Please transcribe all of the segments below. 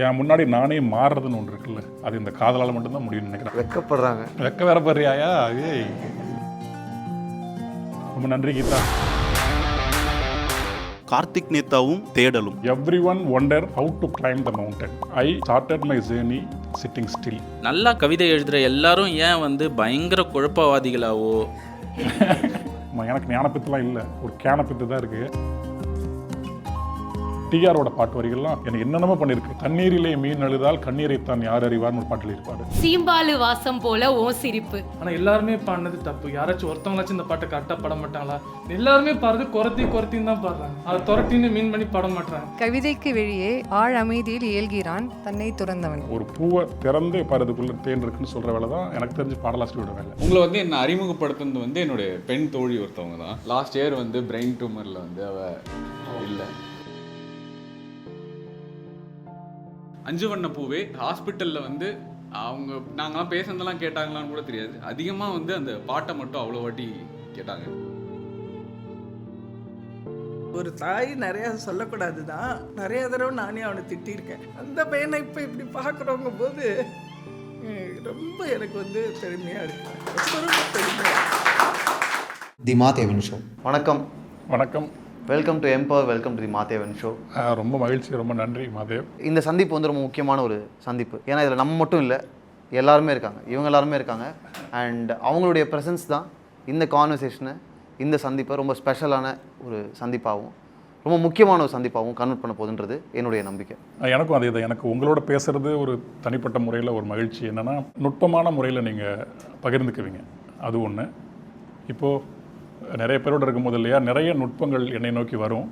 என் முன்னாடி நானே மாறுறதுன்னு ஒன்று இருக்குல்ல, அது இந்த காதலால் மட்டும்தான் முடியும்னு நினைக்கிறேன். வெக்கப்படுறாங்க. வெக்க வேற படுறியாயா? ஏய், ரொம்ப நன்றி Geetha. Karthik நேத்தாவும் தேடலும். Everyone wonder how to climb the mountain. I started my journey sitting still. நல்லா கவிதை எழுதுகிற எல்லாரும் ஏன் வந்து பயங்கர குழப்பவாதிகளாவோ? எனக்கு ஞானப்பித்துலாம் இல்லை, ஒரு கேனப்பித்து தான் இருக்குது. டிஆரோட பாட்டு வரிகள்லாம் எனக்கு என்னென்னமோ பண்ணியிருக்கு. தண்ணீரிலே மீன் அழுதால் கண்ணீரைத்தான் யார் அறிவார்னு ஒரு பாட்டில் இருப்பாரு. சீம்பாலு வாசம் போல ஓ சிரிப்பு. ஆனால் எல்லாருமே பாடினது தப்பு. யாராச்சும் ஒருத்தவங்களாச்சும் இந்த பாட்டை கரெக்டாக பாட மாட்டாங்களா? எல்லாருமே பாடுறது குறத்தின்னு தான் பாடுறாங்க. அதை துரட்டின்னு மீன் பண்ணி பாட மாட்டாங்க. கவிதைக்கு வெளியே ஆழ் அமைதியில் இயல்கிறான் தன்னை துறந்தவன். ஒரு பூவை திறந்து பாடுறதுக்குள்ள தேன் இருக்குன்னு சொல்ற வேலை தான் எனக்கு தெரிஞ்சு பாடலாசிரியோட வேலை. உங்களை வந்து என்ன அறிமுகப்படுத்துனது வந்து என்னுடைய பெண் தோழி ஒருத்தவங்க தான். லாஸ்ட் இயர் வந்து பிரெயின் டியூமரில் வந்து அவ இல்லை. அஞ்சு வண்ண பூவே ஹாஸ்பிட்டலில் வந்து அவங்க நாங்களாம் பேசுனதெல்லாம் கேட்டாங்களான்னு கூட தெரியாது. அதிகமாக வந்து அந்த பாட்டை மட்டும் அவ்வளோ வாட்டி கேட்டாங்க. ஒரு தாய் நிறையா சொல்லக்கூடாது தான். நிறைய தடவை நானே அவனை திட்டியிருக்கேன். அந்த பையனை இப்போ இப்படி பார்க்குறவங்க போது ரொம்ப எனக்கு வந்து பெருமையாக இருக்கு. ரொம்ப பெருமையாக. தி மாதேவன் ஷோ. வணக்கம். வணக்கம். Welcome to empower. Welcome to the Mahadevan show. ரொம்ப மகிழ்ச்சி, ரொம்ப நன்றி மாதேவ். இந்த சந்திப்பு வந்து ரொம்ப முக்கியமான ஒரு சந்திப்பு. ஏன்னா இதில் நம்ம மட்டும் இல்லை, எல்லாருமே இருக்காங்க, இவங்க எல்லாருமே இருக்காங்க. அண்ட் அவங்களுடைய ப்ரெசன்ஸ் தான் இந்த கான்வர்சேஷனை, இந்த சந்திப்பை ரொம்ப ஸ்பெஷலான ஒரு சந்திப்பாகவும் ரொம்ப முக்கியமான ஒரு சந்திப்பாகவும் கன்வெர்ட் பண்ண போகுதுன்றது என்னுடைய நம்பிக்கை. எனக்கும் அதே தான். எனக்கு உங்களோட பேசுகிறது ஒரு தனிப்பட்ட முறையில் ஒரு மகிழ்ச்சி. என்னென்னா நுட்பமான முறையில் நீங்கள் பகிர்ந்துக்குவீங்க, அது ஒன்று. இப்போது நிறைய பேரோடு இருக்கும்போது இல்லையா, நிறைய நுட்பங்கள் என்னை நோக்கி வரும்.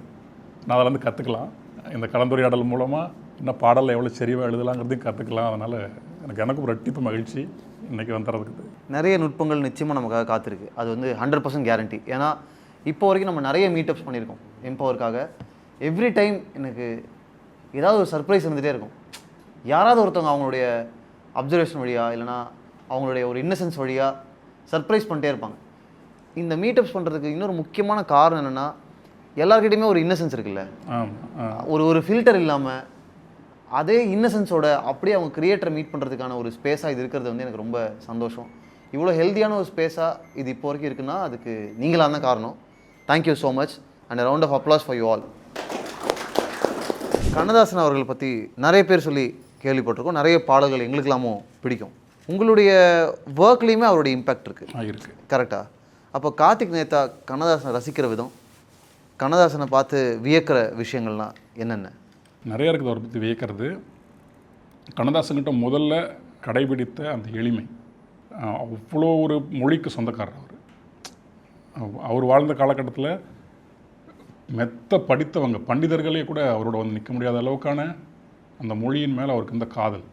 நான் அதில் வந்து கற்றுக்கலாம். இந்த கலந்துரையாடல் மூலமாக இன்னும் பாடலில் எவ்வளோ சரிவாக எழுதலாங்கிறதையும் கற்றுக்கலாம். அதனால் எனக்கு ஒரு ரெட்டிப்பு மகிழ்ச்சி இன்றைக்கி வந்துடுறதுக்கு. நிறைய நுட்பங்கள் நிச்சயமாக நமக்காக காத்திருக்கு. அது வந்து 100% கேரண்டி. ஏன்னா இப்போ வரைக்கும் நம்ம நிறைய மீட்டப்ஸ் பண்ணியிருக்கோம் எம்பவருக்காக. எவ்ரி டைம் எனக்கு ஏதாவது ஒரு சர்ப்ரைஸ் இருந்துகிட்டே இருக்கும். யாராவது ஒருத்தவங்க அவங்களுடைய அப்சர்வேஷன் வழியாக இல்லைனா அவங்களுடைய ஒரு இன்னசென்ஸ் வழியாக சர்ப்ரைஸ் பண்ணிட்டே இருப்பாங்க. இந்த மீட்டப்ஸ் பண்ணுறதுக்கு இன்னொரு முக்கியமான காரணம் என்னென்னா, எல்லாருக்கிட்டையுமே ஒரு இன்னசென்ஸ் இருக்குல்ல, ஒரு ஃபில்டர் இல்லாமல் அதே இன்னசென்ஸோட அப்படியே அவங்க கிரியேட்டரை மீட் பண்ணுறதுக்கான ஒரு ஸ்பேஸாக இது இருக்கிறது வந்து எனக்கு ரொம்ப சந்தோஷம். இவ்வளோ ஹெல்த்தியான ஒரு ஸ்பேஸாக இது இப்போ வரைக்கும் இருக்குன்னா அதுக்கு நீங்களாக தான் காரணம். Thank you so much and round of applause for you all. Kannadasan அவர்களை பற்றி நிறைய பேர் சொல்லி கேள்விப்பட்டிருக்கோம். நிறைய பாடல்கள் எங்களுக்கெல்லாமும் பிடிக்கும். உங்களுடைய ஒர்க்லேயுமே அவருடைய இம்பேக்ட் இருக்குது, கரெக்டாக? அப்போ கார்த்திக் நேத்தா கண்ணதாசனை ரசிக்கிற விதம், கண்ணதாசனை பார்த்து வியக்கிற விஷயங்கள்லாம் என்னென்ன? நிறையா இருக்குது அவரை பற்றி வியக்கிறது. கண்ணதாசன்கிட்ட முதல்ல கடைபிடித்த அந்த எளிமை. அவ்வளோ ஒரு மொழிக்கு சொந்தக்காரர் அவர் வாழ்ந்த காலகட்டத்தில் மெத்த படித்தவங்க பண்டிதர்களே கூட அவரோட வந்து நிற்க முடியாத அளவுக்கான அந்த மொழியின் மேலே அவருக்கு இந்த காதல்.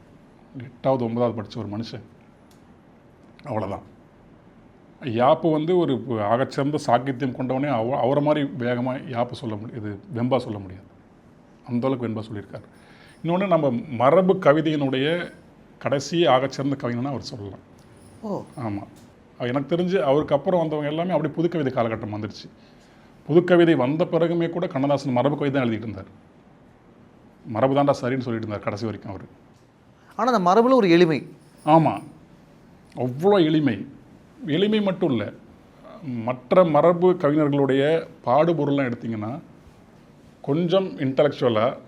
8வது 9வது படித்த ஒரு மனுஷன், அவ்வளோதான். யாப்பு வந்து ஒரு ஆகச்சிறந்த சாகித்யம் கொண்டவனே அவரை மாதிரி வேகமாக யாப்பு சொல்ல முடியாது, இது வெம்பா சொல்ல முடியாது. அந்தளவுக்கு வெம்பா சொல்லியிருக்காரு. இன்னொன்று, நம்ம மரபு கவிதையினுடைய கடைசி ஆகச்சிறந்த கவிஞனா அவர் சொல்லலாம். ஆமாம், எனக்கு தெரிஞ்சு அவருக்கு அப்புறம் வந்தவங்க எல்லாமே அப்படி புதுக்கவிதை காலகட்டம் வந்துடுச்சு. புதுக்கவிதை வந்த பிறகுமே கூட கண்ணதாசன் மரபு கவிதை தான் எழுதிட்டு இருந்தார். மரபு தாண்டா சரின்னு சொல்லிட்டு இருந்தார் கடைசி வரைக்கும் அவர். ஆனால் அந்த மரபில் ஒரு எளிமை. ஆமாம், அவ்வளோ எளிமை. எளிமை மட்டும் இல்லை, மற்ற மரபு கவிஞர்களுடைய பாடுபொருள்லாம் எடுத்திங்கன்னா கொஞ்சம் இன்டலெக்சுவலாக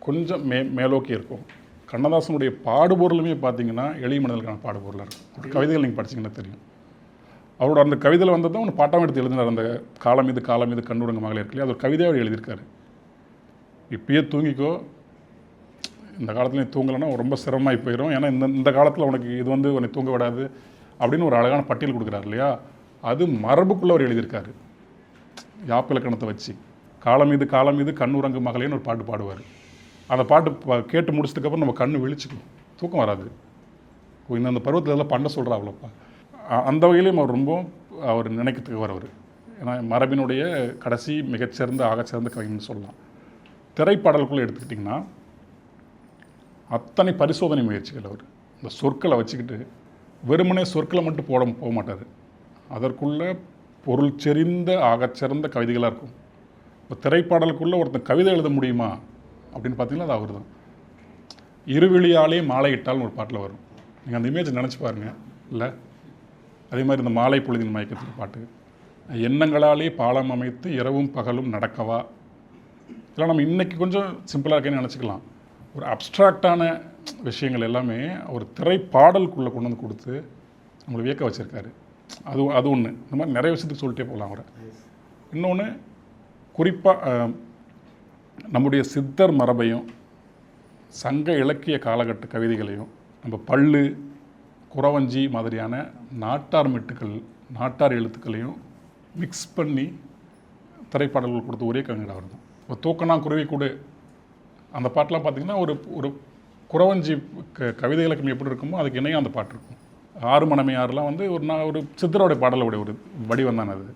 கொஞ்சம் மேலோக்கி இருக்கும். கண்ணதாசனுடைய பாடுபொருளுமே பார்த்தீங்கன்னா எளிய மனிதர்களுக்கான பாடுபொருளாக இருக்கும். கவிதைகள் நீங்கள் படிச்சிங்கன்னா தெரியும். அவரோட அந்த கவிதையில் வந்தது தான் ஒன்று பாட்டாமல் எடுத்து எழுதினார். அந்த காலம் இது கண்ணுறங்க மகளே இருக்கு இல்லையா, அது ஒரு கவிதையாக அவர் எழுதியிருக்காரு. இப்பயே தூங்கிக்கோ, இந்த காலத்துல நீ தூங்கலைன்னா ரொம்ப சிரமமாகி போயிடும், ஏன்னா இந்த காலத்தில் உனக்கு இது வந்து உன்னை தூங்க விடாது அப்படின்னு ஒரு அழகான பட்டியல் கொடுக்குறாரு இல்லையா. அது மரபுக்குள்ளே அவர் எழுதியிருக்காரு. யாப்பிலக்கணத்தை வச்சு காலம் இது கண்ணுறங்கு மகளேன்னு ஒரு பாட்டு பாடுவார். அந்த பாட்டு கேட்டு முடிச்சதுக்கப்புறம் நம்ம கண்ணு விழிச்சுக்கும், தூக்கம் வராது. இந்த பருவத்தில் எல்லாம் பண்ண சொல்கிறா அவ்வளோப்பா. அந்த வகையிலையும் அவர் நினைக்கிறதுக்கு வரவர். ஏன்னா மரபினுடைய கடைசி மிகச்சிறந்த ஆகச்சிறந்த கவிஞன்னு சொல்லலாம். திரைப்பாடலுக்குள்ளே எடுத்துக்கிட்டிங்கன்னா அத்தனை பரிசோதனை முயற்சிகள். அவர் இந்த சொற்களை வச்சுக்கிட்டு வெறுமனே சொற்களை மட்டும் போக மாட்டார். அதற்குள்ளே பொருள் செறிந்த ஆகச்சிறந்த கவிதைகளாக இருக்கும். இப்போ திரைப்பாடலுக்குள்ளே ஒருத்தன் கவிதை எழுத முடியுமா அப்படின்னு பார்த்தீங்கன்னா அது அவர் தான். இருவிழியாலே மாலையிட்டால்னு ஒரு பாட்டில் வரும். நீங்கள் அந்த இமேஜ் நினச்சி பாருங்கள். இல்லை அதே மாதிரி இந்த மாலை பொழுதின் மயக்கத்தில் பாட்டு, எண்ணங்களாலே பாலம் அமைத்து இரவும் பகலும் நடக்கவா. இதெல்லாம் நம்ம இன்றைக்கி கொஞ்சம் சிம்பிளாக இருக்கேன்னு நினச்சிக்கலாம். ஒரு அப்ட்ராக்டான விஷயங்கள் எல்லாமே ஒரு திரைப்பாடலுக்குள்ளே கொண்டு வந்து கொடுத்து நம்மளை வியக்க வச்சுருக்காரு. அது ஒன்று. இந்த மாதிரி நிறைய விஷயத்துக்கு சொல்லிட்டே போகலாம் அவரை. இன்னொன்று குறிப்பாக நம்முடைய சித்தர் மரபையும் சங்க இலக்கிய காலகட்ட கவிதைகளையும் நம்ம பள்ளு குறவஞ்சி மாதிரியான நாட்டார் மெட்டுக்கள் நாட்டார் எழுத்துக்களையும் மிக்ஸ் பண்ணி திரைப்பாடல்கள் கொடுத்த ஒரே கவிஞர் அவர் தான். இப்போ தூக்கணா குருவி கூடு அந்த பாட்டெலாம் பார்த்திங்கன்னா ஒரு குறவஞ்சி கவிதை இலக்கியம் எப்படி இருக்குமோ அதுக்கு இணையாக அந்த பாட்டு இருக்கும். ஆறு மணமை ஆறுலாம் வந்து ஒரு சித்தரோடைய பாடலுடைய ஒரு வடிவம் தானே அது.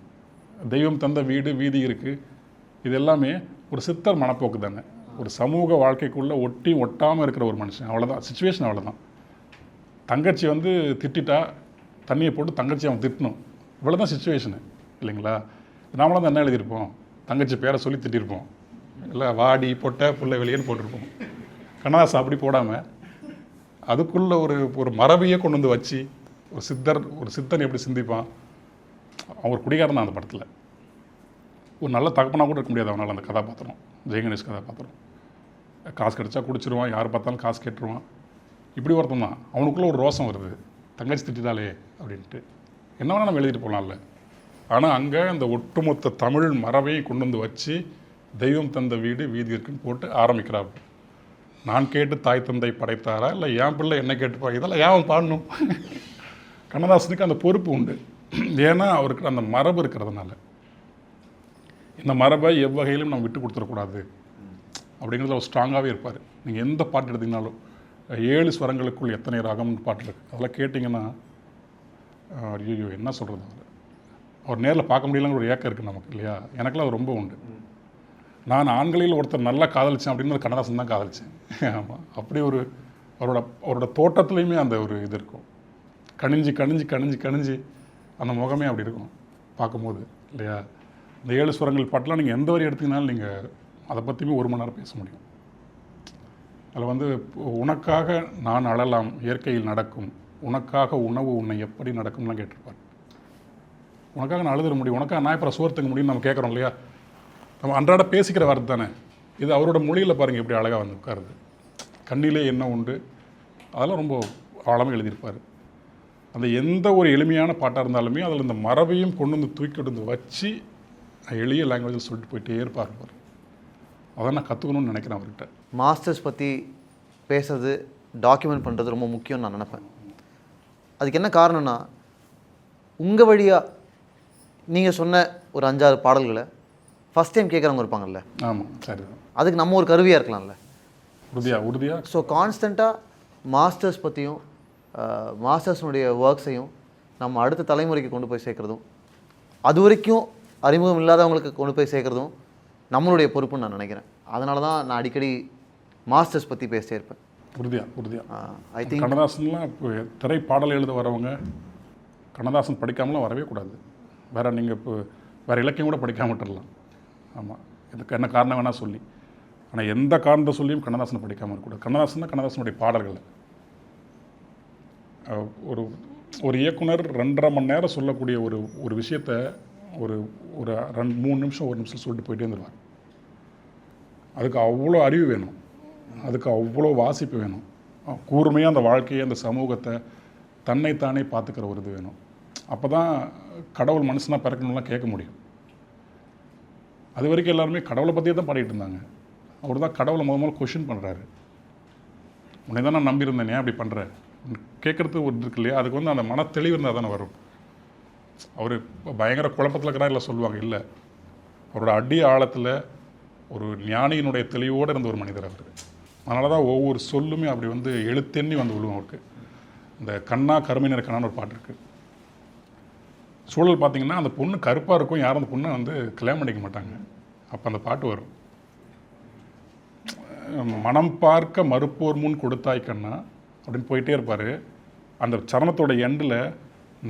தெய்வம் தந்த வீடு வீதி இருக்குது, இது எல்லாமே ஒரு சித்தர் மனப்போக்கு தானே. ஒரு சமூக வாழ்க்கைக்குள்ளே ஒட்டாமல் இருக்கிற ஒரு மனுஷன், அவ்வளோதான் சிச்சுவேஷன். அவ்வளோதான். தங்கச்சி வந்து திட்டா தண்ணியை போட்டு தங்கச்சி அவன் திட்டணும், இவ்வளோதான் சுச்சுவேஷனு இல்லைங்களா. நாமளாம் தான் என்ன எழுதியிருப்போம், தங்கச்சி பேரை சொல்லி திட்டிருப்போம், இல்லை வாடி பொட்டை புள்ளை வெளியேன்னு போட்டிருப்போம். கண்ணதாசன் அப்படி போடாமல் அதுக்குள்ளே ஒரு மரபையே கொண்டு வந்து வச்சு ஒரு சித்தன் எப்படி சிந்திப்பான். அவன் ஒரு குடிகாரன் தான் அந்த படத்தில். ஒரு நல்ல தகப்பனாக கூட இருக்க முடியாது அவனால். அந்த கதாபாத்திரம் ஜெயகணேஷ் கதாபாத்திரம் காசு கிடச்சா குடிச்சிருவான், யார் பார்த்தாலும் காசு கேட்டுருவான், இப்படி ஒருத்தன் தான். அவனுக்குள்ளே ஒரு ரோசம் வருது, தங்கச்சி திட்டாலே அப்படின்ட்டு. என்ன வேணால் நம்ம எழுதிட்டு போகலாம்ல. ஆனால் அங்கே அந்த ஒட்டுமொத்த தமிழ் மரபையை கொண்டு வந்து வச்சு தெய்வம் தந்த வீடு வீதி இருக்குன்னு போட்டு ஆரம்பிக்கிறார். நான் கேட்டு தாய் தந்தை படைத்தாரா, இல்லை என் பிள்ளை என்ன கேட்டுப்பா, இதெல்லாம் ஏன் பாடணும். கண்ணதாசனுக்கு அந்த பொறுப்பு உண்டு. ஏன்னா அவருக்கு அந்த மரபு இருக்கிறதுனால. இந்த மரபை எவ்வகையிலும் நம்ம விட்டு கொடுத்துடக்கூடாது அப்படிங்கிறதுல அவர் ஸ்ட்ராங்காகவே இருப்பார். நீங்கள் எந்த பாட்டு எடுத்திங்கனாலும் 7 ஸ்வரங்களுக்குள் எத்தனை ராகம்னு பாட்டு இருக்குது, அதெல்லாம் கேட்டிங்கன்னா ஐயோ என்ன சொல்கிறது. அவர் நேரில் பார்க்க முடியலங்கிற ஒரு ஏக்கம் இருக்குது நமக்கு இல்லையா. எனக்குலாம் அது ரொம்ப உண்டு. நான் ஆண்களில் ஒருத்தர் நல்லா காதலிச்சேன் அப்படின்னு கண்ணதாசன் தான் காதலிச்சேன். ஆமாம், அப்படி அவரோட தோட்டத்துலேயுமே அந்த ஒரு இது இருக்கும். கணிஞ்சு கணிஞ்சு கணிஞ்சு கணிஞ்சு அந்த முகமே அப்படி இருக்கும் பார்க்கும்போது இல்லையா. இந்த 7 ஸ்வரங்கள் பாட்டெலாம் நீங்கள் எந்த வரி எடுத்தீங்கனாலும் நீங்கள் அதை பற்றியுமே 1 மணி நேரம் பேச முடியும். அதில் வந்து உனக்காக நான் அழலாம் இயற்கையில் நடக்கும், உனக்காக உணவு உன்னை எப்படி நடக்கும்லாம் கேட்டிருப்பார். உனக்காக நான் அழுதுற முடியும், உனக்காக நான் இப்போ சோர்த்துக்க முடியும்னு நம்ம கேட்குறோம் இல்லையா. நம்ம அன்றாட பேசிக்கிற வார்த்தை தானே இது. அவரோட மொழியில் பாருங்கள் எப்படி அழகாக வந்து உட்காருது. கண்ணிலே என்ன உண்டு, அதெல்லாம் ரொம்ப ஆழமாக எழுதியிருப்பார். அந்த எந்த ஒரு எளிமையான பாட்டாக இருந்தாலுமே அதில் இந்த மரபையும் கொண்டு வந்து தூக்கிட்டு வந்து வச்சு எளிய லாங்குவேஜில் சொல்லிட்டு போயிட்டே இருப்பார். அதான் நான் கற்றுக்கணும்னு நினைக்கிறேன் அவர்கிட்ட. மாஸ்டர்ஸ் பற்றி பேசுறது டாக்குமெண்ட் பண்ணுறது ரொம்ப முக்கியம்னு நான் நினைப்பேன். அதுக்கு என்ன காரணம்னா, உங்கள் வழியாக நீங்கள் சொன்ன ஒரு 5-6 பாடல்களை ஃபஸ்ட் டைம் கேட்குறவங்க இருப்பாங்கல்ல. ஆமாம், சரி. அதுக்கு நம்ம ஒரு கருவியாக இருக்கலாம்ல. உறுதியாக. ஸோ கான்ஸ்டண்ட்டாக மாஸ்டர்ஸ் பற்றியும் மாஸ்டர்ஸுடைய ஒர்க்ஸையும் நம்ம அடுத்த தலைமுறைக்கு கொண்டு போய் சேர்க்குறதும், அது வரைக்கும் அறிமுகம் இல்லாதவங்களுக்கு கொண்டு போய் சேர்க்குறதும் நம்மளுடைய பொறுப்புன்னு நான் நினைக்கிறேன். அதனால தான் நான் அடிக்கடி மாஸ்டர்ஸ் பற்றி பேசிட்டே இருப்பேன். உறுதியாக. ஐ திங்க் கண்ணதாசன்லாம் இப்போ திரைப்பாடல் எழுத வரவங்க கண்ணதாசன் படிக்காமலாம் வரவே கூடாது. நீங்கள் இப்போ வேறு இலக்கியம் கூட படிக்காம விட்டுடலாம். ஆமாம், இதுக்கு என்ன காரணம் வேணால் சொல்லி. ஆனால் எந்த காரணத்தை சொல்லியும் கண்ணதாசனை படிக்காமல் இருக்கக்கூடாது. கண்ணதாசனுடைய பாடல்கள் ஒரு இயக்குனர் 2.5 மணி நேரம் சொல்லக்கூடிய ஒரு விஷயத்தை ஒரு 3 நிமிஷம் 1 நிமிஷம் சொல்லிட்டு போயிட்டே வந்துடுவார். அதுக்கு அவ்வளோ அறிவு வேணும், அதுக்கு அவ்வளோ வாசிப்பு வேணும், கூர்மையாக அந்த வாழ்க்கையை அந்த சமூகத்தை தன்னைத்தானே பார்த்துக்கிற ஒரு இது வேணும். அப்போ தான் கடவுள் மனுஷனாக பிறக்கணும்லாம் கேட்க முடியும். அது வரைக்கும் எல்லாருமே கடவுளை பற்றியே தான் பாடிட்டு இருந்தாங்க. அவர் தான் கடவுளை முதல்ல கொஷின் பண்ணுறாரு. உன்னை தான் நான் நம்பியிருந்தேன், ஏன் அப்படி பண்ணுற கேட்குறது ஒரு இருக்கு இல்லையா. அதுக்கு வந்து அந்த மன தெளிவு இருந்தால் தானே வரும். அவர் பயங்கர குழப்பத்தில் இருக்கிறா இல்லை சொல்லுவாங்க, இல்லை, அவரோட அடி ஆழத்தில் ஒரு ஞானியினுடைய தெளிவோடு இருந்த ஒரு மனிதர் அவர். அதனால தான் ஒவ்வொரு சொல்லுமே அப்படி வந்து எழுத்தெண்ணி வந்து விழுவும் அவருக்கு. இந்த கண்ணா கருமையினர் கண்ணான்னு ஒரு பாட்டு இருக்குது. சூழல் பார்த்திங்கன்னா அந்த பொண்ணு கருப்பாக இருக்கும், யாரும் அந்த பொண்ணை வந்து கல்யாணம் பண்ணிக்க மாட்டாங்க. அப்போ அந்த பாட்டு வரும், மனம் பார்க்க மறுப்போர் முன் கொடுத்தாய் கண்ணா அப்படின்னு போயிட்டே இருப்பார். அந்த சரணத்தோட எண்டில்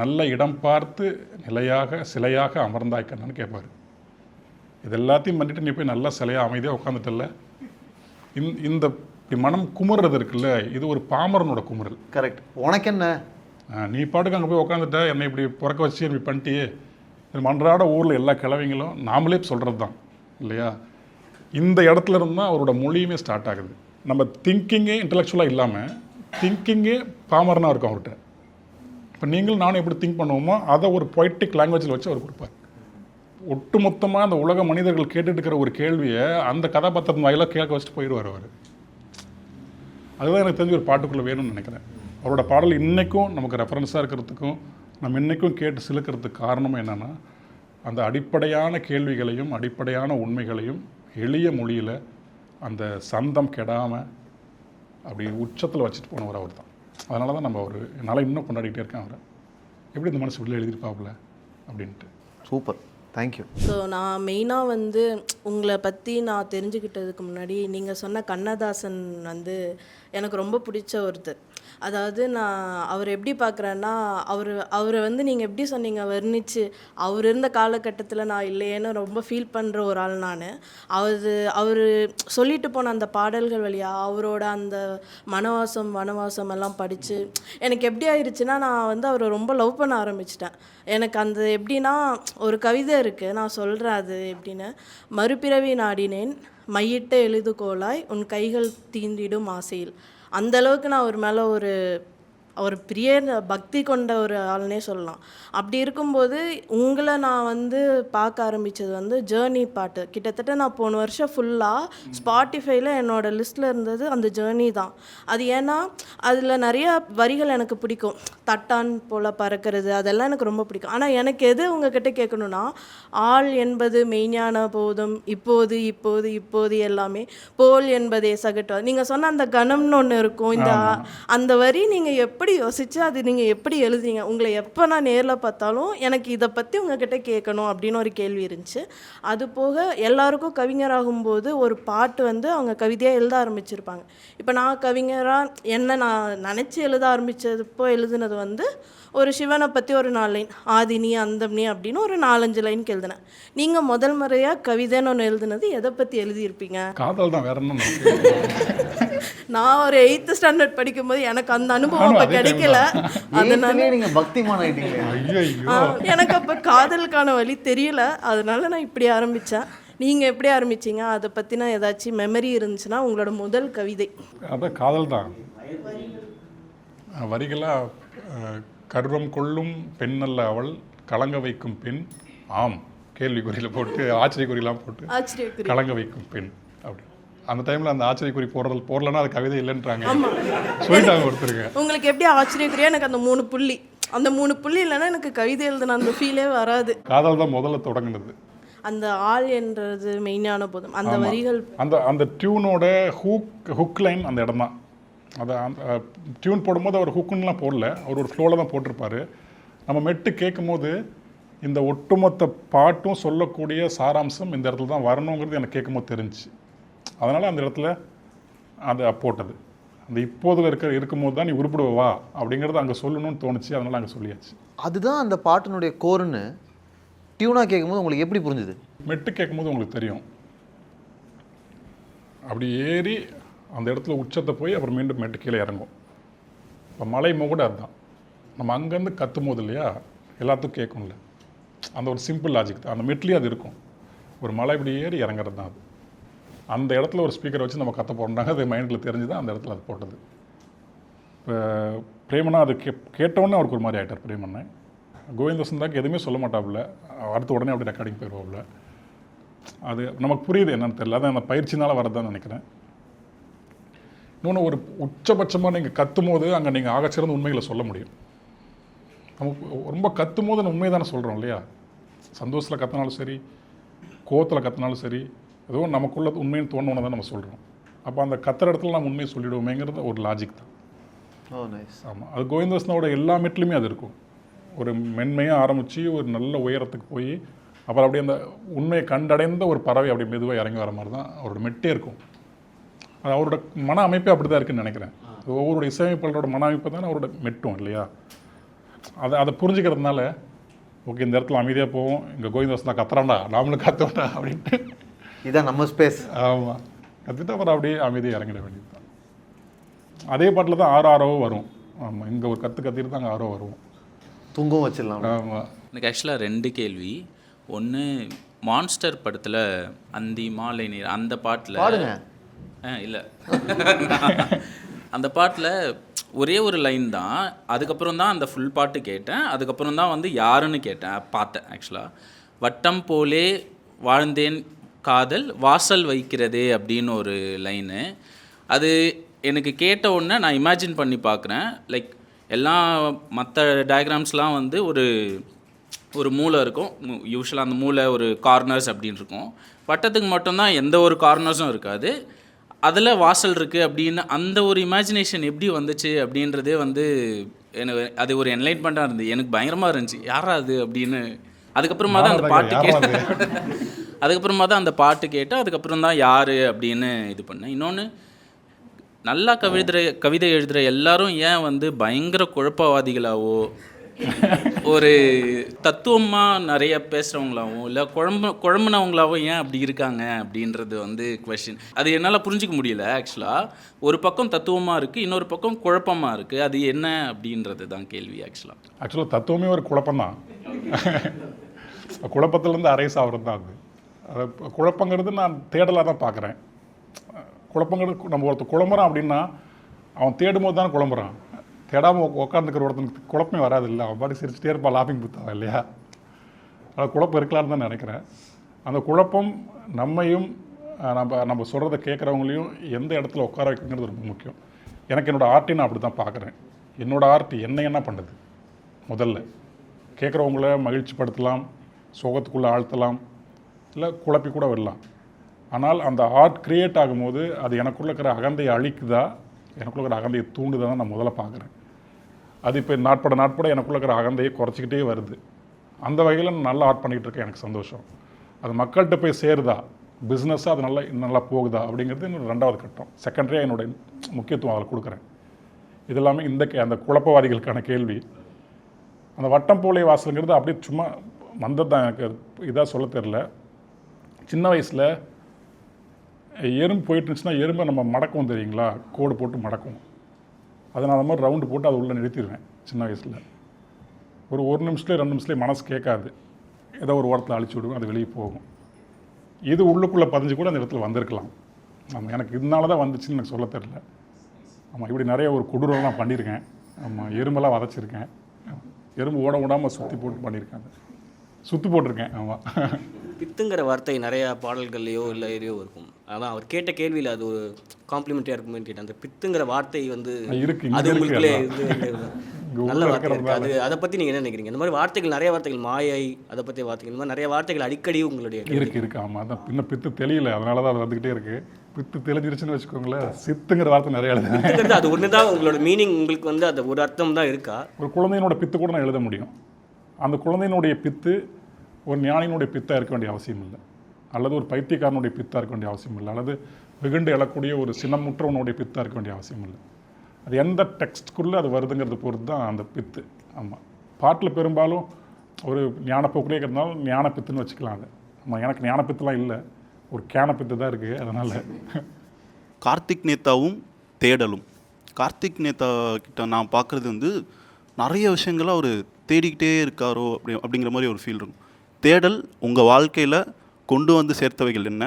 நல்ல இடம் பார்த்து நிலையாக சிலையாக அமர்ந்தாய் கண்ணான்னு கேட்பார். இது எல்லாத்தையும் பண்ணிட்டு நீ போய் நல்லா சிலையாக அமைதியாக உட்காந்துட்டல. இந்த இப்படி மனம் குமுறது இருக்குல்ல, இது ஒரு பாமரனோட குமுறல். கரெக்ட். உனக்கு என்ன, நீ பாட்டுக்கு அங்கே போய் உட்காந்துட்ட, என்னை இப்படி பிறக்க வச்சு இப்படி பண்ணிட்டியே, இது மன்றாட ஊரில் எல்லா கிழவிங்களும் நாமளே சொல்கிறது தான் இல்லையா? இந்த இடத்துல இருந்து தான் அவரோட மொழியுமே ஸ்டார்ட் ஆகுது. நம்ம திங்கிங்கே இன்டலெக்சுவலாக இல்லாமல் திங்கிங்கே பாமரனாக இருக்கும் அவர்கிட்ட. இப்போ நீங்களும் நானும் எப்படி திங்க் பண்ணுவோமோ அதை ஒரு பொய்டிக் லாங்குவேஜில் வச்சு அவர் கொடுப்பார். ஒட்டுமொத்தமாக அந்த உலக மனிதர்கள் கேட்டுட்டு இருக்கிற ஒரு கேள்வியை அந்த கதாபாத்திரத்தின் வாயிலாக கேட்க வச்சுட்டு போயிடுவார் அவர். அதுதான் எனக்கு தெரிஞ்ச ஒரு பாட்டுக்குள்ளே வேணும்னு நினைக்கிறேன். அவரோட பாடல் இன்றைக்கும் நமக்கு ரெஃபரன்ஸாக இருக்கிறதுக்கும் நம்ம இன்றைக்கும் கேட்டு சிலுக்கிறதுக்கு காரணம் என்னென்னா, அந்த அடிப்படையான கேள்விகளையும் அடிப்படையான உண்மைகளையும் எளிய மொழியில் அந்த சந்தம் கெடாமல் அப்படி உச்சத்தில் வச்சுட்டு போனவர் அவர் தான். அதனால தான் நம்ம அவர் என்னால் இன்னும் கொண்டாடிக்கிட்டே இருக்கேன் அவரை. எப்படி இந்த மனசு உள்ளே எழுதியிருப்பாப்புல அப்படின்ட்டு. Super, thank you. ஸோ நான் மெயினாக வந்து உங்களை பற்றி நான் தெரிஞ்சுக்கிட்டதுக்கு முன்னாடி நீங்கள் சொன்ன கண்ணதாசன் வந்து எனக்கு ரொம்ப பிடிச்ச ஒருத்தர். அதாவது நான் அவர் எப்படி பார்க்குறேன்னா, அவரை வந்து நீங்கள் எப்படி சொன்னீங்க வர்ணித்து, அவர் இருந்த காலகட்டத்தில் நான் இல்லையேன்னு ரொம்ப ஃபீல் பண்ணுற ஒரு ஆள் நான். அவர் சொல்லிட்டு போன அந்த பாடல்கள் வழியாக அவரோட அந்த வனவாசம் எல்லாம் படித்து எனக்கு எப்படி ஆயிடுச்சுன்னா, நான் வந்து அவரை ரொம்ப லவ் பண்ண ஆரம்பிச்சிட்டேன். எனக்கு அந்த எப்படின்னா, ஒரு கவிதை இருக்குது, நான் சொல்கிறேன் அது எப்படின்னு. மறுபிறவி நாடினேன் மையிட்ட எழுதுகோலாய் உன் கைகள் தீண்டிடும் ஆசையில். அந்தளவுக்கு நான் அவர் மேலே ஒரு பிரிய பக்தி கொண்ட ஒரு ஆள்னே சொல்லலாம். அப்படி இருக்கும்போது உங்களை நான் வந்து பார்க்க ஆரம்பித்தது வந்து ஜேர்னி பாட்டு. கிட்டத்தட்ட நான் போன வருஷம் ஃபுல்லாக ஸ்பாட்டிஃபைல என்னோடய லிஸ்ட்டில் இருந்தது அந்த ஜேர்னி தான். அது ஏன்னா அதில் நிறையா வரிகள் எனக்கு பிடிக்கும். தட்டான் போல் பறக்கிறது அதெல்லாம் எனக்கு ரொம்ப பிடிக்கும். ஆனால் எனக்கு எது உங்ககிட்ட கேட்கணுன்னா, ஆள் என்பது மெய்ஞான போதும் இப்போது இப்போது இப்போது எல்லாமே போல் என்பதே சகட்டு. நீங்கள் சொன்ன அந்த கணம்னு ஒன்று இருக்கும். அந்த வரி நீங்கள் எப்படி யோசிச்சு அது நீங்கள் எப்படி எழுதுறீங்க? உங்களை எப்போ நான் நேரில் பார்த்தாலும் எனக்கு இதை பற்றி உங்ககிட்ட கேட்கணும் அப்படின்னு ஒரு கேள்வி இருந்துச்சு. அது போக எல்லாருக்கும் கவிஞராகும்போது ஒரு பாட்டு வந்து அவங்க கவிதையாக எழுத ஆரம்பிச்சிருப்பாங்க. இப்போ நான் கவிஞராக என்ன நான் நினச்சி எழுத ஆரம்பித்தப்போ எழுதுனது வந்து ஒரு சிவனை பற்றி ஒரு 4 லைன், ஆதினி அந்தம்னி அப்படின்னு ஒரு 4-5 லைனுக்கு எழுதினேன். நீங்கள் முதல் முறையாக கவிதைன்னு ஒன்று எழுதுனது எதை பற்றி எழுதியிருப்பீங்க? காதல் தான், வேற என்ன. நான் ஒரு 8th ஸ்டாண்டர்ட் படிக்கும்போது எனக்கு அந்த அனுபவம் அப்போ கிடைக்கல. அதனால நீங்கள் பக்திமான் ஆகிட்டீங்க. எனக்கு அப்போ காதலுக்கான வழி தெரியல. அதனால நான் இப்படி ஆரம்பித்தேன். நீங்கள் எப்படி ஆரம்பிச்சிங்க? அதை பற்றின ஏதாச்சும் மெமரி இருந்துச்சுன்னா உங்களோட முதல் கவிதை. அதான் காதல் தான். வரிகளாக கர்வம் கொள்ளும் பெண்ணல்ல அவள், கலங்க வைக்கும் பெண், ஆம் கேள்விக்குறியில் போட்டு ஆச்சரியக்குறியெல்லாம் போட்டு கலங்க வைக்கும் பெண் அப்படி. அந்த டைமில் அந்த ஆச்சரியக்குறி போடலன்னா அது கவிதை இல்லைன்றாங்க, சொல்லிட்டாங்க ஒருத்தருங்க. உங்களுக்கு எப்படி ஆச்சரியக்குறியா? எனக்கு அந்த 3 புள்ளி, அந்த 3 புள்ளி இல்லைன்னா எனக்கு கவிதை எழுதுன அந்த ஃபீலே வராது. காதல் தான் முதல்ல தொடங்குனது. அந்த ஆள் என்றது மெயினான போதும் அந்த வரிகள், அந்த டியூனோட ஹுக் லைன் அந்த இடம் தான். அதை அந்த டியூன் போடும்போது அவர் ஹுக்குன்னெலாம் போடல, அவர் ஒரு ஃப்ளோவில் தான் போட்டிருப்பார். நம்ம மெட்டு கேட்கும் போது இந்த ஒட்டுமொத்த பாட்டும் சொல்லக்கூடிய சாராம்சம் இந்த இடத்துல தான் வரணுங்கிறது எனக்கு கேட்கும்போது தெரிஞ்சிச்சு. அதனால் அந்த இடத்துல அதை போட்டது. அந்த இப்போதில் இருக்கும்போது தான் நீ உருப்பிடுவா அப்படிங்கிறது அங்கே சொல்லணும்னு தோணுச்சு. அதனால் அங்கே சொல்லியாச்சு. அதுதான் அந்த பாட்டினுடைய கோர்னு டியூனாக கேட்கும்போது உங்களுக்கு எப்படி புரிஞ்சுது? மெட்டு கேட்கும்போது உங்களுக்கு தெரியும். அப்படி ஏறி அந்த இடத்துல உச்சத்தை போய் அப்புறம் மீண்டும் மெட்டு கீழே இறங்கும். இப்போ மலை கூட அதுதான். நம்ம அங்கேருந்து கத்தும் போது இல்லையா, எல்லாத்துக்கும் கேட்கும்ல. அந்த ஒரு சிம்பிள் லாஜிக் தான். அந்த மெட்லேயும் அது இருக்கும். ஒரு மலை இப்படி ஏறி இறங்குறது தான் அது. அந்த இடத்துல ஒரு ஸ்பீக்கரை வச்சு நம்ம கத்த போடுறாங்க, அது மைண்டில் தெரிஞ்சு தான் அந்த இடத்துல அது போட்டது. இப்போ பிரேமனா அது கேட்டவுடனே அவருக்கு ஒரு மாதிரி ஆகிட்டார் பிரேமண்ணன். கோவிந்தசந்தாக்கு எதுவுமே சொல்ல மாட்டாப்புல, அடுத்த உடனே அப்படி ரெக்கார்டிங் போயிடுவாப்புல. அது நமக்கு புரியுது என்னன்னு தெரியல, அதான் அந்த பயிற்சினால் வரதான் நினைக்கிறேன். இன்னொன்று, ஒரு உச்சபட்சமாக நீங்கள் கத்தும் போது அங்கே நீங்கள் ஆகச்சிறந்த உண்மைகளை சொல்ல முடியும். நமக்கு ரொம்ப கத்தும் போது உண்மை தானே சொல்கிறோம் இல்லையா? சந்தோஷத்தில் கத்தினாலும் சரி, கோவத்தில் கத்தினாலும் சரி, ஏதோ நமக்குள்ள உண்மைன்னு தோணுன்னு தான் நம்ம சொல்கிறோம். அப்போ அந்த கத்துற இடத்துல நம்ம உண்மையை சொல்லிவிடுவோமேங்கிறது ஒரு லாஜிக் தான். ஆமாம், அது கோவிந்ததாசனோட எல்லா மெட்லையுமே அது இருக்கும். ஒரு மென்மையாக ஆரம்பித்து ஒரு நல்ல உயரத்துக்கு போய் அப்புறம் அப்படியே அந்த உண்மையை கண்டடைந்த ஒரு பறவை அப்படி மெதுவாக இறங்கி வர மாதிரி தான் அவரோட மெட்டே இருக்கும். அது அவரோட மன அமைப்பே அப்படி தான் இருக்குன்னு நினைக்கிறேன். ஒவ்வொரு இசையமைப்பாளரோட மன அமைப்பு தான் அவரோட மெட்டும் இல்லையா? அதை புரிஞ்சுக்கிறதுனால ஓகே, இந்த இடத்துல அமைதியாக போவோம், இங்கே கோவிந்ததாசன் தான் கத்துறாண்டா, நாமளும் கத்துவோண்டா அப்படின்ட்டு, இதான் நம்ம ஸ்பேஸ். ஆமாம், கற்றுட்டு அப்புறம் அப்படியே அமைதியாக இறங்கிட வேண்டியது தான். அதே பாட்டில் தான் ஆரோ ஆரோவோ வரும். ஆமாம், இங்கே ஒரு கத்திட்டு தான் அங்கே ஆரோ வருவோம். தூங்கவும் வச்சிடலாம். ஆமாம். எனக்கு ஆக்சுவலாக 2 கேள்வி. ஒன்று, மான்ஸ்டர் படத்தில் அந்தி மாலை நீர் அந்த பாட்டில் பாடுங்க. இல்லை அந்த பாட்டில் ஒரே ஒரு லைன் தான். அதுக்கப்புறம் தான் அந்த ஃபுல் பாட்டு கேட்டேன். அதுக்கப்புறம் தான் வந்து யாருன்னு பார்த்தேன் ஆக்சுவலாக. வட்டம் போலே வாழ்ந்தேன் காதல் வாசல் வைக்கிறதே அப்படின்னு ஒரு லைனு. அது எனக்கு கேட்ட உடனே நான் இமேஜின் பண்ணி பார்க்குறேன். லைக் எல்லாம் மற்ற டயக்ராம்ஸ்லாம் வந்து ஒரு மூலை இருக்கும். யூஸ்வலாக அந்த மூலை ஒரு கார்னர்ஸ் அப்படின்னு இருக்கும். வட்டத்துக்கு மட்டும்தான் எந்த ஒரு கார்னர்ஸும் இருக்காது. அதில் வாசல் இருக்குது அப்படின்னு அந்த ஒரு இமேஜினேஷன் எப்படி வந்துச்சு அப்படின்றதே வந்து எனக்கு அது ஒரு என்லைட்மெண்ட்டாக இருந்தது. எனக்கு பயங்கரமாக இருந்துச்சு, யாரா அது அப்படின்னு. அதுக்கப்புறமா தான் அந்த பாட்டு கேட்டேன். அதுக்கப்புறம் தான் யார் அப்படின்னு இது பண்ணேன். இன்னொன்று, நல்லா கவிதை எழுதுகிற எல்லாரும் ஏன் வந்து பயங்கர குழப்பவாதிகளாவோ ஒரு தத்துவமாக நிறைய பேசுகிறவங்களாவோ இல்லை குழம்புனவங்களாவோ ஏன் அப்படி இருக்காங்க அப்படின்றது வந்து கொஷின். அது என்னால் புரிஞ்சிக்க முடியல ஆக்சுவலாக. ஒரு பக்கம் தத்துவமாக இருக்குது, இன்னொரு பக்கம் குழப்பமாக இருக்குது. அது என்ன அப்படின்றது தான் கேள்வி ஆக்சுவலாக தத்துவமே ஒரு குழப்பம்தான். குழப்பத்திலேருந்து அரைஸ் ஆகிறது தான் அது. குழப்பங்கிறது நான் தேடலாக தான் பார்க்குறேன். குழப்பங்கிறது நம்ம ஒருத்தர் குழம்புறான் அப்படின்னா அவன் தேடும்போது தானே குழம்புறான். தேடாமல் உட்காந்துக்கிற ஒருத்தனுக்கு குழப்பமே வராது இல்லை. அவன் பாட்டி சிரிச்சுட்டே இருப்பான், லாபிங் புத்தாவா இல்லையா? அது குழப்பம் இருக்கலான்னு தான் நினைக்கிறேன். அந்த குழப்பம் நம்மையும் நம்ம சொல்கிறத கேட்குறவங்களையும் எந்த இடத்துல உட்கார வைக்கிறது ரொம்ப முக்கியம். எனக்கு என்னோடய ஆர்ட்டை நான் அப்படி தான் பார்க்குறேன். என்னோடய ஆர்ட் என்ன பண்ணுது, முதல்ல கேட்குறவங்கள மகிழ்ச்சிப்படுத்தலாம், சோகத்துக்குள்ளே ஆழ்த்தலாம், இல்லை குழப்பி கூட விடலாம். ஆனால் அந்த ஆர்ட் க்ரியேட் ஆகும்போது அது எனக்குள்ளே இருக்கிற அகந்தையை அழிக்குதா, எனக்குள்ள இருக்கிற அகந்தையை தூண்டுதான் நான் முதல்ல பார்க்குறேன். அது இப்போ நாட்பட எனக்குள்ள இருக்கிற அகந்தையை குறைச்சிக்கிட்டே வருது. அந்த வகையில் நான் நல்லா ஆர்ட் பண்ணிகிட்டு இருக்கேன், எனக்கு சந்தோஷம். அது மக்கள்கிட்ட போய் சேருதா, பிஸ்னஸாக அது நல்லா போகுதா அப்படிங்கிறது என்னோட 2வது கட்டம். செகண்டரியாக என்னோட முக்கியத்துவம் அதில் கொடுக்குறேன். இது எல்லாமே அந்த குழப்பவாதிகளுக்கான கேள்வி. அந்த வட்டம் போலே வாசலுங்கிறது அப்படியே சும்மா வந்தது தான். எனக்கு இதாக சொல்ல தெரில. சின்ன வயசில் எறும்பு போயிட்டு இருந்துச்சுன்னா எறும்பை நம்ம மடக்கும் தெரியுங்களா, கோடு போட்டு மடக்கும். அதை நான் அந்த மாதிரி ரவுண்டு போட்டு அதை உள்ளே நிறுத்திடுவேன் சின்ன வயசில். ஒரு 1 நிமிஷத்துலேயே 2 நிமிஷத்துலேயே மனசு கேட்காது, ஏதோ ஒரு ஓரத்தில் அழிச்சு விடுவேன், அது வெளியே போகும். இது உள்ளுக்குள்ளே பதிஞ்சு கூட அந்த இடத்துல வந்திருக்கலாம். ஆமாம், எனக்கு இதனால தான் வந்துச்சுன்னு எனக்கு சொல்ல தெரில. ஆமாம், இப்படி நிறைய ஒரு கொடூரம்லாம் பண்ணியிருக்கேன். ஆமாம், எறும்பெல்லாம் வதச்சிருக்கேன். எறும்பு ஓட விடாமல் சுற்றி போட்டு பண்ணியிருக்கேன், சுற்றி போட்டிருக்கேன். ஆமாம். பித்துங்கிற வார்த்தை நிறையா பாடல்கள்லையோ இல்லை எதையோ இருக்கும். அதான் அவர் கேட்ட கேள்வியில் அது ஒரு காம்ப்ளிமெண்ட்டாக இருக்குமேன்னு கேட்டேன். அந்த பித்துங்கிற வார்த்தை வந்து அது உங்களுக்குள்ளே நல்ல வார்த்தை இருக்குது. அது அதை பற்றி நீங்கள் என்ன நினைக்கிறீங்க? இந்த மாதிரி வார்த்தைகள், நிறைய வார்த்தைகள், மாயை, அதை பற்றி வார்த்தைகள், இந்த மாதிரி நிறைய வார்த்தைகள் அடிக்கடி உங்களுடைய இருக்கு. ஆமாம், அதான் இன்னும் பித்து தெரியல, அதனால தான் அது வந்துக்கிட்டே இருக்குது. பித்து தெளிஞ்சிருச்சுன்னு வச்சுக்கோங்களேன், சித்துங்கிற வார்த்தை நிறைய எழுதுறேன். அது ஒன்று தான் உங்களோட மீனிங், உங்களுக்கு வந்து அது ஒரு அர்த்தம் தான் இருக்கா? ஒரு குழந்தையினோட பித்து கூட நான் எழுத முடியும். அந்த குழந்தையினுடைய பித்து ஒரு ஞானியினுடைய பித்தாக இருக்க வேண்டிய அவசியம் இல்லை, அல்லது ஒரு பைத்தியக்காரனுடைய பித்தாக இருக்க வேண்டிய அவசியம் இல்லை, அல்லது வெகுண்டு எழக்கூடிய ஒரு சின்னமுற்றவனுடைய பித்தாக இருக்க வேண்டிய அவசியம் இல்லை. அது எந்த டெக்ஸ்ட்குள்ளே அது வருதுங்கிறது பொறுத்து தான் அந்த பித்து. ஆமாம், பாட்டில் பெரும்பாலும் ஒரு ஞானப்போக்குள்ளே இருக்கிறதுனால ஞானப்பித்துன்னு வச்சுக்கலாம். அது ஆமாம், எனக்கு ஞானப்பித்துலாம் இல்லை, ஒரு கேனப்பித்து தான் இருக்குது. அதனால் கார்த்திக் நேத்தாவும் தேடலும். கார்த்திக் நேத்தா கிட்ட நான் பார்க்குறது வந்து நிறைய விஷயங்களை அவர் தேடிக்கிட்டே இருக்காரோ அப்படிங்கிற மாதிரி ஒரு ஃபீல் இருக்கும். தேடல் உங்கள் வாழ்க்கையில் கொண்டு வந்து சேர்த்தவைகள் என்ன?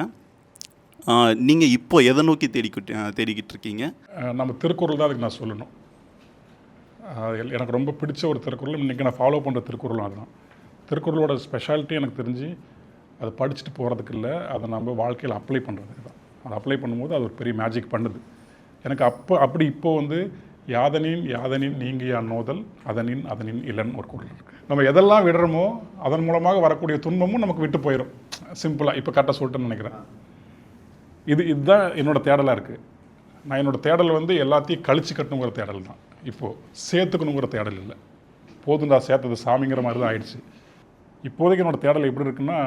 நீங்கள் இப்போ எதை நோக்கி தேடிக்கிட்டு இருக்கீங்க? நம்ம திருக்குறள் தான் அதுக்கு நான் சொல்லணும். எனக்கு ரொம்ப பிடிச்ச ஒரு திருக்குறள், இன்றைக்கி நான் ஃபாலோ பண்ணுற திருக்குறளும் அதுதான். திருக்குறளோட ஸ்பெஷாலிட்டி எனக்கு தெரிஞ்சு அதை படிச்சுட்டு போகிறதுக்கு இல்லை, அதை நம்ம வாழ்க்கையில் அப்ளை பண்ணுறதுக்கு தான். அதை அப்ளை பண்ணும்போது அது ஒரு பெரிய மேஜிக் பண்ணுது எனக்கு. அப்படி இப்போ வந்து யாதனின் யாதனின் நீங்கியா நோதல் அதனின் அதனின் இளன் ஒரு குறள் இருக்குது. நம்ம எதெல்லாம் விடுறோமோ அதன் மூலமாக வரக்கூடிய துன்பமும் நமக்கு விட்டு போயிடும். சிம்பிளாக இப்போ கரெக்டாக சொல்லிட்டேன்னு நினைக்கிறேன். இதுதான் என்னோடய தேடலாக இருக்குது. நான் என்னோடய தேடல் வந்து எல்லாத்தையும் கழிச்சு கட்டணுங்கிற தேடல் தான். இப்போது சேர்த்துக்கணுங்கிற தேடல் இல்லை. போதுண்டா சேர்த்தது சாமிங்கிற மாதிரி தான் ஆயிடுச்சு. இப்போதைக்கு என்னோடய தேடல் எப்படி இருக்குன்னா,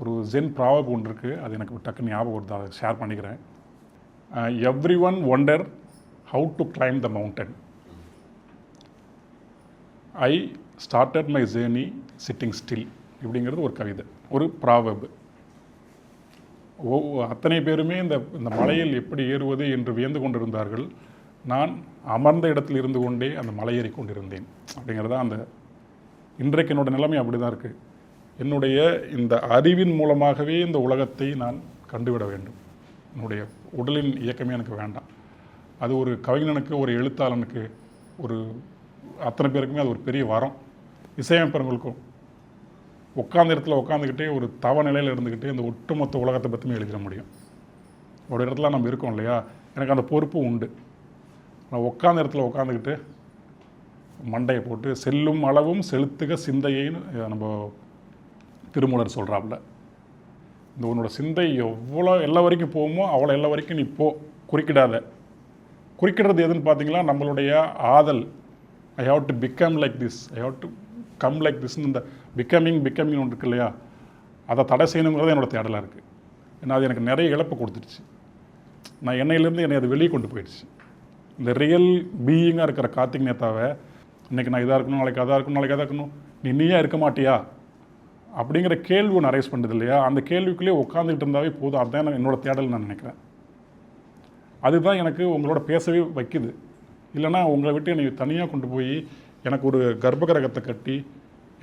ஒரு ஜென் ப்ராவப் ஒன்று இருக்குது, அது எனக்கு டக்குன்னு ஞாபகம் வருது, அதை ஷேர் பண்ணிக்கிறேன். Everyone wonder how to climb the mountain. I started my journey sitting still. இப்படிங்கிறது ஒரு கவிதை, ஒரு ப்ராவர்ப். அத்தனை பேருமே இந்த மலையில் எப்படி ஏறுவது என்று வியந்து கொண்டிருந்தார்கள். நான் அமர்ந்த இடத்தில் இருந்து கொண்டே அந்த மலையேறி கொண்டிருந்தேன் அப்படிங்கிறது அந்த இன்றைக்கு என்னோட நிலைமை அப்படி தான் இருக்குது. என்னுடைய இந்த அறிவின் மூலமாகவே இந்த உலகத்தை நான் கண்டுவிட வேண்டும். என்னுடைய உடலின் இயக்கமே எனக்கு வேண்டாம். அது ஒரு கவிஞனுக்கு, ஒரு எழுத்தாளனுக்கு, ஒரு அத்தனை பேருக்குமே அது ஒரு பெரிய வரம். இசையமைப்பவர்களுக்கும் உட்கார்ந்த இடத்துல உட்காந்துக்கிட்டே ஒரு தவ நிலையில் இருந்துக்கிட்டே இந்த ஒட்டுமொத்த உலகத்தை பற்றியுமே எழுதிட முடியும். ஒரு இடத்துல நம்ம இருக்கோம் இல்லையா, எனக்கு அந்த பொறுப்பு உண்டு. நான் உட்கார்ந்த இடத்துல உட்காந்துக்கிட்டு மண்டையை போட்டு செல்லும் அளவும் செலுத்துக சிந்தையைன்னு நம்ம திருமூலர் சொல்கிறாப்புல. இந்த உன்னோட சிந்தை எவ்வளோ எல்லா வரைக்கும் போகுமோ அவ்வளோ எல்லா வரைக்கும் நீ போ, குறுக்கிடாத. குறுக்கிடுறது எதுன்னு பார்த்தீங்கன்னா நம்மளுடைய ஆதல். I have to become like this, I have to come like திஸ்ன்னு இந்த பிகமிங் ஒன்று இருக்கு இல்லையா, அதை தடை செய்யணுங்கிறது என்னோடய தேடலாக இருக்குது. ஏன்னா அது எனக்கு நிறைய இழப்பு கொடுத்துருச்சு. நான் என்னையிலேருந்து என்னை அது வெளியே கொண்டு போயிடுச்சு. இந்த ரியல் பீயிங்காக இருக்கிற கார்த்திக் நேத்தாவை இன்றைக்கி நான் இதாக இருக்கணும், நாளைக்கு அதாக இருக்கணும், நாளைக்கு அதாக இருக்கணும், நீயா இருக்க மாட்டியா அப்படிங்கிற கேள்வி ஒன்று அரைஸ் பண்ணுறது இல்லையா, அந்த கேள்விக்குள்ளேயே உட்காந்துக்கிட்டு இருந்தாவே போதும். அதுதான் என்னோட தேடல் நான் நினைக்கிறேன். அதுதான் எனக்கு உங்களோட பேசவே வைக்குது. இல்லைனா உங்களை விட்டு என்னை தனியாக கொண்டு போய் எனக்கு ஒரு கர்ப்பகிரகத்தை கட்டி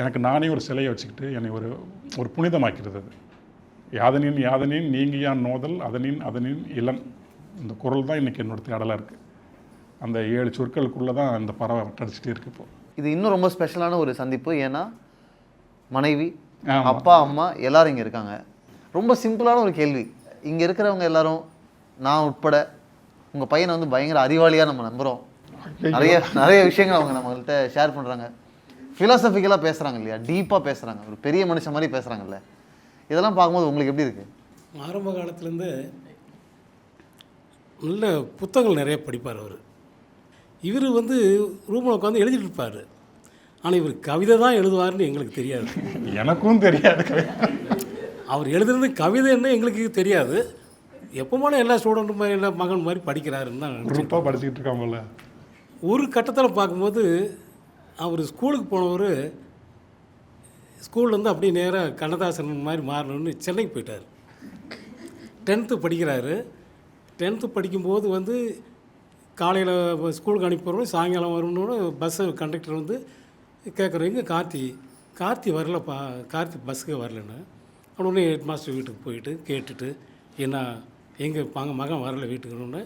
எனக்கு நானே ஒரு சிலையை வச்சுக்கிட்டு என்னை ஒரு புனிதமாக்கிறது. அது யாதனின் நீங்கியான் நோதல் அதனின் இளன். இந்த குரல் தான் இன்றைக்கி என்னோட தேடலாக இருக்குது. அந்த 7 சொற்களுக்குள்ளே தான் இந்த பறவை கடிச்சிட்டே இருக்குது. இப்போது இது இன்னும் ரொம்ப ஸ்பெஷலான ஒரு சந்திப்பு. ஏன்னா மனைவி, அப்பா, அம்மா எல்லாரும் இங்கே இருக்காங்க. ரொம்ப சிம்பிளான ஒரு கேள்வி. இங்கே இருக்கிறவங்க எல்லாரும், நான் உட்பட, உங்கள் பையனை வந்து பயங்கர அறிவாளியாக நம்ம நம்புகிறோம். நிறைய விஷயங்கள் அவங்க நம்மள்கிட்ட ஷேர் பண்ணுறாங்க. ஃபிலாசபிக்கலாக பேசுகிறாங்க இல்லையா, டீப்பாக பேசுகிறாங்க, ஒரு பெரிய மனுஷன் மாதிரி பேசுகிறாங்கல்ல. இதெல்லாம் பார்க்கும்போது உங்களுக்கு எப்படி இருக்குது? ஆரம்ப காலத்துலேருந்து நல்ல புத்தகங்கள் நிறைய படிப்பார் அவர். இவர் வந்து ரூமில் உட்காந்து எழுதிட்டு இருப்பார். ஆனால் இவர் கவிதை தான் எழுதுவார்னு எங்களுக்கு தெரியாது. எனக்கும் தெரியாது. அவர் எழுதுறது கவிதை என்ன எங்களுக்கு தெரியாது. எப்போமான எல்லா ஸ்டூடெண்ட்டும் எல்லா மகன் மாதிரி படிக்கிறாருன்னு தான் குரூப்பாக படிச்சுக்கிட்டு இருக்காங்கல்ல. ஒரு கட்டத்தில் பார்க்கும்போது அவர் ஸ்கூலுக்கு போனவர் ஸ்கூல்லேருந்து அப்படியே நேராக கண்ணதாசன் மாதிரி மாறணும்னு சென்னைக்கு போயிட்டார். 10th படிக்கிறாரு. 10th படிக்கும்போது வந்து காலையில் ஸ்கூலுக்கு அனுப்பிடுறோம், சாயங்காலம் வரணுன்னு பஸ்ஸு கண்டக்டர் வந்து கேட்குறவங்க கார்த்தி வரலப்பா, கார்த்தி பஸ்ஸுக்கு வரலன்னு. உடனே ஹெட் மாஸ்டர் வீட்டுக்கு போயிட்டு கேட்டுட்டு என்ன எங்கள் மகன் வரல வீட்டுக்குன்னு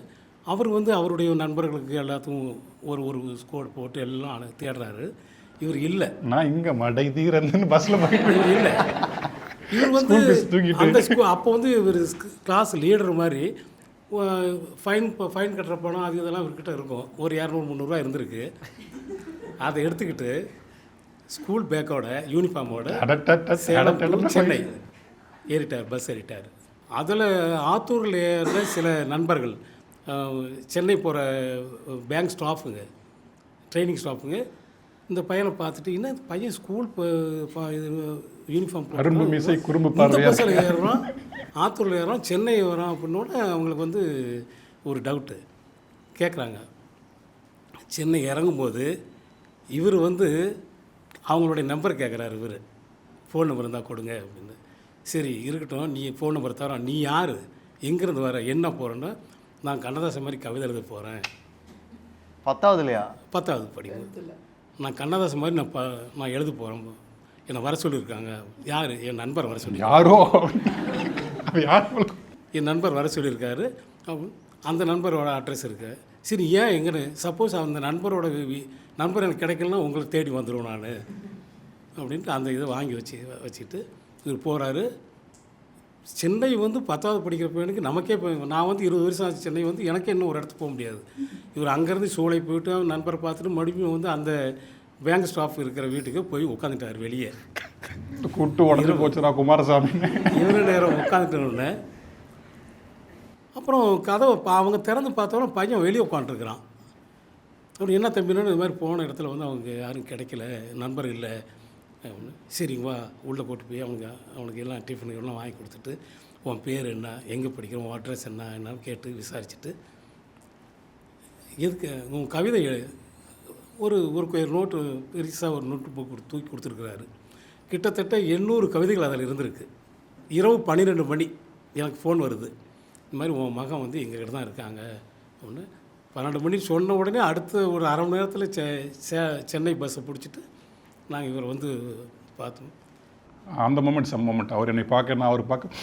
அவர் வந்து அவருடைய நண்பர்களுக்கு எல்லாத்துக்கும் ஒரு ஸ்கோர் போட்டு எல்லாம் தேடுறாரு. இவர் இல்லை. நான் இங்கே மடை தீரன்னு பஸ்ஸில் இல்லை. இவர் வந்து அந்த அப்போ வந்து இவர் கிளாஸ் லீடர் மாதிரி ஃபைன் கட்டுற பணம் அது இதெல்லாம் இவர்கிட்ட இருக்கும். ஒரு 200-300 இருந்திருக்கு. அதை எடுத்துக்கிட்டு ஸ்கூல் பேக்கோட யூனிஃபார்மோட சென்னை ஏறிட்டார், பஸ் ஏறிட்டார். அதில் ஆத்தூரில் ஏறுற சில நண்பர்கள், சென்னை போகிற பேங்க் ஸ்டாஃபுங்க, ட்ரைனிங் ஸ்டாஃபுங்க இந்த பையனை பார்த்துட்டு என்ன பையன் ஸ்கூல் யூனிஃபார்ம் இந்த பஸ்ஸில் ஏறுறோம், ஆத்தூரில் ஏறுறோம், சென்னை வரோம் அப்படின்னோட அவங்களுக்கு வந்து ஒரு டவுட்டு கேட்குறாங்க. சென்னை இறங்கும்போது இவர் வந்து அவங்களுடைய நம்பர் கேட்குறாரு. இவர் ஃபோன் நம்பர் இருந்தால் கொடுங்க அப்படின்னு. சரி இருக்கட்டும், நீ ஃபோன் நம்பர் தரோம், நீ யார், எங்கேருந்து வர, என்ன போகிறேன்னா நான் கண்ணதாசன் மாதிரி கவிதை எழுத போகிறேன். 10வது படிக்கும். நான் கண்ணதாசன் மாதிரி நான் எழுத போகிறேன், என்னை வர சொல்லியிருக்காங்க. யார்? என் நண்பர் வர சொல்லி. யாரோ என் நண்பர் வர சொல்லியிருக்காரு. அந்த நண்பரோட அட்ரஸ் இருக்கு. சரி ஏன் எங்கன்னு, சப்போஸ் அந்த நண்பர் எனக்கு கிடைக்கலன்னா உங்களுக்கு தேடி வந்துடுவேன் நான் அப்படின்ட்டு அந்த இதை வாங்கி வச்சுட்டு இவர் போகிறாரு. சென்னை வந்து 10வது படிக்கிற பையனுக்கு நமக்கே நான் வந்து 20 வருஷம் ஆச்சு சென்னை வந்து, எனக்கே இன்னும் ஒரு இடத்துக்கு போக முடியாது. இவர் அங்கேருந்து சோலை போயிட்டு நண்பரை பார்த்துட்டு மறுபடியும் வந்து அந்த பேங்க் ஸ்டாஃப் இருக்கிற வீட்டுக்கு போய் உட்காந்துட்டார் வெளியே. கூட்டு உடனே போச்சுடா குமாரசாமி. இவ்வளோ நேரம் உட்காந்துட்டோன்னே அப்புறம் கதவை அவங்க திறந்து பார்த்தோன்னா பையன் வெளியே உட்காந்துருக்குறான். அப்படி என்ன தம்பின்னு இது மாதிரி போன இடத்துல வந்து அவங்க யாரும் கிடைக்கல, நண்பர் இல்லை அப்படின்னு. சரிங்க வா உள்ளே போட்டு போய் அவனுக்கு எல்லாம் டிஃபனு எல்லாம் வாங்கி கொடுத்துட்டு உன் பேர் என்ன, எங்கே படிக்கிறோம், உன் அட்ரஸ் என்னன்னு கேட்டு விசாரிச்சுட்டு எதுக்கு உன் கவிதை ஒரு நோட்டு பெருசாக ஒரு நோட்டு புக் தூக்கி கொடுத்துருக்குறாரு. கிட்டத்தட்ட 800 கவிதைகள் அதில் இருந்திருக்கு. இரவு 12 மணி எனக்கு ஃபோன் வருது. இந்த மாதிரி உன் மகன் வந்து எங்ககிட்ட தான் இருக்காங்க ஒன்று. 12 மணி சொன்ன உடனே அடுத்த ஒரு அரை மணி நேரத்தில் சென்னை பஸ்ஸை பிடிச்சிட்டு நாங்கள் இவரை வந்து பார்த்தோம். அந்த மொமெண்ட் அவர் என்னை பார்க்க, நான் அவர் பார்க்க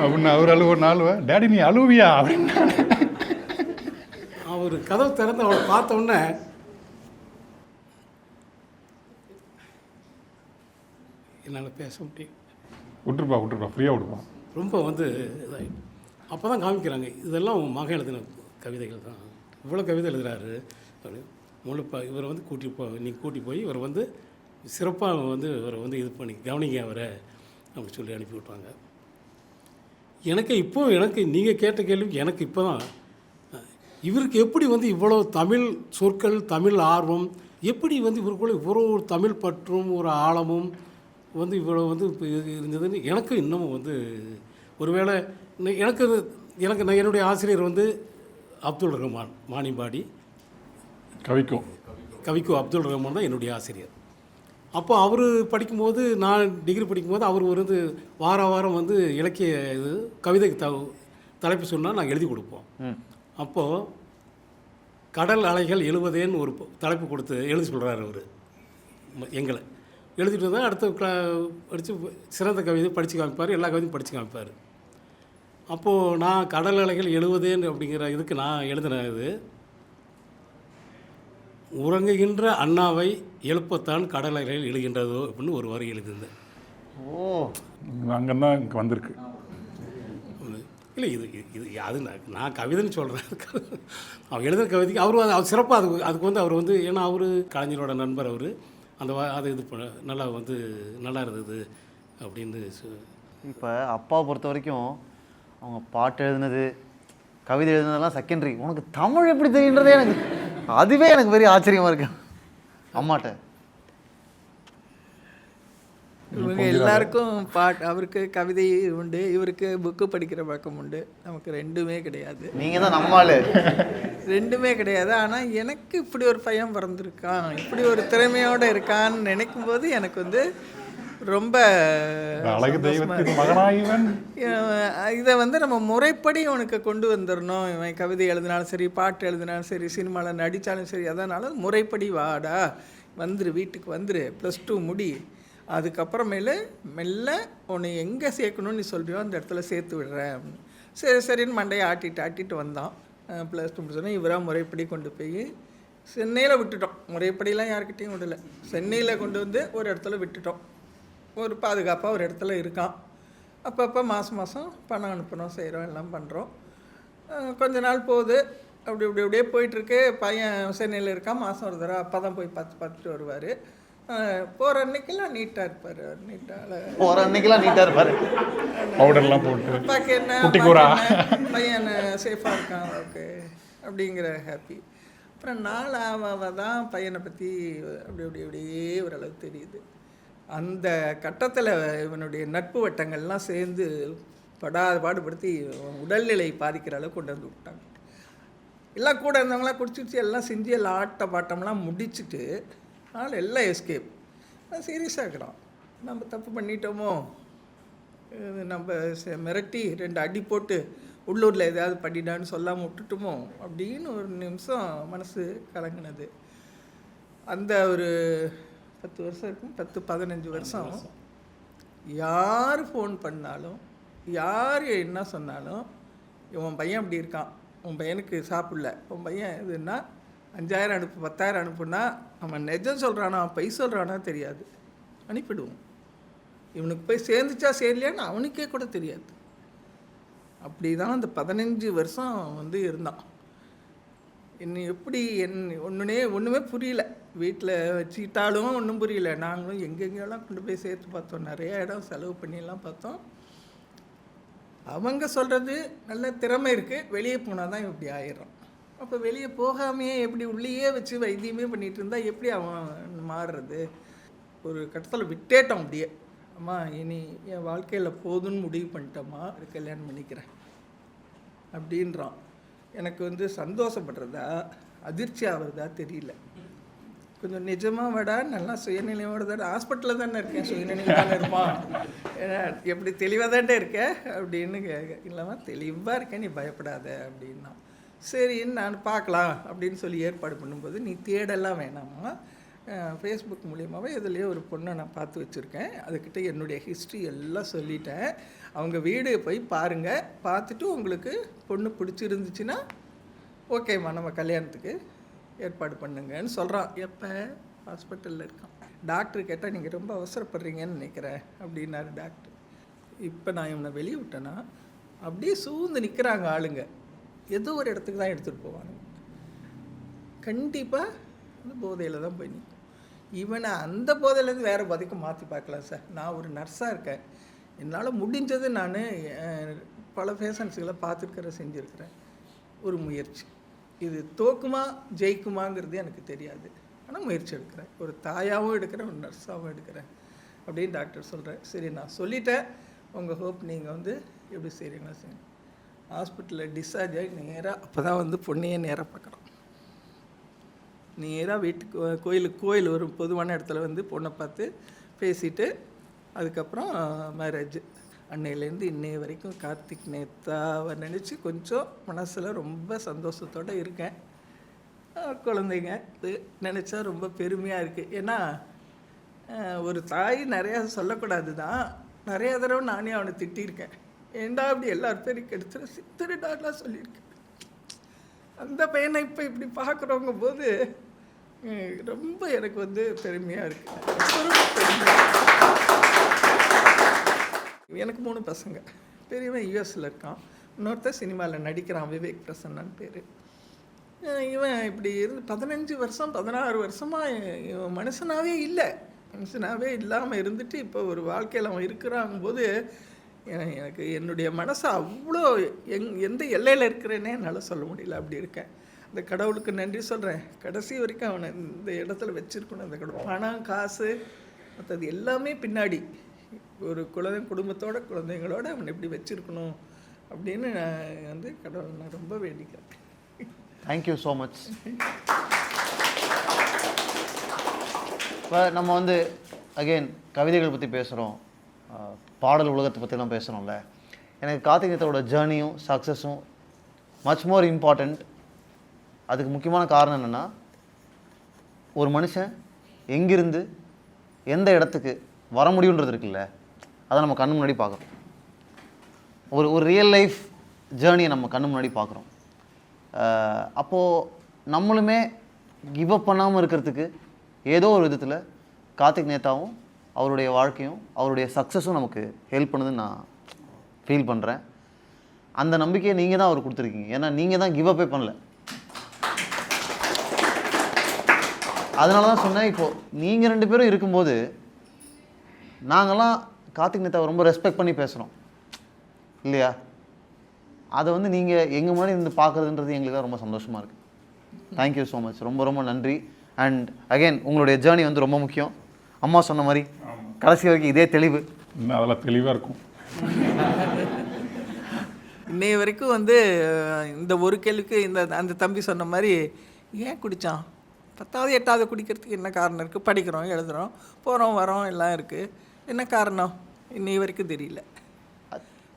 அப்படின்னு அவர் அழுவ நாளுவேன், டேடி நீ அழுவியா அப்படின்னு. அவர் கதவு திறந்து அவரை பார்த்த உடனே என்னால் பேச முடியும். விட்டுருப்பா ஃப்ரீயாக விட்டுருப்பா. ரொம்ப வந்து இதாகி அப்போ தான் காமிக்கிறாங்க, இதெல்லாம் உன் மகன் எழுதின கவிதைகள் தான், இவ்வளோ கவிதை எழுதுறாரு அப்படின்னு. இவரை வந்து கூட்டி போய் இவரை வந்து சிறப்பாக வந்து இவரை வந்து இது பண்ணி கவனிங்க அவரை அப்படின்னு சொல்லி அனுப்பி விட்டாங்க. எனக்கு நீங்கள் கேட்ட கேள்விக்கு எனக்கு இப்போ தான் இவருக்கு எப்படி வந்து இவ்வளோ தமிழ் சொற்கள், தமிழ் ஆர்வம், எப்படி வந்து இவருக்குள்ள இவ்வளோ தமிழ் பற்றும் ஒரு ஆழமும் வந்து இவ்வளோ வந்து இருந்ததுன்னு எனக்கு இன்னமும் வந்து ஒருவேளை நான் என்னுடைய ஆசிரியர் வந்து அப்துல் ரஹ்மான் மானிம்பாடி கவிக்கோ அப்துல் ரஹ்மான் தான் என்னுடைய ஆசிரியர். அப்போ அவர் படிக்கும்போது, நான் டிகிரி படிக்கும்போது அவர் வந்து வாரம் வந்து இலக்கிய இது கவிதைக்கு தலைப்பு சொன்னால் நாங்கள் எழுதி கொடுப்போம். அப்போது கடல் அலைகள் எழுவதேன்னு ஒரு தலைப்பு கொடுத்து எழுதி சொல்கிறார் அவர் எங்களை. எழுதிட்டு வந்தால் அடுத்த படித்து சிறந்த கவிதை படித்து காமிப்பார், எல்லா கவிதையும் படித்து காமிப்பார். அப்போது நான் கடல் அலைகள் எழுவதேன்னு அப்படிங்கிற இதுக்கு நான் எழுதின இது, உறங்குகின்ற அண்ணாவை எழுப்பத்தான் கடல் அலைகள் எழுகின்றதோ அப்படின்னு ஒரு வரி எழுதியிருந்தேன். அங்கே தான் இங்கே வந்திருக்கு. இல்லை இது அது நான் கவிதைன்னு சொல்கிறேன். அவர் எழுதுகிற கவிதைக்கு அவர் சிறப்பாக அதுக்கு வந்து அவர் வந்து, ஏன்னா அவர் கலைஞரோட நண்பர், அவர் அது இது நல்லா வந்து நல்லா இருந்தது அப்படின்னு. இப்போ அப்பாவை பொறுத்த வரைக்கும் அவங்க பாட்டு எழுதுனது, கவிதை எழுதுனதெல்லாம் செகண்டரி. உனக்கு தமிழ் எப்படி தெரியுன்றதே அதுவே எனக்கு பெரிய ஆச்சரியமாக இருக்கு. அம்மாட்ட இவங்க எல்லாருக்கும் அவருக்கு கவிதை உண்டு, இவருக்கு புக்கு படிக்கிற பழக்கம் உண்டு. நமக்கு ரெண்டுமே கிடையாது. நீங்கள் தான் நம்மால் ரெண்டுமே கிடையாது. ஆனால் எனக்கு இப்படி ஒரு பையன் பிறந்திருக்கான், இப்படி ஒரு திறமையோடு இருக்கான்னு நினைக்கும் போது எனக்கு வந்து ரொம்ப இதை வந்து நம்ம முறைப்படி இவனுக்கு கொண்டு வந்துடணும். இவன் கவிதை எழுதினாலும் சரி, பாட்டு எழுதினாலும் சரி, சினிமாவில் நடித்தாலும் சரி, அதனால் முறைப்படி வாடா, வந்துரு, வீட்டுக்கு வந்துரு, +2 முடி, அதுக்கப்புறமேலு மெல்ல உன்னை எங்கே சேர்க்கணும்னு நீ சொல்கிறியோ அந்த இடத்துல சேர்த்து விடுறேன். சரின்னு மண்டையை ஆட்டிட்டு வந்தான். +2 முடிச்சோன்னா இவராக முறைப்படி கொண்டு போய் சென்னையில் விட்டுட்டோம். முறைப்படிலாம் யார்கிட்டையும் விடலை, சென்னையில் கொண்டு வந்து ஒரு இடத்துல விட்டுட்டோம். ஒரு பாதுகாப்பாக ஒரு இடத்துல இருக்கான். அப்பப்போ மாதம் பணம் அனுப்பணும், செய்கிறோம், எல்லாம் பண்ணுறோம். கொஞ்ச நாள் போகுது, அப்படியே போயிட்டுருக்கு. பையன் சென்னையில் இருக்கான். மாதம் ஒரு தடவை அப்பா தான் போய் பார்த்துட்டு வருவார். போகிற அன்னைக்கெல்லாம் நீட்டாக இருப்பார். நீட்டாக இருப்பார். பவுடர்லாம் போட்டு அப்பாவுக்கு என்ன பையன் சேஃபாக இருக்கான், ஓகே அப்படிங்கிற ஹாப்பி. அப்புறம் நாள் தான் பையனை பற்றி அப்படியே ஓரளவு தெரியுது. அந்த கட்டத்தில் இவனுடைய நட்பு வட்டங்கள்லாம் சேர்ந்து பாடுபடுத்தி உடல்நிலை பாதிக்கிற அளவுக்கு கொண்டு வந்து விட்டாங்க. எல்லாம் கூட இருந்தவங்களாம் குடிச்சிடுச்சு, எல்லாம் செஞ்சு எல்லாம் ஆட்ட பாட்டம்லாம் முடிச்சுட்டு அதனால் எல்லாம் எஸ்கேப். சீரியஸாக இருக்கிறான். நம்ம தப்பு பண்ணிட்டோமோ, நம்ம மிரட்டி 2 அடி போட்டு உள்ளூரில் எதாவது பண்ணிடான்னு சொல்லாமல் விட்டுட்டோமோ அப்படின்னு ஒரு நிமிஷம் மனசு கலங்கினது. அந்த ஒரு 10 வருஷம் இருக்கும், 10-15 வருஷம் யார் ஃபோன் பண்ணாலும், யார் என்ன சொன்னாலும், உன் பையன் அப்படி இருக்கான், உன் பையனுக்கு சாப்பிடல, உன் பையன் இதுன்னா 5000 அனுப்பு, 10,000 அனுப்புனா அவன் நிஜம் சொல்கிறானா பொய் சொல்கிறானா தெரியாது, அனுப்பிடுவோம். இவனுக்கு போய் சேர்ந்துச்சா சேரலையான்னு அவனுக்கே கூட தெரியாது. அப்படி தான் அந்த 15 வருஷம் வந்து இருந்தான். இன்னும் எப்படி ஒன்றுமே புரியல. வீட்டில் வச்சுக்கிட்டாலும் ஒன்றும் புரியல. நாங்களும் எங்கெங்கெல்லாம் கொண்டு போய் சேர்த்து பார்த்தோம், நிறைய இடம் செலவு பண்ணியெல்லாம் பார்த்தோம். அவங்க சொல்கிறது நல்ல திறமை இருக்குது, வெளியே போனால் தான் இப்படி ஆயிடும். அப்போ வெளியே போகாமையே எப்படி உள்ளேயே வச்சு வைத்தியமே பண்ணிகிட்டு இருந்தால் எப்படி அவன் மாறுறது? ஒரு கட்டத்தில் விட்டேட்டோம் அப்படியே. அம்மா இனி என் வாழ்க்கையில் போதுன்னு முடிவு பண்ணிட்டோம்மா, கல்யாணம் பண்ணிக்கிறேன் அப்படின்றான். எனக்கு வந்து சந்தோஷப்படுறதா அதிர்ச்சி ஆகிறதா தெரியல. கொஞ்சம் நிஜமாக விடா, நல்லா சுயநிலையோடு தானே, ஹாஸ்பிட்டலில் தானே இருக்கேன், சுயநிலையில் தானே இருப்பான், ஏன்னா எப்படி தெளிவாக தானே இருக்கேன் அப்படின்னு இல்லாமல் தெளிவாக இருக்கேன், நீ பயப்படாத அப்படின்னா. சரின்னு நான் பார்க்கலாம் அப்படின்னு சொல்லி ஏற்பாடு பண்ணும்போது, நீ தேடலாம் வேணாமா, ஃபேஸ்புக் மூலியமாகவே இதுலேயே ஒரு பொண்ணை நான் பார்த்து வச்சுருக்கேன், அதுக்கிட்ட என்னுடைய ஹிஸ்ட்ரி எல்லாம் சொல்லிட்டேன், அவங்க வீடு போய் பாருங்கள், பார்த்துட்டு உங்களுக்கு பொண்ணு பிடிச்சிருந்துச்சுன்னா ஓகேம்மா நம்ம கல்யாணத்துக்கு ஏற்பாடு பண்ணுங்கன்னு சொல்கிறான். எப்போ? ஹாஸ்பிட்டலில் இருக்கான். டாக்டர் கேட்டால் நீங்கள் ரொம்ப அவசரப்படுறீங்கன்னு நினைக்கிறேன் அப்படின்னாரு டாக்டர். இப்போ நான் இவனை வெளியே விட்டேன்னா அப்படியே சூழ்ந்து நிற்கிறாங்க ஆளுங்க, ஏதோ ஒரு இடத்துக்கு தான் எடுத்துகிட்டு போவாங்க. கண்டிப்பாக அந்த போதையில் தான் போய் நிற்கும். இவனை அந்த போதையிலேருந்து வேறு போதைக்கு மாற்றி பார்க்கலாம் சார். நான் ஒரு நர்ஸாக இருக்கேன், என்னால் முடிஞ்சது நான் பல பேஷண்ட்ஸுகளை பார்த்துருக்கிற செஞ்சுருக்கிறேன். ஒரு முயற்சி, இது தோக்குமா ஜெயிக்குமாங்கிறது எனக்கு தெரியாது, ஆனால் முயற்சி எடுக்கிறேன். ஒரு தாயாகவும் எடுக்கிறேன், ஒரு நர்ஸாகவும் எடுக்கிறேன் அப்படின்னு டாக்டர் சொல்கிறேன். சரி நான் சொல்லிட்டேன், உங்கள் ஹோப் நீங்கள் வந்து எப்படி செய்கிறீங்களா செய்யுங்க. ஹாஸ்பிட்டலில் டிஸ்சார்ஜ் ஆகி நேராக அப்போ தான் வந்து பொண்ணையே நேராக பார்க்குறோம். நேராக வீட்டுக்கு கோயில் ஒரு பொதுவான இடத்துல வந்து பொண்ணை பார்த்து பேசிட்டு அதுக்கப்புறம் மேரேஜ். அன்னையிலேருந்து இன்னைய வரைக்கும் கார்த்திக் நேத்தாவை நினச்சி கொஞ்சம் மனசில் ரொம்ப சந்தோஷத்தோடு இருக்கேன். குழந்தைங்க இது நினச்சா ரொம்ப பெருமையாக இருக்குது. ஏன்னா ஒரு தாய் நிறையா சொல்லக்கூடாது தான், நிறையா தடவை நானே அவனை திட்டியிருக்கேன். ஏண்டா அப்படி எல்லார் பேரும் கெடுத்துட சித்திரடாலாம் சொல்லியிருக்கேன். அந்த பையனை இப்போ இப்படி பார்க்குறவங்க போது ரொம்ப எனக்கு வந்து பெருமையாக இருக்குது. எனக்கு 3 பசங்க. பெரியவன் யூஎஸில் இருக்கான், இன்னொருத்தர் சினிமாவில் நடிக்கிறான், விவேக் பிரசன்னான்னு பேர். இவன் இப்படி இருந்து 15 வருஷம் 16 வருஷமாக இவன் மனுஷனாகவே இல்லை, மனுஷனாகவே இல்லாமல் இருந்துட்டு இப்போ ஒரு வாழ்க்கையில் அவன் இருக்கிறாங்கும்போது எனக்கு என்னுடைய மனசை அவ்வளோ எந்த எல்லையில் இருக்கிறேன்னே என்னால் சொல்ல முடியல, அப்படி இருக்கேன். அந்த கடவுளுக்கு நன்றி சொல்கிறேன். கடைசி வரைக்கும் அவனை இந்த இடத்துல வச்சுருக்கணும். அந்த கடவுள் பணம் காசு மற்றது எல்லாமே பின்னாடி, ஒரு குடும்பத்தோட குழந்தைங்களோட அவனை எப்படி வச்சுருக்கணும் அப்படின்னு நான் வந்து கடவுளை நான் ரொம்ப வேண்டிக்கிறேன். Thank you so much. இப்போ நம்ம வந்து அகெயின் கவிதைகள் பற்றி பேசுகிறோம், பாடல் உலகத்தை பற்றிலாம் பேசுகிறோம்ல. எனக்கு கார்த்திக் நேத்தாவோட ஜேர்னியும் சக்ஸஸும் மச் மோர் இம்பார்ட்டண்ட். அதுக்கு முக்கியமான காரணம் என்னென்னா, ஒரு மனுஷன் எங்கிருந்து எந்த இடத்துக்கு வர முடியுன்றது இருக்குல்ல, அதை நம்ம கண்ணு முன்னாடி பார்க்குறோம். ஒரு ரியல் லைஃப் ஜேர்னியை நம்ம கண்ணு முன்னாடி பார்க்குறோம். அப்போது நம்மளுமே கிவ் அப் பண்ணாமல் இருக்கிறதுக்கு ஏதோ ஒரு விதத்தில் கார்த்திக் நேத்தாவும் அவருடைய வாழ்க்கையும் அவருடைய சக்ஸஸும் நமக்கு ஹெல்ப் பண்ணுதுன்னு நான் ஃபீல் பண்ணுறேன். அந்த நம்பிக்கையை நீங்கள் தான் அவர் கொடுத்துருக்கீங்க. ஏன்னா நீங்கள் தான் கிவ் அப்பே பண்ணல. அதனால தான் சொன்னேன், இப்போது நீங்கள் 2 பேரும் இருக்கும்போது நாங்கள்லாம் கார்த்திக் நேத்தாவை ரொம்ப ரெஸ்பெக்ட் பண்ணி பேசுகிறோம் இல்லையா? அதை வந்து நீங்கள் எங்கள் முன்னாடி இருந்து பார்க்குறதுன்றது எங்களுக்கு ரொம்ப சந்தோஷமாக இருக்குது. தேங்க்யூ ஸோ மச், ரொம்ப ரொம்ப நன்றி. அண்ட் அகெயின் உங்களுடைய ஜேர்னி வந்து ரொம்ப முக்கியம். அம்மா சொன்ன மாதிரி கடைசி வரைக்கும் இதே தெளிவு, இன்னும் அதெல்லாம் தெளிவாக இருக்கும். இன்னைய வரைக்கும் வந்து இந்த ஒரு கேள்விக்கு அந்த தம்பி சொன்ன மாதிரி ஏன் குடித்தான், 10வது 8வது குடிக்கிறதுக்கு என்ன காரணம் இருக்குது? படிக்கிறோம், எழுதுகிறோம், போகிறோம் வரோம், எல்லாம் இருக்குது, என்ன காரணம் இன்னைய வரைக்கும் தெரியல.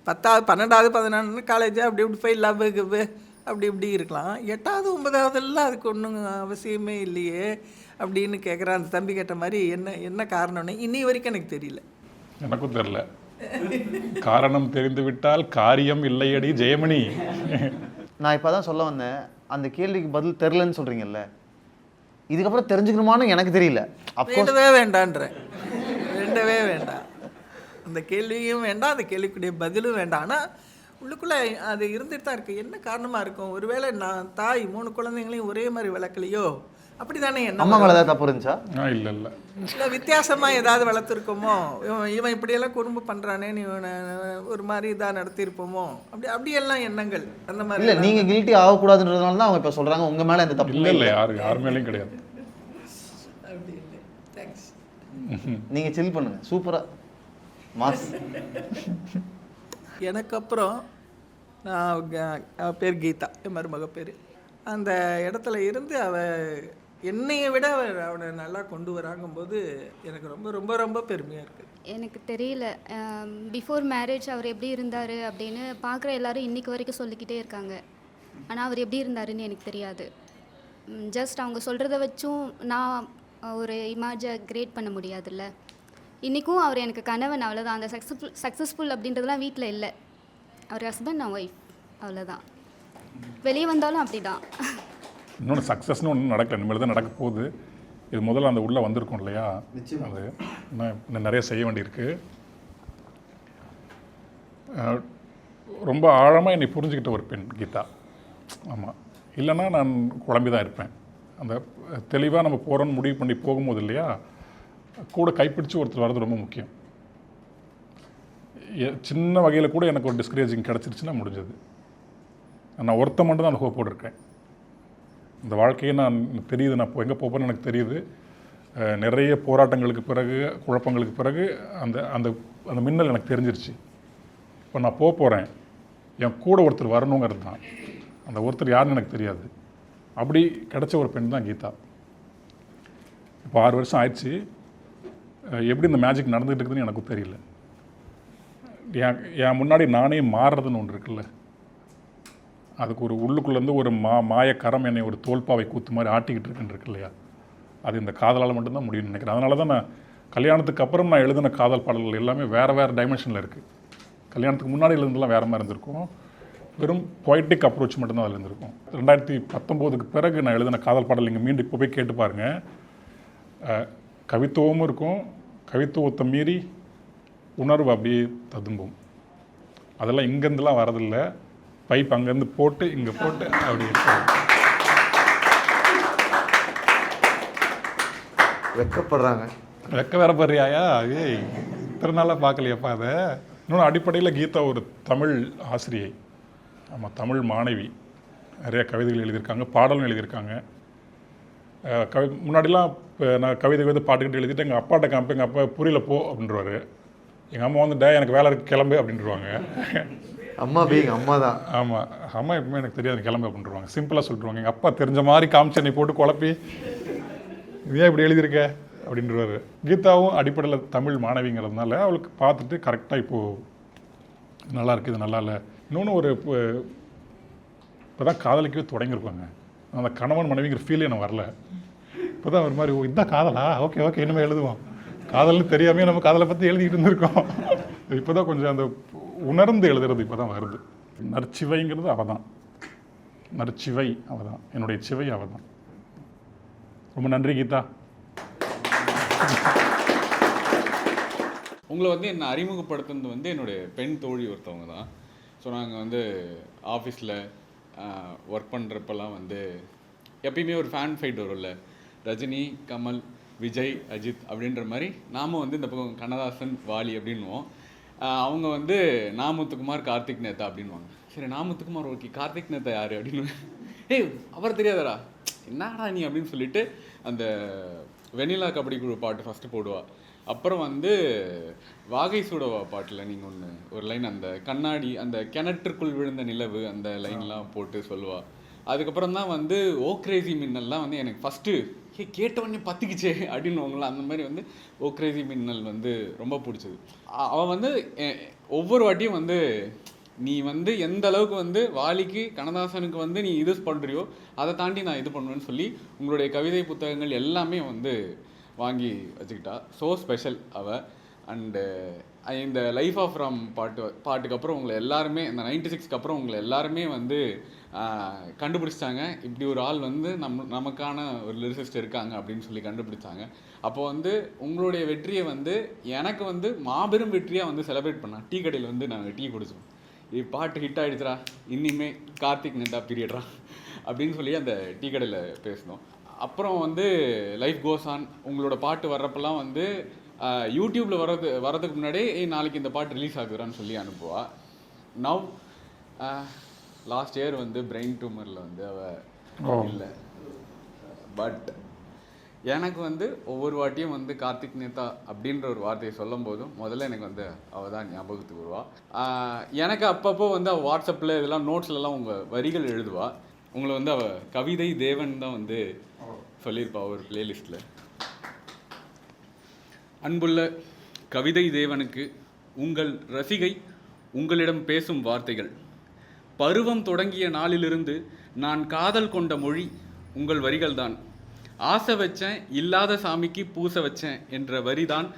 10வது 12வது 14 காலேஜ் அப்படி இப்படி போய் லவ் அப்படி இப்படி இருக்கலாம், 8வது 9வதுலாம் அதுக்கு ஒன்றும் அவசியமே இல்லையே அப்படின்னு கேட்குறேன். அந்த தம்பி கேட்ட மாதிரி என்ன காரணம்னு இன்னைய வரைக்கும் எனக்கு தெரியல. எனக்கும் தெரியல. காரணம் தெரிந்து விட்டால் காரியம் இல்லையடி ஜெயமணி. நான் இப்போ தான் சொல்ல வந்தேன், அந்த கேள்விக்கு பதில் தெரிலன்னு சொல்கிறீங்கல்ல, இதுக்கப்புறம் தெரிஞ்சுக்கணுமான்னு எனக்கு தெரியல. வேண்டவே வேண்டான்றேன், வேண்டவே வேண்டாம். அந்த கேள்வியும் வேண்டாம், அந்த கேள்விக்குடைய பதிலும் வேண்டாம். ஆனால் உள்ளுக்குள்ளே அது இருந்துட்டு தான் இருக்குது. என்ன காரணமாக இருக்கும்? ஒருவேளை நான் தாய் 3 குழந்தைங்களையும் ஒரே மாதிரி வளர்க்கலையோ, அப்படி தானே என்ன அம்மா மேலே தப்பு இருந்துச்சா? இல்லை இல்லை இல்லை, வித்தியாசமாக ஏதாவது வளர்த்துருக்கோமோ, இவன் இப்படியெல்லாம் குறும்பு பண்ணுறானே, நீ ஒரு மாதிரி இதாக நடத்தியிருப்போமோ, அப்படியெல்லாம் எண்ணங்கள் அந்த மாதிரி. இல்லை, நீங்கள் கில்ட்டி ஆகக்கூடாதுன்றதுனால தான் அவங்க இப்போ சொல்கிறாங்க உங்கள் மேலே எந்த தப்பு இல்லை. யார் மேலேயும் கிடையாது. அப்படி இல்லை. தேங்க்ஸ். நீங்கள் சில் பண்ணுங்கள், சூப்பராக மாஸ். எனக்கு அப்புறம் அவள் பேர் கீதா, என் மருமக பேர். அந்த இடத்துல இருந்து என்னையை விட அவனை நல்லா கொண்டு வராங்கும்போது எனக்கு ரொம்ப ரொம்ப ரொம்ப பெருமையாக இருக்குது. எனக்கு தெரியல, பிஃபோர் மேரேஜ் அவர் எப்படி இருந்தார் அப்படின்னு பார்க்குற எல்லாரும் இன்றைக்கி வரைக்கும் சொல்லிக்கிட்டே இருக்காங்க. ஆனால் அவர் எப்படி இருந்தாருன்னு எனக்கு தெரியாது. ஜஸ்ட் அவங்க சொல்கிறத வச்சும் நான் ஒரு இமேஜை கிரியேட் பண்ண முடியாதுல்ல. இன்றைக்கும் அவர் எனக்கு கணவன், அவ்வளோதான். அந்த சக்ஸஸ்ஃபுல் அப்படின்றதுலாம் வீட்டில் இல்லை. அவர் ஹஸ்பண்ட், நான் ஒய்ஃப், அவ்வளோதான். வெளியே வந்தாலும் அப்படி தான். இன்னொன்று சக்ஸஸ்னு ஒன்றும் நடக்கல, இனிமேல் தான் நடக்க போகுது. இது முதல்ல அந்த உள்ளே வந்திருக்கும் இல்லையா, அது இன்னும் நிறைய செய்ய வேண்டியிருக்கு. ரொம்ப ஆழமாக என்னை புரிஞ்சுக்கிட்ட ஒரு பெண் கீதா. ஆமாம், இல்லைன்னா நான் குழம்பி தான் இருப்பேன். அந்த தெளிவாக நம்ம போகிறோன்னு முடிவு பண்ணி போகும்போது இல்லையா, கூட கைப்பிடிச்சு ஒருத்தர் வர்றது ரொம்ப முக்கியம். சின்ன வகையில் கூட எனக்கு ஒரு டிஸ்கரேஜிங் கிடச்சிருச்சுன்னா முடிஞ்சது. நான் ஒருத்த மட்டும் தான் அந்த ஹோப்போடு இருக்கேன். இந்த வாழ்க்கையை நான் தெரியுது, நான் எங்கே போகிறேன்னு எனக்கு தெரியுது. நிறைய போராட்டங்களுக்கு பிறகு, குழப்பங்களுக்கு பிறகு அந்த அந்த அந்த மின்னல் எனக்கு தெரிஞ்சிருச்சு. இப்போ நான் போகிறேன், என் கூட ஒருத்தர் வரணுங்கிறது தான். அந்த ஒருத்தர் யாருன்னு எனக்கு தெரியாது. அப்படி கிடைச்ச ஒரு பெண் தான் கீதா. இப்போ 6 வருஷம் ஆயிடுச்சு. எப்படி இந்த மேஜிக் நடந்துகிட்டு இருக்குதுன்னு எனக்கும் தெரியல. என் முன்னாடி நானே மாறுறதுன்னு ஒன்று இருக்குல்ல, அதுக்கு ஒரு உள்ளுக்குள்ளேருந்து ஒரு மாயக்கரம் என்னை ஒரு தோல்பாவை கூத்து மாதிரி ஆட்டிக்கிட்டு இருக்குன்னு இல்லையா, அது இந்த காதலால் மட்டும்தான் முடியும்னு நினைக்கிறேன். அதனால தான் நான் கல்யாணத்துக்கு அப்புறம் நான் எழுதின காதல் பாடல்கள் எல்லாமே வேறு வேறு டைமென்ஷனில் இருக்குது. கல்யாணத்துக்கு முன்னாடி எழுதுனதுலாம் வேறு மாதிரி இருந்திருக்கும். வெறும் பொய்டிக் அப்ரோச் மட்டும்தான் அதில் இருந்திருக்கும். 2019க்கு பிறகு நான் எழுதின காதல் பாடல் நீங்கள் மீண்டும் இப்போ போய் கேட்டு பாருங்கள். கவித்துவமும் இருக்கும், கவித்துவத்தை மீறி உணர்வு அப்படியே ததும்பும். அதெல்லாம் இங்கேருந்துலாம் வரதில்லை. பைப் அங்கேருந்து போட்டு இங்கே போட்டு அப்படி வெக்கப்படுறாங்க. வெக்க வேற படுறியாயா? ஏய், இத்தனை நாளாக பார்க்கலையாப்பா அதை. இன்னொன்று அடிப்படையில் கீதா ஒரு தமிழ் ஆசிரியை. ஆமாம், தமிழ் மாணவி. நிறைய கவிதைகள் எழுதியிருக்காங்க, பாடலும் எழுதியிருக்காங்க. முன்னாடிலாம் இப்போ நான் கவிதை பாட்டுக்கிட்டு எழுதிட்டு எங்கள் அப்பாட்ட காமிப்பேன். எங்கள் அப்பா புரியல போ அப்படின்றவாரு. எங்கள் அம்மா வந்து எனக்கு வேலை இருக்கு கிளம்பு அப்படின்ட்டுருவாங்க. அம்மா அம்மா தான். ஆமாம், அம்மா எப்பவுமே எனக்கு தெரியாது கிளம்பு அப்படின்ட்டுருவாங்க. சிம்பிளாக சொல்லிட்டுருவாங்க. எங்கள் அப்பா தெரிஞ்ச மாதிரி காமிச்சென்னை போட்டு குழப்பி ஏன் இப்படி எழுதியிருக்க அப்படின்றவாரு. கீதாவும் அடிப்படையில் தமிழ் மாணவிங்கிறதுனால அவளுக்கு பார்த்துட்டு கரெக்டாக இப்போது நல்லா இருக்குது, இது நல்லா இல்லை. இன்னொன்று ஒரு இப்போ தான் காதலிக்கவே தொடங்கியிருப்பாங்க. அந்த கணவன் மனைவிங்கிற ஃபீலே எனக்கு வரல. இப்போ தான் ஒரு மாதிரி இதுதான் காதலா, ஓகே ஓகே இனிமேல் எழுதுவோம். காதல்னு தெரியாமே நம்ம காதலை பற்றி எழுதிக்கிட்டு இருந்திருக்கோம். இப்போ தான் கொஞ்சம் அந்த உணர்ந்து எழுதுறது இப்போ தான் வருது. நற்சிவைங்கிறது அவள் தான். நற்சிவை அவள் தான், என்னுடைய சிவை அவள் தான். ரொம்ப நன்றி கீதா. உங்களை வந்து என்னை அறிமுகப்படுத்துனது வந்து என்னுடைய பெண் தோழி ஒருத்தவங்க தான். ஸோ நாங்கள் வந்து ஆஃபீஸில் ஒர்க் பண்ணுறப்பெல்லாம் வந்து எப்பயுமே ஒரு ஃபேன் ஃபைட் வரும்ல, ரஜினி, கமல், விஜய், அஜித் அப்படின்ற மாதிரி நாம் வந்து இந்த பக்கம் கண்ணதாசன், வாலி அப்படின்வோம். அவங்க வந்து நாமுத்துக்குமார், கார்த்திக் நேத்தா அப்படின்வாங்க. சரி, நாமுத்துக்குமார் ஓகே, கார்த்திக் நேத்தா யார் அப்படின்னு, ஏய் அவர் தெரியாதடா, என்னடா நீ அப்படின்னு சொல்லிட்டு அந்த வெண்ணிலா கபடி குழு பாட்டு ஃபஸ்ட்டு போடுவா. அப்புறம் வந்து வாகை சூடவா பாட்டில் நீங்கள் ஒரு லைன், அந்த கண்ணாடி, அந்த கிணற்றுக்குள் விழுந்த நிலவு, அந்த லைன்லாம் போட்டு சொல்லுவாள். அதுக்கப்புறம் தான் வந்து ஓ கிரேசி மின்னல்லாம் வந்து எனக்கு ஃபஸ்ட்டு கேட்டவொடனே பற்றிக்கிச்சே அப்படின்னுவாங்களா, அந்த மாதிரி வந்து ஓ கிரேசி மின்னல் வந்து ரொம்ப பிடிச்சது. அவள் வந்து ஒவ்வொரு வாட்டியும் வந்து நீ வந்து எந்த அளவுக்கு வந்து வாலிக்கு, கண்ணதாசனுக்கு வந்து நீ இது பண்ணுறியோ அதை தாண்டி நான் இது பண்ணுவேன்னு சொல்லி உங்களுடைய கவிதை புத்தகங்கள் எல்லாமே வந்து வாங்கி வச்சுக்கிட்டா. ஸோ ஸ்பெஷல் அவள். அண்டு இந்த லைஃப் ஆஃப் ராம் பாட்டுக்கு அப்புறம் உங்களை எல்லாருமே, இந்த 96க்கு அப்புறம் உங்களை எல்லாருமே வந்து கண்டுபிடிச்சிட்டாங்க. இப்படி ஒரு ஆள் வந்து நமக்கான ஒரு லிரிசிஸ்ட் இருக்காங்க அப்படின்னு சொல்லி கண்டுபிடிச்சாங்க. அப்போ வந்து உங்களுடைய வெற்றியை வந்து எனக்கு வந்து மாபெரும் வெற்றியாக வந்து செலிப்ரேட் பண்ணால் டீ கடையில் வந்து நாங்கள் டீ குடிச்சோம். இது பாட்டு ஹிட் ஆகிடுச்சுரா, இனிமே கார்த்திக் நேத்தா பீரியட்ரா அப்படின்னு சொல்லி அந்த டீ கடையில் பேசினோம். அப்புறம் வந்து லைஃப் கோஸ் ஆன். உங்களோட பாட்டு வர்றப்பெல்லாம் வந்து யூடியூப்பில் வர்றதுக்கு முன்னாடியே நாளைக்கு இந்த பாட்டு ரிலீஸ் ஆகுறான்னு சொல்லி அனுப்புவா. நவ் லாஸ்ட் இயர் வந்து பிரெயின் டியூமரில் வந்து அவள் இல்லை. பட் எனக்கு வந்து ஒவ்வொரு வாட்டியும் வந்து கார்த்திக் நேத்தா அப்படின்ற ஒரு வார்த்தையை சொல்லும் போதும் முதல்ல எனக்கு வந்து அவள் தான் ஞாபகத்துக்கு வருவா. எனக்கு அப்பப்போ வந்து அவள் வாட்ஸ்அப்பில் இதெல்லாம் நோட்ஸ்லலாம் உங்கள் வரிகள் எழுதுவா. உங்களை வந்து அவள் கவிதை தேவன் தான் வந்து சொல்லியிருப்பா ஒரு பிளேலிஸ்ட்டில். அன்புள்ள கவிதை தேவனுக்கு உங்கள் ரசிகை உங்களிடம் பேசும் வார்த்தைகள். பருவம் தொடங்கிய நாளிலிருந்து நான் காதல் கொண்ட மொழி உங்கள் வரிகள்தான். ஆசை வச்சேன் இல்லாத சாமிக்கு பூச வச்சேன் என்ற வரிதான்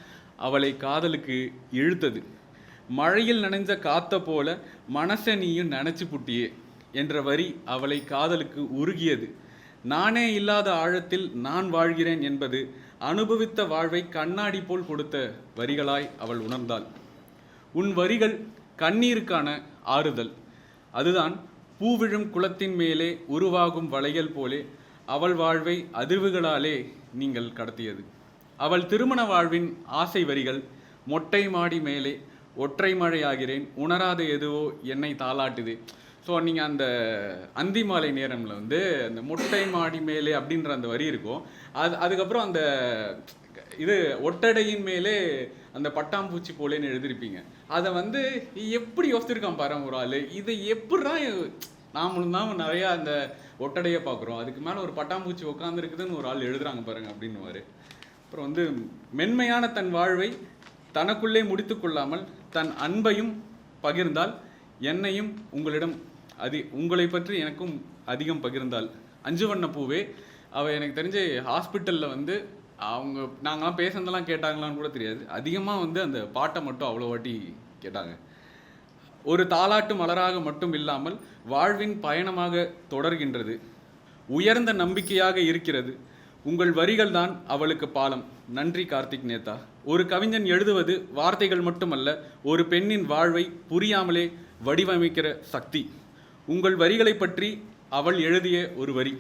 அவளை காதலுக்கு இழுத்தது. மழையில் நனைஞ்ச காத்த போல மனசை நீயும் நினச்சி புட்டியே என்ற வரி அவளை காதலுக்கு உருகியது. நானே இல்லாத ஆழத்தில் நான் வாழ்கிறேன் என்பது அனுபவித்த வாழ்வை கண்ணாடி போல் கொடுத்த வரிகளாய் அவள் உணர்ந்தாள். உன் வரிகள் கண்ணீருக்கான ஆறுதல். அதுதான் பூவிழும் குளத்தின் மேலே உருவாகும் வளையல் போலே அவள் வாழ்வை அதிர்வுகளாலே நீங்கள் கடத்தியது. அவள் திருமண வாழ்வின் ஆசை வரிகள் மொட்டை மாடி மேலே ஒற்றை மழையாகிறேன் உணராத எதுவோ என்னை தாளாட்டுது. ஸோ நீங்கள் அந்த அந்தி மாலை நேரமில் வந்து அந்த மொட்டை மாடி மேலே அப்படின்ற அந்த வரி இருக்கும். அதுக்கப்புறம் அந்த இது ஒட்டடையின் மேலே அந்த பட்டாம்பூச்சி போலேன்னு எழுதியிருப்பீங்க. அதை வந்து எப்படி யோசிச்சிருக்கான் பாரு ஒரு ஆள். இதை எப்படா நாமளும் தான் நிறையா அந்த ஒட்டடையை பார்க்குறோம், அதுக்கு மேலே ஒரு பட்டாம்பூச்சி உட்காந்துருக்குதுன்னு ஒரு ஆள் எழுதுறாங்க பாருங்க அப்படின்னுவார். அப்புறம் வந்து மென்மையான தன் வாழ்வை தனக்குள்ளே முடித்து கொள்ளாமல் தன் அன்பையும் பகிர்ந்தால் என்னையும் உங்களிடம் உங்களை பற்றி எனக்கும் அதிகம் பகிர்ந்தாள். அஞ்சு வண்ண பூவே அவள் எனக்கு தெரிஞ்ச ஹாஸ்பிட்டலில் வந்து அவங்க நாங்களாம் பேசுனதெல்லாம் கேட்டாங்களான்னு கூட தெரியாது, அதிகமாக வந்து அந்த பாட்டை மட்டும் அவ்வளோ வாட்டி கேட்டாங்க. ஒரு தாலாட்டு மலராக மட்டும் இல்லாமல் வாழ்வின் பயணமாக தொடர்கின்றது, உயர்ந்த நம்பிக்கையாக இருக்கிறது. உங்கள் வரிகள் தான் அவளுக்கு பாலம். நன்றி கார்த்திக் நேதா. ஒரு கவிஞன் எழுதுவது வார்த்தைகள் மட்டுமல்ல, ஒரு பெண்ணின் வாழ்வை புரியாமலே வடிவமைக்கிற சக்தி. உங்கள் வரிகளை பற்றி அவள் எழுதிய ஒரு வரி,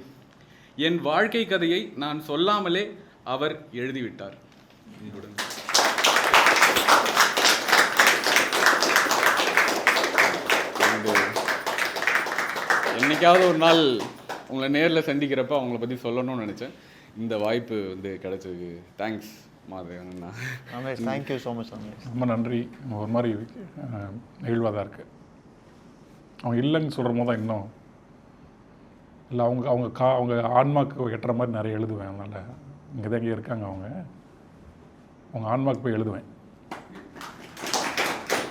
என் வாழ்க்கை கதையை நான் சொல்லாமலே அவர் எழுதிவிட்டார். என்னைக்காவது ஒரு நாள் உங்களை நேரில் சந்திக்கிறப்ப அவங்கள பற்றி சொல்லணும்னு நினச்சேன். இந்த வாய்ப்பு வந்து கிடைச்சதுக்கு தேங்க்ஸ் மாதவண்ணா. Thank you so much. ரொம்ப நன்றி. ஒரு மாதிரி நெகிழ்வாக தான் இருக்குது. அவங்க இல்லைன்னு சொல்கிற போது தான் இன்னும் இல்லை அவங்க அவங்க அவங்க ஆன்மாக்கு எட்டுற மாதிரி நிறைய எழுதுவேன். அதனால் இங்கே தான் இங்கே இருக்காங்க அவங்க ஆன்மாக்கு போய் எழுதுவேன்.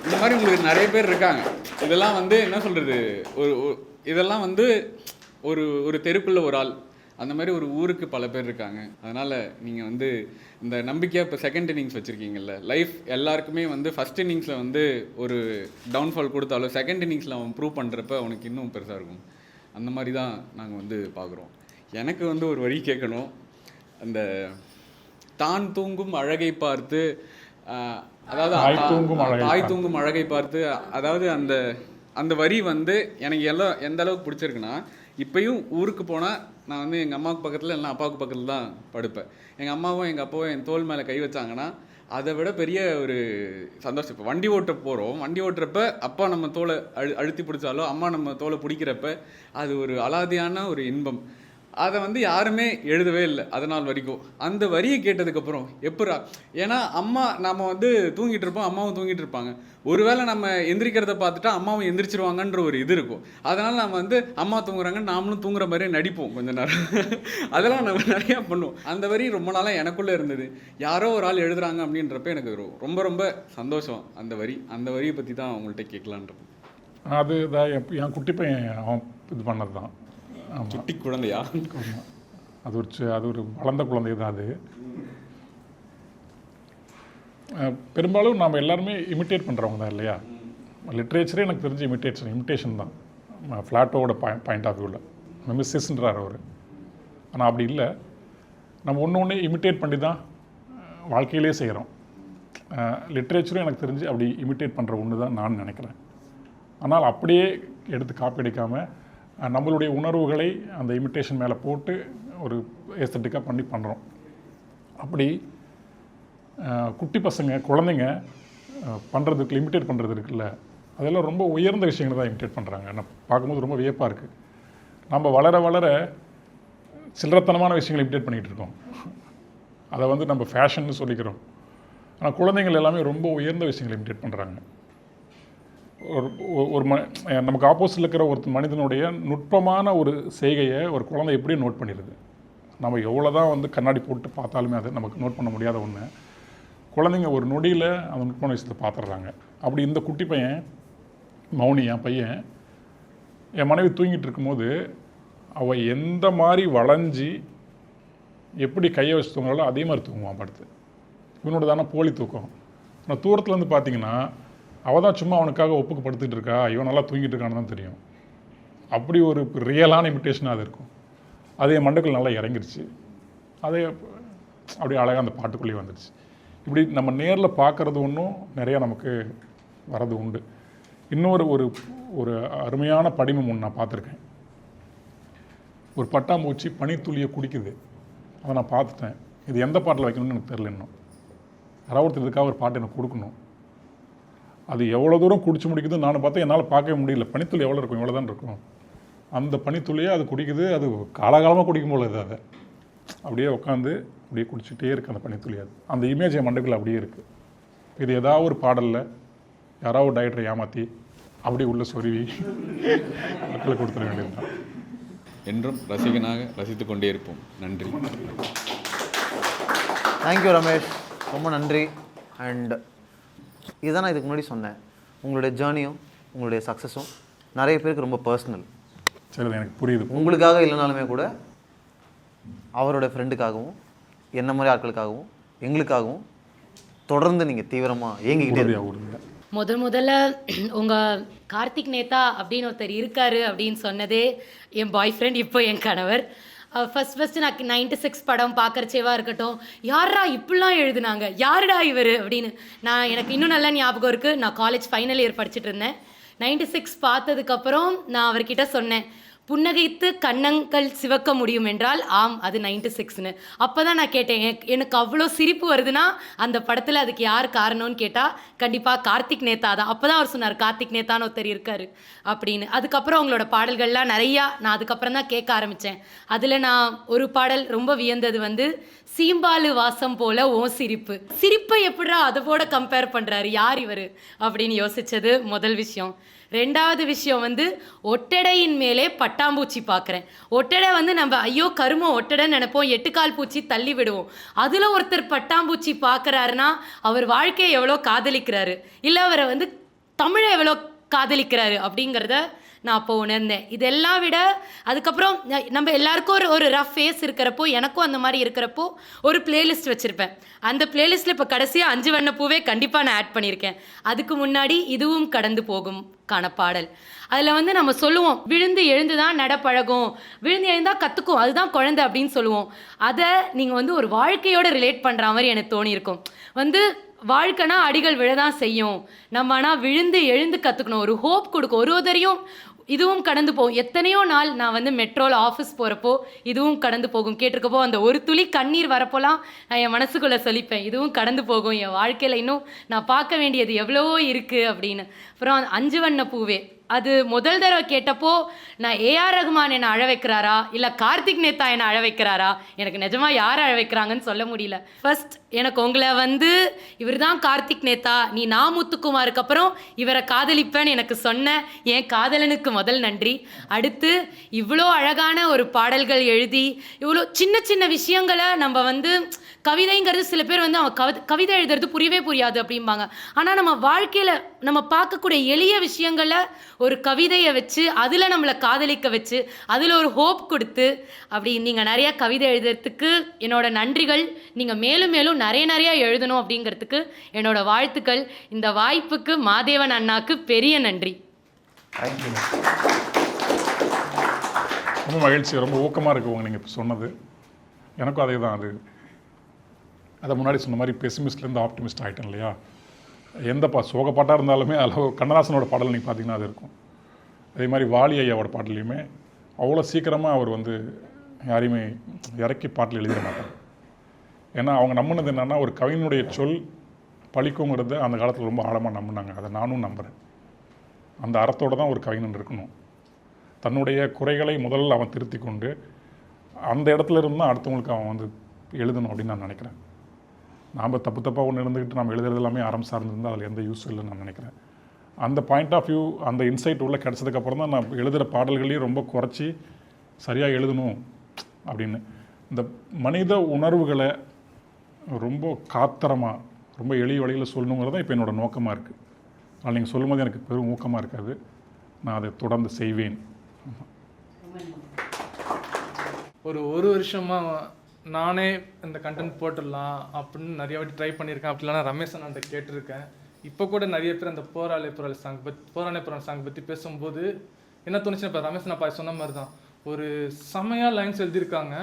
இந்த மாதிரி உங்களுக்கு நிறைய பேர் இருக்காங்க. இதெல்லாம் வந்து என்ன சொல்கிறது, இதெல்லாம் வந்து ஒரு தெருக்குள்ள ஒரு ஆள், அந்த மாதிரி ஒரு ஊருக்கு பல பேர் இருக்காங்க. அதனால் நீங்கள் வந்து இந்த நம்பிக்கையாக இப்போ செகண்ட் இன்னிங்ஸ் வச்சுருக்கீங்கல்ல, லைஃப் எல்லாருக்குமே வந்து ஃபஸ்ட் இன்னிங்ஸில் வந்து ஒரு டவுன்ஃபால் கொடுத்தாலும் செகண்ட் இன்னிங்ஸில் அவன் ப்ரூவ் பண்ணுறப்ப அவனுக்கு இன்னும் பெருசாக இருக்கும். அந்த மாதிரி தான் நாங்கள் வந்து பார்க்குறோம். எனக்கு வந்து ஒரு வரி கேட்கணும். அந்த தான் தூங்கும் அழகை பார்த்து, அதாவது தாய் தூங்கும் அழகை பார்த்து, அதாவது அந்த வரி வந்து எனக்கு எந்த அளவுக்கு பிடிச்சிருக்குன்னா, இப்போயும் ஊருக்கு போனால் நான் வந்து எங்கள் அம்மாவுக்கு பக்கத்தில் இல்லை அப்பாவுக்கு பக்கத்தில் தான் படுப்பேன். எங்கள் அம்மாவும் எங்கள் அப்பாவும் என் தோள் மேலே கை வச்சாங்கன்னா அதை விட பெரிய ஒரு சந்தோஷம். இப்போ வண்டி ஓட்ட போகிறோம், வண்டி ஓட்டுறப்ப அப்பா நம்ம தோலை அழுத்தி பிடிச்சாலோ அம்மா நம்ம தோலை பிடிக்கிறப்ப அது ஒரு அலாதியான ஒரு இன்பம். அதை வந்து யாருமே எழுதவே இல்லை அதனால் வரைக்கும். அந்த வரியை கேட்டதுக்கப்புறம் எப்படா, ஏன்னா அம்மா நம்ம வந்து தூங்கிட்டு இருப்போம், அம்மாவும் தூங்கிட்டு இருப்பாங்க. ஒருவேளை நம்ம எந்திரிக்கிறத பார்த்துட்டா அம்மாவும் எந்திரிச்சிருவாங்கன்ற ஒரு இது இருக்கும். அதனால் நம்ம வந்து அம்மா தூங்குறாங்க நாமளும் தூங்குற மாதிரியே நடிப்போம் கொஞ்ச நேரம். அதெல்லாம் நம்ம நிறையா பண்ணுவோம். அந்த வரி ரொம்ப நாளாக எனக்குள்ளே இருந்தது. யாரோ ஒரு ஆள் எழுதுறாங்க அப்படின்றப்ப எனக்கு ரொம்ப ரொம்ப சந்தோஷம். அந்த வரியை பற்றி தான் அவங்கள்ட்ட கேட்கலான்றது. அது என் குட்டி பையன் அவன் இது பண்ணது தான். குட்டி குழந்தையா? அது ஒரு வளர்ந்த குழந்தை தான். அது பெரும்பாலும் நாம் எல்லாருமே இமிட்டேட் பண்ணுறவங்க தான் இல்லையா. லிட்ரேச்சரே எனக்கு தெரிஞ்சு இமிட்டேஷன் தான். ஃப்ளாட்டோட பாயிண்ட் ஆஃப் வியூவில் மிஸ்ஸஸ்ன்றார் அவர். ஆனால் அப்படி இல்லை, நம்ம ஒன்று இமிட்டேட் பண்ணி தான் வாழ்க்கையிலே செய்கிறோம். லிட்ரேச்சரும் எனக்கு தெரிஞ்சு அப்படி இமிட்டேட் பண்ணுற ஒன்று தான் நான் நினைக்கிறேன். ஆனால் அப்படியே எடுத்து காப்பி அடிக்காமல் நம்மளுடைய உணர்வுகளை அந்த இமிட்டேஷன் மேலே போட்டு ஒரு ஏஸ்தட்டிக்காக பண்ணி பண்ணுறோம். அப்படி குட்டி பசங்க குழந்தைங்க பண்ணுறதுக்கு இமிட்டேட் பண்ணுறது இருக்குல்ல, அதெல்லாம் ரொம்ப உயர்ந்த விஷயங்களை தான் இமிட்டேட் பண்ணுறாங்க. நான் பார்க்கும்போது ரொம்ப வியப்பாக இருக்குது. நம்ம வளர வளர சில்லறத்தனமான விஷயங்களை இமிட்டேட் பண்ணிகிட்டு இருக்கோம். அதை வந்து நம்ம ஃபேஷன்னு சொல்லிக்கிறோம். ஆனால் குழந்தைங்கள் எல்லாமே ரொம்ப உயர்ந்த விஷயங்களை இமிட்டேட் பண்ணுறாங்க. ஒரு நமக்கு ஆப்போசிட்டில் இருக்கிற ஒரு மனிதனுடைய நுட்பமான ஒரு செய்கையை ஒரு குழந்தை எப்படி நோட் பண்ணிடுது. நம்ம எவ்வளோ தான் வந்து கண்ணாடி போட்டு பார்த்தாலுமே அது நமக்கு நோட் பண்ண முடியாத ஒன்று. குழந்தைங்க ஒரு நொடியில் அந்த நுட்பமான விஷயத்தை பார்த்துடுறாங்க. அப்படி இந்த குட்டி பையன் மௌனி என் பையன் என் மனைவி தூங்கிட்டு இருக்கும்போது அவள் எந்த மாதிரி வளைஞ்சி எப்படி கையை வச்சு தூங்குறாளோ அதே மாதிரி தூங்குவான் படுத்து. இவனோட தானே போலி தூக்கம். ஆனால் தூரத்துலேருந்து பார்த்தீங்கன்னா அவள் தான் சும்மா அவனுக்காக ஒப்புக்கு படுத்துட்டு இருக்கா, இவன் நல்லா தூங்கிட்டு இருக்கான்னு தான் தெரியும். அப்படி ஒரு ரியலான இமிட்டேஷனாக அது இருக்கும். அது என் மண்டைக்குள்ள நல்லா இறங்கிருச்சு. அதே அப்படியே அழகாக அந்த பாட்டுக்குள்ளேயே வந்துடுச்சு. இப்படி நம்ம நேரில் பார்க்குறது ஒன்றும் நிறையா நமக்கு வரது உண்டு. இன்னொரு ஒரு ஒரு அருமையான படிமம் ஒன்று நான் பார்த்துருக்கேன். ஒரு பட்டாம்பூச்சி பனித்துளியை குடிக்குது. அதை நான் பார்த்துட்டேன். இது எந்த பாட்டில் வைக்கணும்னு எனக்கு தெரில. இன்னும் யாராவது இதுக்காக ஒரு பாட்டு எனக்கு கொடுக்கணும். அது எவ்வளோ தூரம் குடிச்சு முடிக்குதுன்னு நானும் பார்த்தேன். என்னால் பார்க்கவே முடியல. பனித்துளி எவ்வளோ இருக்கும், எவ்வளோ தான் இருக்கும். அந்த பனித்துளியை அது குடிக்குது. அது காலகாலமாக குடிக்கும் போல அதை அப்படியே உட்காந்து அப்படியே குடிச்சிட்டே இருக்குது அந்த பனித்துளி. அது அந்த இமேஜ் என் மண்டைக்குள்ள அப்படியே இருக்குது. இது ஏதாவது ஒரு பாடலில் யாராவது டைரக்டரை ஏமாற்றி அப்படி உள்ள சொருவி மக்களுக்கு கொடுத்துட வேண்டியது தான். என்றும் ரசிகனாக ரசித்து கொண்டே இருப்போம். நன்றி. தேங்க்யூ ரமேஷ், ரொம்ப நன்றி. அண்ட் இதுதான் நான் இதுக்கு முன்னாடி சொன்னேன், உங்களுடைய ஜேர்னியும் உங்களுடைய சக்ஸஸும் நிறைய பேருக்கு ரொம்ப பர்சனல். சரி, எனக்கு புரியுது. உங்களுக்காக இல்லைனாலுமே கூட அவரோட ஃப்ரெண்டுக்காகவும் என்ன மாதிரி ஆட்களுக்காகவும் எங்களுக்காகவும் தொடர்ந்து நீங்கள் தீவிரமாக இயங்கிக்கிட்டே. முதல்ல உங்கள் கார்த்திக் நேத்தா அப்படின்னு ஒருத்தர் இருக்காரு அப்படின்னு சொன்னதே என் பாய் ஃப்ரெண்ட், இப்போ என் கணவர். ஃபஸ்ட்டு நான் 96 படம் பார்க்கறச்சேவா இருக்கட்டும், யாரா இப்படிலாம் எழுதுனாங்க, யாருடா இவர் அப்படின்னு எனக்கு இன்னும் நல்லா ஞாபகம் இருக்குது. நான் காலேஜ் ஃபைனல் இயர் படிச்சுட்டு இருந்தேன். 96 பார்த்ததுக்கப்புறம் நான் அவர்கிட்ட சொன்னேன், புன்னகைத்து கண்ணங்கள் சிவக்க முடியும் என்றால் ஆம் அது 96ன்னு. அப்போ தான் நான் கேட்டேன், எனக்கு அவ்வளோ சிரிப்பு வருதுன்னா அந்த படத்தில் அதுக்கு யார் காரணம்னு கேட்டால் கண்டிப்பாக கார்த்திக் நேத்தா தான். அப்போ தான் அவர் சொன்னார் கார்த்திக் நேத்தான்னு ஒருத்தர் இருக்கார் அப்படின்னு. அதுக்கப்புறம் அவங்களோட பாடல்கள்லாம் நிறையா நான் அதுக்கப்புறம் தான் கேட்க ஆரம்பித்தேன். அதில் நான் ஒரு பாடல் ரொம்ப வியந்தது சீம்பாலு வாசம் போல ஓ சிரிப்பு. சிரிப்பை எப்படா அதோட கம்பேர் பண்ணுறாரு, யார் இவர் அப்படின்னு யோசித்தது முதல் விஷயம். ரெண்டாவது விஷயம் ஒட்டடையின் மேலே பட்டாம்பூச்சி பார்க்குறேன். ஒட்டடை நம்ம ஐயோ கருமோ ஒட்டடைன்னு நினைப்போம், 8 கால் பூச்சி தள்ளி விடுவோம். அதில் ஒருத்தர் பட்டாம்பூச்சி பார்க்குறாருன்னா அவர் வாழ்க்கையை எவ்வளோ காதலிக்கிறாரு, இல்லை அவரை தமிழை எவ்வளோ காதலிக்கிறாரு அப்படிங்கிறத நான் அப்போ உணர்ந்தேன். இதெல்லாம் விட அதுக்கப்புறம் நம்ம எல்லாருக்கும் ஒரு ரஃப் ஃபேஸ் இருக்கிறப்போ, எனக்கும் அந்த மாதிரி இருக்கிறப்போ ஒரு பிளேலிஸ்ட் வச்சுருப்பேன். அந்த பிளேலிஸ்ட்டில் இப்போ கடைசியாக 5 வண்ண பூவே கண்டிப்பாக நான் ஆட் பண்ணியிருக்கேன். அதுக்கு முன்னாடி இதுவும் கடந்து போகும் பாடல். அதில் நம்ம சொல்லுவோம், விழுந்து எழுந்து தான் நடப்பழகும், விழுந்து எழுந்தால் கற்றுக்கும், அதுதான் குழந்தை அப்படின்னு சொல்லுவோம். அதை நீங்கள் ஒரு வாழ்க்கையோட ரிலேட் பண்ணுற மாதிரி எனக்கு தோணியிருக்கும். வாழ்க்கைனா அடிகள் விழதான் செய்யும், நம்ம ஆனால் விழுந்து எழுந்து கற்றுக்கணும், ஒரு ஹோப் கொடுக்கும். ஒருவரையும் இதுவும் கடந்து போகும். எத்தனையோ நாள் நான் மெட்ரோவில் ஆஃபீஸ் போகிறப்போ இதுவும் கடந்து போகும் கேட்டிருக்கப்போ அந்த ஒரு துளி கண்ணீர் வரப்போலாம் நான் என் மனசுக்குள்ளே சொல்லிப்பேன், இதுவும் கடந்து போகும், என் வாழ்க்கையில் இன்னும் நான் பார்க்க வேண்டியது எவ்வளவோ இருக்குது அப்படின்னு. அப்புறம் 5 வண்ண பூவே அது முதல் தடவை கேட்டப்போ நான் ஏஆர் ரகுமான் என்னை அழ வைக்கிறாரா இல்லை கார்த்திக் நேத்தா என்னை அழ வைக்கிறாரா, எனக்கு நிஜமாக யார் அழ வைக்கிறாங்கன்னு சொல்ல முடியல. ஃபர்ஸ்ட் எனக்கு உங்களை இவர் தான் கார்த்திக் நேத்தா, நீ நான் முத்துக்குமாருக்கு அப்புறம் இவரை காதலிப்பேன்னு எனக்கு சொன்ன என் காதலனுக்கு முதல் நன்றி. அடுத்து இவ்வளோ அழகான ஒரு பாடல்கள் எழுதி இவ்வளோ சின்ன சின்ன விஷயங்களை நம்ம கவிதைங்கிறது சில பேர் அவன் கவிதை எழுதுறது புரியவே புரியாது அப்படிம்பாங்க. ஆனால் நம்ம வாழ்க்கையில் நம்ம பார்க்கக்கூடிய எளிய விஷயங்களை ஒரு கவிதையை வச்சு அதில் நம்மளை காதலிக்க வச்சு அதில் ஒரு ஹோப் கொடுத்து அப்படி நீங்கள் நிறையா கவிதை எழுதுறதுக்கு என்னோட நன்றிகள். நீங்கள் மேலும் மேலும் நிறைய எழுதணும் அப்படிங்கிறதுக்கு என்னோட வாழ்த்துக்கள். இந்த வாய்ப்புக்கு மாதேவன் அண்ணாக்கு பெரிய நன்றி. ரொம்ப மகிழ்ச்சி, ரொம்ப ஊக்கமாக இருக்குவங்க நீங்கள் இப்போ சொன்னது. எனக்கும் அதே தான். அதை முன்னாடி சொன்ன மாதிரி பெசிமிஸ்ட்லேருந்து ஆப்டிமிஸ்ட் ஆகிட்டேன் இல்லையா. எந்த சோக பாட்டாக இருந்தாலுமே அதில் கண்ணதாசனோட பாடல் நீங்கள் பார்த்தீங்கன்னா அது இருக்கும். அதே மாதிரி வாலி ஐயாவோட பாடலையுமே அவ்வளோ சீக்கிரமாக அவர் யாரையுமே இறக்கி பாட்டில் எழுதிட மாட்டார். ஏன்னா அவங்க நம்பினது என்னென்னா ஒரு கவிஞனுடைய சொல் பழிக்குங்கிறத அந்த காலத்தில் ரொம்ப ஆழமாக நம்பினாங்க. அதை நானும் நம்புகிறேன். அந்த அறத்தோடு தான் ஒரு கவிஞன் இருக்கணும். தன்னுடைய குறைகளை முதல்ல அவன் திருத்தி கொண்டு அந்த இடத்துல இருந்து தான் அடுத்தவங்களுக்கு அவன் எழுதணும் அப்படின்னு நான் நினைக்கிறேன். நாம் தப்பாக ஒன்று இருந்துக்கிட்டு நம்ம எழுதுறது எல்லாமே அறம் சார்ந்திருந்தால் அதில் எந்த யூஸ் இல்லைன்னு நான் நினைக்கிறேன். அந்த பாயிண்ட் ஆஃப் வியூ அந்த இன்சைட் உள்ள கிடச்சதுக்கப்புறம் தான் நான் எழுதுகிற பாடல்களையும் ரொம்ப குறைச்சி சரியாக எழுதணும் அப்படின்னு. இந்த மனித உணர்வுகளை ரொம்ப காத்திரமாக ரொம்ப எளிய வழியில் சொல்லணுங்கிறது தான் இப்போ என்னோடய நோக்கமாக இருக்குது. ஆனால் நீங்கள் சொல்லும்போது எனக்கு பெரும் ஊக்கமாக இருக்காது. நான் அதை தொடர்ந்து செய்வேன். ஒரு வருஷமாக நானே இந்த கண்டென்ட் போட்டுடலாம் அப்படின்னு நிறைய வாட்டி ட்ரை பண்ணியிருக்கேன். அப்படி இல்லைனா ரமேஷ் அண்ணாண்ட கேட்டிருக்கேன். இப்போ கூட நிறைய பேர் அந்த போராளி சாங் பற்றி பேசும்போது என்ன தோணுச்சுன்னா, இப்போ ரமேஷ் நான் சொன்ன மாதிரி தான் ஒரு செமையாக லைன்ஸ் எழுதியிருக்காங்க.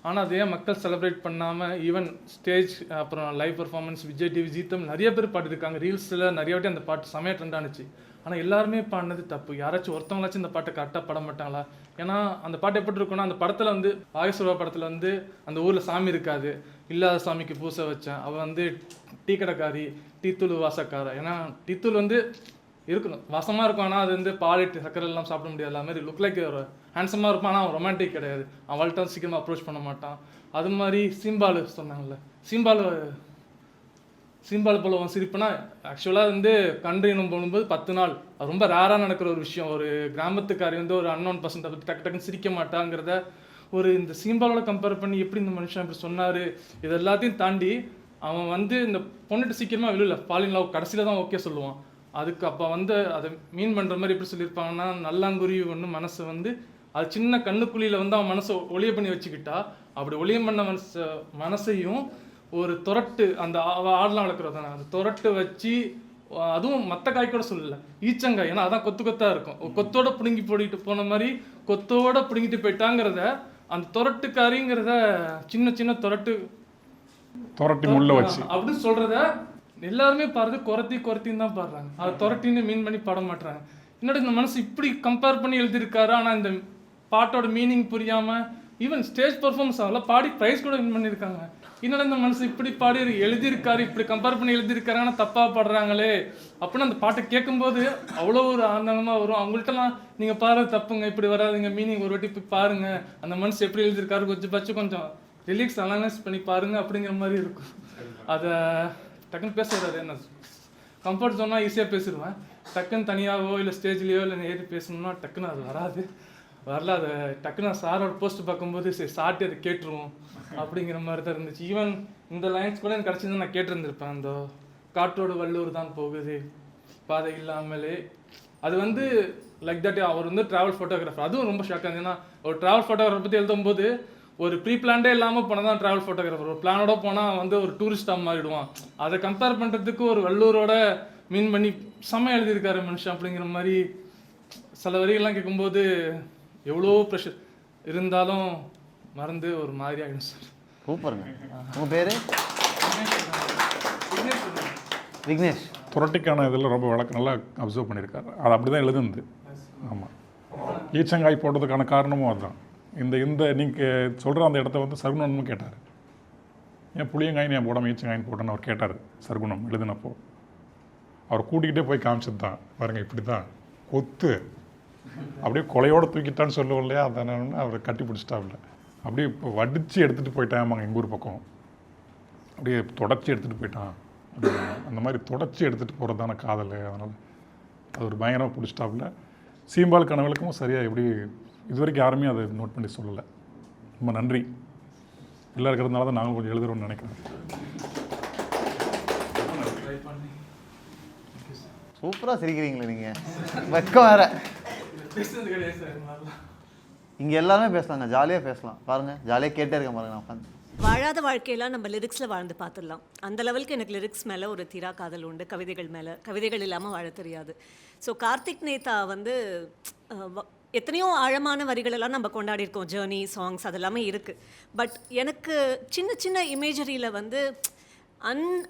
ஆனால் அதே மக்கள் செலிப்ரேட் பண்ணாமல் ஈவன் ஸ்டேஜ் அப்புறம் லைவ் பர்ஃபார்மன்ஸ் விஜய் டிவி ஜீத்தம் நிறைய பேர் பாடிருக்காங்க. ரீல்ஸில் நிறைய வாட்டி அந்த பாட்டு செமையாக ட்ரெண்ட் ஆனிச்சு. ஆனால் எல்லாருமே பாடினது தப்பு. யாராச்சும் ஒருத்தவங்களாச்சும் இந்த பாட்டை கரெக்டாக பாட மாட்டாங்களா? ஏன்னா அந்த பாட்டு எப்படி இருக்குன்னா, அந்த படத்தில் வந்து ஆயுசுரா படத்தில் வந்து அந்த ஊரில் சாமி இருக்காது, இல்லாத சாமிக்கு பூசை வச்சேன், அவள் வந்து டீ கடைக்காரி, டீத்தூள் வாசக்கார. ஏன்னா டீத்தூள் வந்து இருக்கணும், வாசமாக இருக்கும். ஆனால் அது வந்து பாலிட்டு சக்கரை எல்லாம் சாப்பிட முடியாது. அது மாதிரி லுக் லைக் ஒரு ஹேண்ட்ஸமாக இருப்பான், ஆனால் அவன் ரொமான்டிக் கிடையாது. அவள்கிட்ட சீக்கிரமாக அப்ரோச் பண்ண மாட்டான். அது மாதிரி சீம்பாலு சொன்னாங்கல்ல, சீம்பால் போல அவன் சிரிப்புனா ஆக்சுவலாக வந்து கண்டறியணும் போகும்போது 10 நாள் அது ரொம்ப ரேராக நடக்கிற ஒரு விஷயம். ஒரு கிராமத்துக்காரி வந்து ஒரு அன்னோன் பர்சன்ட்டை பற்றி டக்குன்னு சிரிக்க மாட்டாங்கிறத ஒரு இந்த சீம்பாலோட கம்பேர் பண்ணி எப்படி இந்த மனுஷன் இப்படி சொன்னார். இது எல்லாத்தையும் தாண்டி அவன் வந்து இந்த பொண்ணுட்டு சீக்கிரமாக வெளியில் ஃபாலின் லவ் கடைசியில் தான் ஓகே சொல்லுவான். அதுக்கு அப்போ வந்து அதை மீன் பண்ணுற மாதிரி எப்படி சொல்லியிருப்பாங்கன்னா, நல்லாங்குருவி ஒன்று மனசை வந்து அது சின்ன கண்ணுக்குழியில் வந்து அவன் மனசை ஒளிய பண்ணி வச்சுக்கிட்டா, அப்படி ஒளியம் பண்ண மனசையும் ஒரு துரட்டு அந்த ஆடெலாம் வளர்க்குறது தானே, அந்த துரட்டு வச்சு அதுவும் மற்ற காய் கூட சொல்லலை, ஈச்சங்காய். ஏன்னா அதான் கொத்து கொத்தாக இருக்கும். கொத்தோட பிடுங்கி போடிட்டு போன மாதிரி கொத்தோட பிடுங்கிட்டு போயிட்டாங்கிறத அந்த துரட்டுக்காரிங்கிறத சின்ன சின்ன துரட்டு முள்ள வச்சு அப்படின்னு சொல்கிறத எல்லாருமே பாருது குறைத்தின்னு தான் பாடுறாங்க. அதை துரட்டின்னு மீன் பண்ணி பாட மாட்டுறாங்க. என்னோட இந்த மனசு இப்படி கம்பேர் பண்ணி எழுதியிருக்காரு. ஆனால் இந்த பாட்டோட மீனிங் புரியாமல் ஈவன் ஸ்டேஜ் பர்ஃபார்மன்ஸ் ஆகல, பாடி ப்ரைஸ் கூட வின் பண்ணியிருக்காங்க. என்னோட இந்த மனசு இப்படி பாடி எழுதியிருக்காரு, இப்படி கம்பேர் பண்ணி எழுதியிருக்காரு, ஆனால் தப்பாக பாடுறாங்களே அப்படின்னு அந்த பாட்டை கேட்கும்போது அவ்வளோ ஒரு ஆனந்தமாக வரும். அவங்கள்ட்டலாம் நீங்கள் பாடுறது தப்புங்க, இப்படி வராதுங்க, மீனிங் ஒரு வாட்டி போய் பாருங்கள், அந்த மனசு எப்படி எழுதியிருக்காரு கொஞ்சம் ரிலீக்ஸ் அனலைஸ் பண்ணி பாருங்க அப்படிங்கிற மாதிரி இருக்கும். அதை டக்குன்னு பேசுறாரு. என்ன கம்ஃபர்ட் ஜோன்னா ஈஸியாக பேசிடுவேன், டக்குன்னு தனியாகவோ இல்லை ஸ்டேஜ்லேயோ இல்லை ஏறி பேசணும்னா டக்குன்னு அது வரல. அதை டக்குன்னு சாரோட போஸ்ட் பார்க்கும்போது சரி சாட்டி அதை கேட்டுருவோம் அப்படிங்கிற மாதிரி தான் இருந்துச்சு. ஈவன் இந்த லைன்ஸ் கூட எனக்கு கிடச்சிருந்தா நான் கேட்டிருந்திருப்பேன். அந்த காற்றோடு வள்ளூர் தான் போகுது பாதை இல்லாமலே. அது வந்து லைக் தட் அவர் வந்து ட்ராவல் ஃபோட்டோகிராஃபர். அதுவும் ரொம்ப ஷாக்காக இருந்தது. ஏன்னா ஒரு ட்ராவல் ஃபோட்டோகிராஃபர் பற்றி எழுதும்போது ஒரு ப்ரீ பிளான்டே இல்லாமல் போனால் தான் ட்ராவல் ஃபோட்டோகிராஃபர். ஒரு பிளானோட போனால் வந்து ஒரு டூரிஸ்டாக மாறிடுவான். அதை கம்பேர் பண்ணுறதுக்கு ஒரு வள்ளூரோட மீன் பண்ணி செம்ம எழுதியிருக்காரு மனுஷன் அப்படிங்கிற மாதிரி சில வரிகள்லாம் கேட்கும்போது எவ்வளோ ப்ரெஷர் இருந்தாலும் மறந்து ஒரு மாதிரி ஆகிடும் சார். சூப்பருங்க. உங்கள் பேர்? விக்னேஷ். துரட்டிக்கான இதில் ரொம்ப நல்லா அப்சர்வ் பண்ணியிருக்காரு. அது அப்படி தான் எழுதுந்து. ஆமாம், ஈச்சங்காய் போட்டதுக்கான காரணமும் அதுதான். இந்த நீங்கள் சொல்கிற அந்த இடத்த வந்து சர்க்குணம்னு கேட்டார். ஏன் புளியங்காயின்னு ஏன் போடாமல் ஈச்சங்காயின்னு போட்டேன்னு அவர் கேட்டார். சர்க்குணம் எழுதினப்போ அவர் கூட்டிக்கிட்டே போய் காமிச்சது தான். பாருங்கள் இப்படி தான் கொத்து அப்படியே கொலையோடு தூக்கிட்டான்னு சொல்லுவோம் இல்லையா, அதை அவர் கட்டி பிடிச்சிட்டாப்ல. அப்படியே இப்போ வடித்து எடுத்துகிட்டு போயிட்டான் எங்கள் ஊர் பக்கம். அப்படியே தொடச்சி எடுத்துகிட்டு போயிட்டான். அந்த மாதிரி தொடச்சி எடுத்துகிட்டு போகிறது தானே காதல். அதனால் அது ஒரு பயங்கரமாக பிடிச்சிட்டாப்புல. சீம்பால் கனவுகளுக்கும் சரியாக எப்படி இது வரைக்கும் யாருமே அதை நோட் பண்ணி சொல்லலை. ரொம்ப நன்றி. எல்லாம் இருக்கிறதுனால தான் நாங்களும் கொஞ்சம் எழுதுறோம்னு நினைக்கிறேன். சூப்பராக சிரிக்கிறீங்களே நீங்கள், வெக்கம் வேற. இங்கே எல்லாருமே பேசலாங்க, ஜாலியாக பேசலாம். பாருங்கள், ஜாலியாக கேட்டே இருக்கேன் பாருங்க. நான் உட்காந்து வாழாத வாழ்க்கையெல்லாம் நம்ம லிரிக்ஸில் வாழ்ந்து பார்த்துடலாம். அந்த லெவலுக்கு எனக்கு லிரிக்ஸ் மேலே ஒரு தீரா காதல் உண்டு. கவிதைகள் மேலே, கவிதைகள் இல்லாமல் வாழ தெரியாது. ஸோ கார்த்திக் நேதா வந்து எத்தனையோ ஆழமான வரிகளெல்லாம் நம்ம கொண்டாடியிருக்கோம். ஜேர்னி சாங்ஸ் அதெல்லாமே இருக்குது. பட் எனக்கு சின்ன சின்ன இமேஜரியில் வந்து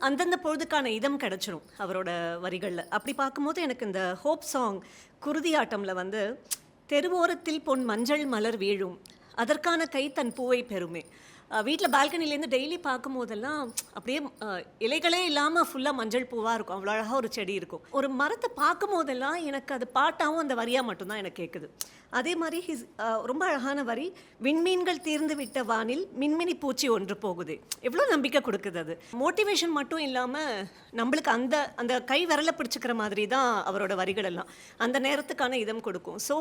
அந்தந்த பொழுதுக்கான இதம் கிடச்சிரும் அவரோட வரிகளில். அப்படி பார்க்கும்போது எனக்கு இந்த ஹோப் சாங் குருதியாட்டமில் வந்து தெருவோரத்தில் பொன் மஞ்சள் மலர் வீழும், அதற்கான கை தன் பூவை பெறுமே. வீட்டில் பால்கனிலேருந்து டெய்லி பார்க்கும் போதெல்லாம் அப்படியே இலைகளே இல்லாமல் ஃபுல்லாக மஞ்சள் பூவாக இருக்கும். அவ்வளோ அழகாக ஒரு செடி இருக்கும். ஒரு மரத்தை பார்க்கும் போதெல்லாம் எனக்கு அது பாட்டாகவும் அந்த வரியாக மட்டும்தான் எனக்கு கேட்குது. அதே மாதிரி ரொம்ப அழகான வரி, விண்மீன்கள் தீர்ந்து விட்ட வானில் மின்மினி பூச்சி ஒன்று போகுது. எவ்வளோ நம்பிக்கை கொடுக்குது. அது மோட்டிவேஷன் மட்டும் இல்லாமல் நம்மளுக்கு அந்த கை விரலை பிடிச்சிக்கிற மாதிரி தான் அவரோட வரிகள் எல்லாம் அந்த நேரத்துக்கான இதம் கொடுக்கும். ஸோ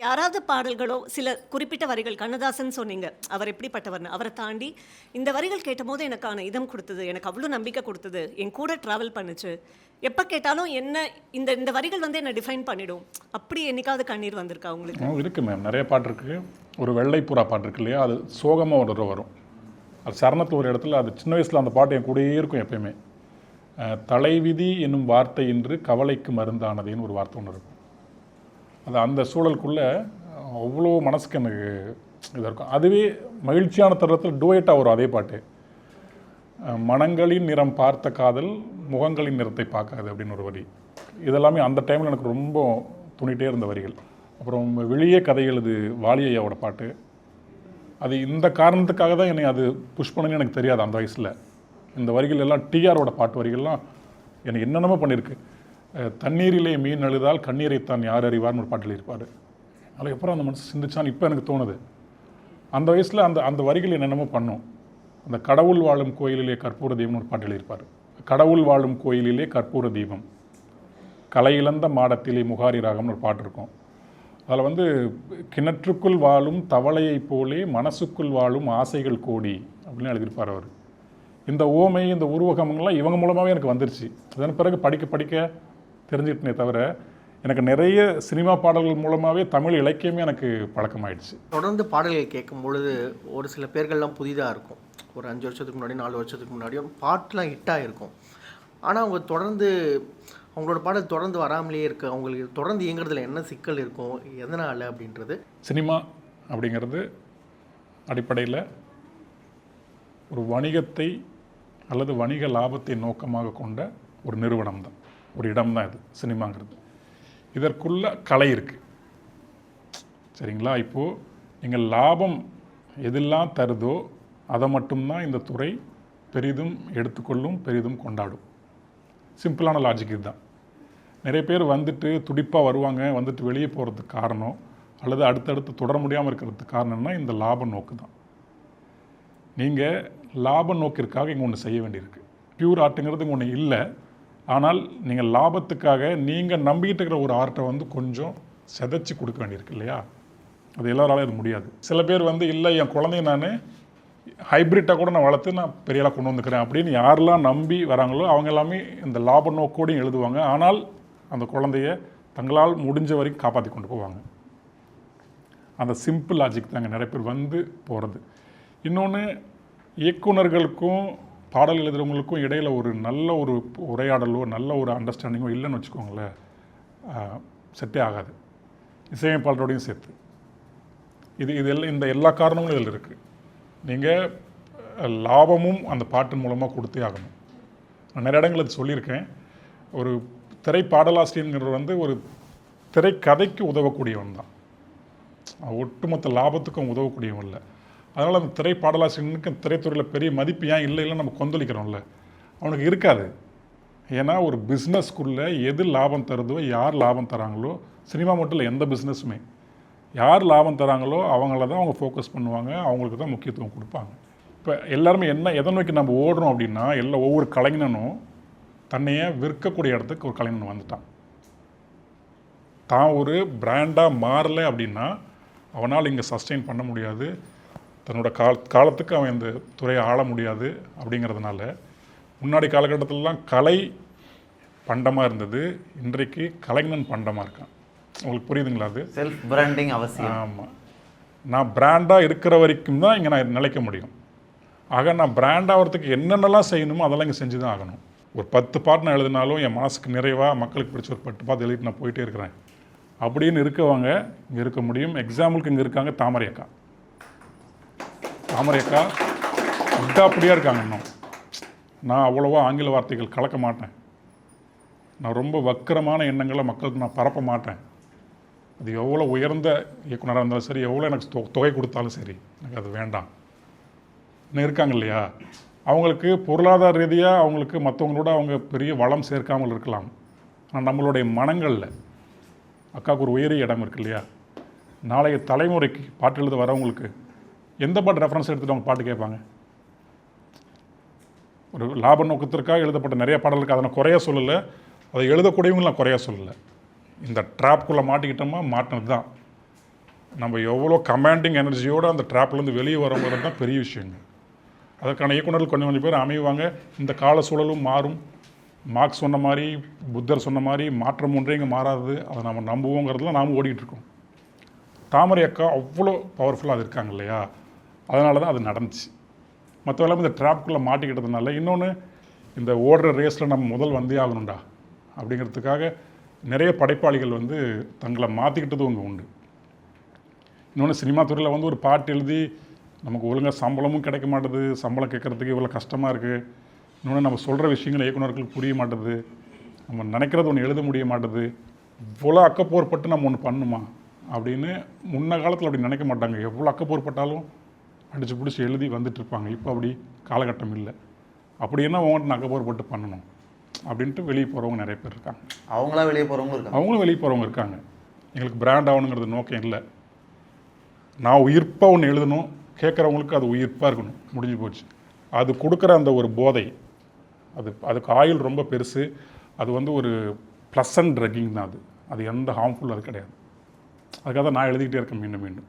யாராவது பாடல்களோ சில குறிப்பிட்ட வரிகள், கண்ணதாசன் சொன்னீங்க அவர் எப்படிப்பட்டவர்னு, அவரை தாண்டி இந்த வரிகள் கேட்டபோது எனக்கான இதம் கொடுத்தது, எனக்கு அவ்வளோ நம்பிக்கை கொடுத்தது, என் கூட ட்ராவல் பண்ணுச்சு, எப்போ கேட்டாலும் என்ன இந்த இந்த வரிகள் வந்து என்னை டிஃபைன் பண்ணிடும், அப்படி என்னைக்காவது கண்ணீர் வந்திருக்கா உங்களுக்கு? இருக்குது மேம், நிறைய பாட்டு இருக்குது. ஒரு வெள்ளைப்புறா பாட்டு இருக்கு இல்லையா, அது சோகமாக ஒரு வரும். அது சரணத்தில் ஒரு இடத்துல, அது சின்ன வயசில் அந்த பாட்டு என் கூடயே இருக்கும் எப்பயுமே. தலைவிதி என்னும் வார்த்தை இன்று கவலைக்கு மருந்தானதுன்னு ஒரு வார்த்தை ஒன்று இருக்கும். அது அந்த சூழலுக்குள்ளே அவ்வளோ மனசுக்கு எனக்கு இதாக இருக்கும். அதுவே மகிழ்ச்சியான தருணத்தில் டூயட்டாக வரும் அதே பாட்டு. மனங்களின் நிறம் பார்த்த காதல் முகங்களின் நிறத்தை பார்க்காது அப்படின்னு ஒரு வரி. இதெல்லாமே அந்த டைமில் எனக்கு ரொம்ப துணிகிட்டே இருந்த வரிகள். அப்புறம் வெளியே கதை எழுது வாலியையாவோட பாட்டு. அது இந்த காரணத்துக்காக தான் என்னை அது புஷ் பண்ணுன்னு எனக்கு தெரியாது அந்த வயசில். இந்த வரிகள் எல்லாம் டிஆரோட பாட்டு வரிகள்லாம் எனக்கு என்னென்னமோ பண்ணியிருக்கு. தண்ணீரிலே மீன் அழுதால் கண்ணீரைத்தான் யார் அறிவார்னு ஒரு பாட்டு எழுதியிருப்பார். அதுக்கப்புறம் அந்த மனசு சிந்திச்சான்னு இப்போ எனக்கு தோணுது. அந்த வயசில் அந்த வரிகள் என்னென்னமோ பண்ணும். அந்த கடவுள் வாழும் கோயிலிலே கற்பூர தீபம்னு ஒரு பாட்டு எழுதியிருப்பார். கடவுள் வாழும் கோயிலிலே கற்பூர தீபம், கலை இழந்த மாடத்திலே முகாரி ராகம்னு ஒரு பாட்டு இருக்கும். அதில் வந்து கிணற்றுக்குள் வாழும் தவளையை போலே மனசுக்குள் வாழும் ஆசைகள் கோடி அப்படின்னு எழுதியிருப்பார் அவர். இந்த ஓமை, இந்த உருவகங்கள்லாம் இவங்க மூலமாகவே எனக்கு வந்துருச்சு. அதன் பிறகு படிக்க தெரிஞ்சுக்கிட்டனே தவிர எனக்கு நிறைய சினிமா பாடல்கள் மூலமாகவே தமிழ் இலக்கியமே எனக்கு பழக்கமாயிடுச்சு. தொடர்ந்து பாடல்கள் கேட்கும் பொழுது ஒரு சில பேர்கள்லாம் புதிதாக இருக்கும். ஒரு 5 வருஷத்துக்கு முன்னாடி 4 வருஷத்துக்கு முன்னாடியும் பாட்டெலாம் ஹிட்டாக இருக்கும். ஆனால் அவங்க தொடர்ந்து அவங்களோட பாடல் தொடர்ந்து வராமலே இருக்குது. அவங்களுக்கு தொடர்ந்து இயங்குறதுல என்ன சிக்கல் இருக்கும், எதனால் அப்படின்றது? சினிமா அப்படிங்கிறது அடிப்படையில் ஒரு வணிகத்தை அல்லது வணிக லாபத்தை நோக்கமாக கொண்ட ஒரு நிறுவனம் தான், ஒரு இடம் தான் இது சினிமாங்கிறது. இதற்குள்ள கலை இருக்குது, சரிங்களா? இப்போது நீங்கள் லாபம் எதெல்லாம் தருதோ அதை மட்டும்தான் இந்த துறை பெரிதும் எடுத்துக்கொள்ளும், பெரிதும் கொண்டாடும். சிம்பிளான லாஜிக் இதுதான். நிறைய பேர் வந்துட்டு துடிப்பாக வருவாங்க, வந்துட்டு வெளியே போகிறதுக்கு காரணம் அல்லது அடுத்தடுத்து தொடர முடியாமல் இருக்கிறதுக்கு காரணம்னா இந்த லாப நோக்கு தான். நீங்கள் லாப நோக்கிற்காக இங்கே ஒன்று செய்ய வேண்டியிருக்கு. பியூர் ஆர்ட்டுங்கிறது இங்கே ஒன்று இல்லை. ஆனால் நீங்கள் லாபத்துக்காக நீங்கள் நம்பிக்கிட்டு இருக்கிற ஒரு ஆர்ட்டை வந்து கொஞ்சம் செதைச்சி கொடுக்க வேண்டியிருக்கு இல்லையா? அது எல்லாராலும் அது முடியாது. சில பேர் வந்து இல்லை என் குழந்தைய நான் ஹைப்ரிட்டாக கூட நான் வளர்த்து நான் பெரியலாக கொண்டு வந்துக்கிறேன் அப்படின்னு யாரெல்லாம் நம்பி வராங்களோ அவங்க எல்லாமே இந்த லாப நோக்கோடையும் எழுதுவாங்க. ஆனால் அந்த குழந்தைய தங்களால் முடிஞ்ச வரைக்கும் காப்பாற்றி கொண்டு போவாங்க. அந்த சிம்பிள் லாஜிக் தாங்க நிறைய பேர் வந்து போகிறது. இன்னொன்று, இயக்குனர்களுக்கும் பாடல் எழுதுகிறவங்களுக்கும் இடையில் ஒரு நல்ல ஒரு உரையாடலோ நல்ல ஒரு அண்டர்ஸ்டாண்டிங்கோ இல்லைன்னு வச்சுக்கோங்களேன், செட்டே ஆகாது. இசையமைப்பாளரோடையும் சேர்த்து இதெல்லாம் இந்த எல்லா காரணங்களும் இதில் இருக்குது. நீங்கள் லாபமும் அந்த பாட்டின் மூலமாக கொடுத்தே ஆகணும். நான் நிறைய இடங்கள் அது சொல்லியிருக்கேன். ஒரு திரைப்பாடலாசிரியர் வந்து ஒரு திரைக்கதைக்கு உதவக்கூடியவன் தான், ஒட்டுமொத்த லாபத்துக்கும் உதவக்கூடியவன் இல்லை. அதனால் அந்த திரைப்பாடலாசிரியனுக்கு திரைத்துறையில் பெரிய மதிப்பு ஏன் இல்லைன்னு நம்ம கொந்தளிக்கிறோம்ல, அவனுக்கு இருக்காது. ஏன்னா ஒரு பிஸ்னஸ்க்குள்ளே எது லாபம் தருதோ, யார் லாபம் தராங்களோ, சினிமா மட்டும் இல்லை எந்த பிஸ்னஸுமே யார் லாபம் தராங்களோ அவங்கள தான் அவங்க ஃபோக்கஸ் பண்ணுவாங்க, அவங்களுக்கு தான் முக்கியத்துவம் கொடுப்பாங்க. இப்போ எல்லாருமே எதை நோக்கி நம்ம ஓடுறோம் அப்படின்னா, ஒவ்வொரு கலைஞனும் தன்னையே விற்கக்கூடிய இடத்துக்கு ஒரு கலைஞன் வந்துட்டான். தான் ஒரு பிராண்டாக மாறலை அப்படின்னா அவனால் இங்கே சஸ்டெயின் பண்ண முடியாது, தன்னோட காலத்துக்கு அவன் இந்த துறையை ஆள முடியாது. அப்படிங்கிறதுனால முன்னாடி காலகட்டத்திலலாம் கலை பண்டமாக இருந்தது, இன்றைக்கு கலைஞன் பண்டமாக இருக்கான். உங்களுக்கு புரியுதுங்களா? அது செல்ஃப் பிராண்டிங் அவசியம். ஆமாம், நான் பிராண்டாக இருக்கிற வரைக்கும் தான் இங்கே நான் நிலைக்க முடியும். ஆக நான் பிராண்ட் ஆகிறதுக்கு என்னென்னலாம் செய்யணுமோ அதெல்லாம் இங்கே செஞ்சு தான் ஆகணும். ஒரு 10 பாட்டு நான் எழுதினாலும் என் மனசுக்கு நிறைவாக மக்களுக்கு பிடிச்ச ஒரு 10 பாட்டு எழுதிட்டு நான் போயிட்டே இருக்கிறேன் அப்படின்னு இருக்கவங்க இங்கே இருக்க முடியும். எக்ஸாம்பிளுக்கு இங்கே இருக்காங்க தாமரை அக்கா. தாமரை அக்கா அப்படியாக இருக்காங்க. இன்னும் நான் அவ்வளோவா ஆங்கில வார்த்தைகள் கலக்க மாட்டேன், நான் ரொம்ப வக்கரமான எண்ணங்களை மக்களுக்கு நான் பரப்ப மாட்டேன். அது எவ்வளோ உயர்ந்த இயக்குனராக இருந்தாலும் சரி, எவ்வளோ எனக்கு தொகை கொடுத்தாலும் சரி, எனக்கு அது வேண்டாம். இன்னும் இருக்காங்க இல்லையா, அவங்களுக்கு பொருளாதார ரீதியாக அவங்களுக்கு மற்றவங்களோட அவங்க பெரிய வளம் சேர்க்காமல் இருக்கலாம். ஆனால் நம்மளுடைய மனங்களில் அக்காவுக்கு ஒரு உயரிய இடம் இருக்கு இல்லையா? நாளைய தலைமுறைக்கு பாட்டு எழுத வரவங்களுக்கு எந்த பாட்டு ரெஃபரன்ஸ் எடுத்துகிட்டு அவங்க பாட்டு கேட்பாங்க? ஒரு லாப நோக்கத்திற்காக எழுதப்பட்ட நிறைய பாடல்களுக்கு அதை நான் குறைய சொல்லலை, அதை எழுதக்கூடியவங்களும் நான் குறைய சொல்லலை. இந்த ட்ராப்குள்ளே மாட்டிக்கிட்டோமா மாட்டினது தான். நம்ம எவ்வளோ கமாண்டிங் எனர்ஜியோடு அந்த ட்ராப்லேருந்து வெளியே வரோங்கிறது தான் பெரிய விஷயங்க. அதற்கான இயக்குநர்கள் கொஞ்சம் கொஞ்சம் பேர் அமைவாங்க. இந்த கால சூழலும் மாறும். மார்க்ஸ் சொன்ன மாதிரி, புத்தர் சொன்ன மாதிரி மாற்றம் ஒன்றே இங்கே மாறாது, அதை நம்ம நம்புவோங்கிறதுல நாம் ஓடிட்டுருக்கோம். தாமரை அக்கா அவ்வளோ பவர்ஃபுல்லாக அது இருக்காங்க இல்லையா, அதனால தான் அது நடந்துச்சு. மற்றவெல்லாம் இந்த ட்ராப்குள்ளே மாட்டிக்கிட்டதுனால, இன்னொன்று இந்த ஓடுற ரேஸில் நம்ம முதல் வந்தே ஆகணும்டா அப்படிங்கிறதுக்காக நிறைய படைப்பாளிகள் வந்து தங்களை மாற்றிக்கிட்டதும் ஒன்று உண்டு. இன்னொன்று சினிமா துறையில் வந்து ஒரு பாட்டு எழுதி நமக்கு ஒழுங்காக சம்பளமும் கிடைக்க மாட்டுது, சம்பளம் கேட்குறதுக்கு இவ்வளோ கஷ்டமாக இருக்குது. இன்னொன்று நம்ம சொல்கிற விஷயங்கள் இயக்குநர்களுக்கு புரிய மாட்டுது, நம்ம நினைக்கிறது ஒன்று எழுத முடிய மாட்டுது. இவ்வளோ அக்கப்போர்பட்டு நம்ம ஒன்று பண்ணுமா அப்படின்னு முன்ன காலத்தில் அப்படி நினைக்க மாட்டாங்க. எவ்வளோ அக்கப்போர்பட்டாலும் அடித்து பிடிச்சி எழுதி வந்துட்டுருப்பாங்க. இப்போ அப்படி காலகட்டம் இல்லை. அப்படி என்ன அவங்கள்ட்ட அக்கப்போர்பட்டு பண்ணணும் அப்படின்ட்டு வெளியே போகிறவங்க நிறைய பேர் இருக்காங்க. அவங்களாம் வெளியே போகிறவங்க இருக்காங்க. அவங்களும் வெளியே போகிறவங்க இருக்காங்க. எங்களுக்கு பிராண்ட் ஆகணுங்கிறது நோக்கம் இல்லை. நான் உயிர்ப்பாக ஒன்று எழுதணும், கேட்குறவங்களுக்கு அது உயிர்ப்பாக இருக்கணும், முடிஞ்சு போச்சு. அது கொடுக்குற அந்த ஒரு போதை, அதுக்கு ஆயுள் ரொம்ப பெருசு. அது வந்து ஒரு ப்ளசன்ட் ட்ரக்கிங் தான். அது எந்த ஹார்ம்ஃபுல் அது கிடையாது. அதுக்காக தான் நான் எழுதிக்கிட்டே இருக்கேன் மீண்டும் மீண்டும்.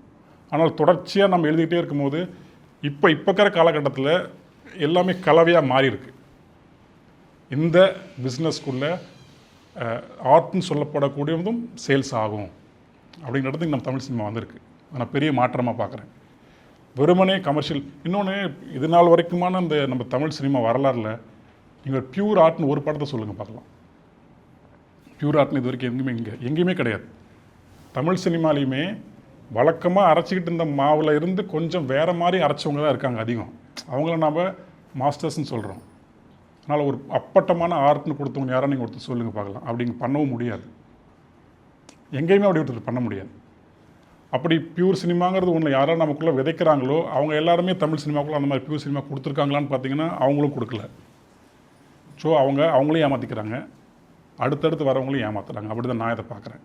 ஆனால் தொடர்ச்சியாக நம்ம எழுதிக்கிட்டே இருக்கும்போது இப்போ இருக்கிற காலகட்டத்தில் எல்லாமே கலவையாக மாறி இருக்கு. இந்த பிஸ்னஸ்க்குள்ளே ஆர்ட்னு சொல்லப்படக்கூடியதும் சேல்ஸ் ஆகும் அப்படிங்கிறதுக்கு நம்ம தமிழ் சினிமா வந்திருக்கு. நான் பெரிய மாற்றமாக பார்க்குறேன். வெறுமனே கமர்ஷியல். இன்னொன்று, இது நாள் வரைக்குமான அந்த நம்ம தமிழ் சினிமா வரலாறில் நீங்கள் பியூர் ஆர்ட்னு ஒரு படத்தை சொல்லுங்கள் பார்க்கலாம். பியூர் ஆர்ட்னு இது வரைக்கும் எங்கேயுமே கிடையாது. தமிழ் சினிமாலையுமே வழக்கமாக அரைச்சிக்கிட்டு இருந்த மாவில் இருந்து கொஞ்சம் வேறு மாதிரி அரைச்சவங்க தான் இருக்காங்க அதிகம். அவங்கள நாம் மாஸ்டர்ஸ்ன்னு சொல்கிறோம். அதனால் ஒரு அப்பட்டமான ஆர்ட்னு கொடுத்தவங்க யாரும் நீங்கள் ஒருத்தர் சொல்லுங்கள் பார்க்கலாம். அப்படி பண்ணவும் முடியாது. எங்கேயுமே அப்படி ஒருத்தர் பண்ண முடியாது. அப்படி பியூர் சினிமாங்கிறது ஒன்று யாராவது நமக்குள்ளே விதைக்கிறாங்களோ அவங்க எல்லாருமே தமிழ் சினிமாக்குள்ளே அந்த மாதிரி பியூர் சினிமா கொடுத்துருக்காங்களான்னு பார்த்தீங்கன்னா அவங்களும் கொடுக்கல. ஸோ அவங்களையும் ஏமாற்றிக்கிறாங்க, அடுத்தடுத்து வரவங்களையும் ஏமாத்துறாங்க. அப்படி தான் நான் இதை பார்க்குறேன்.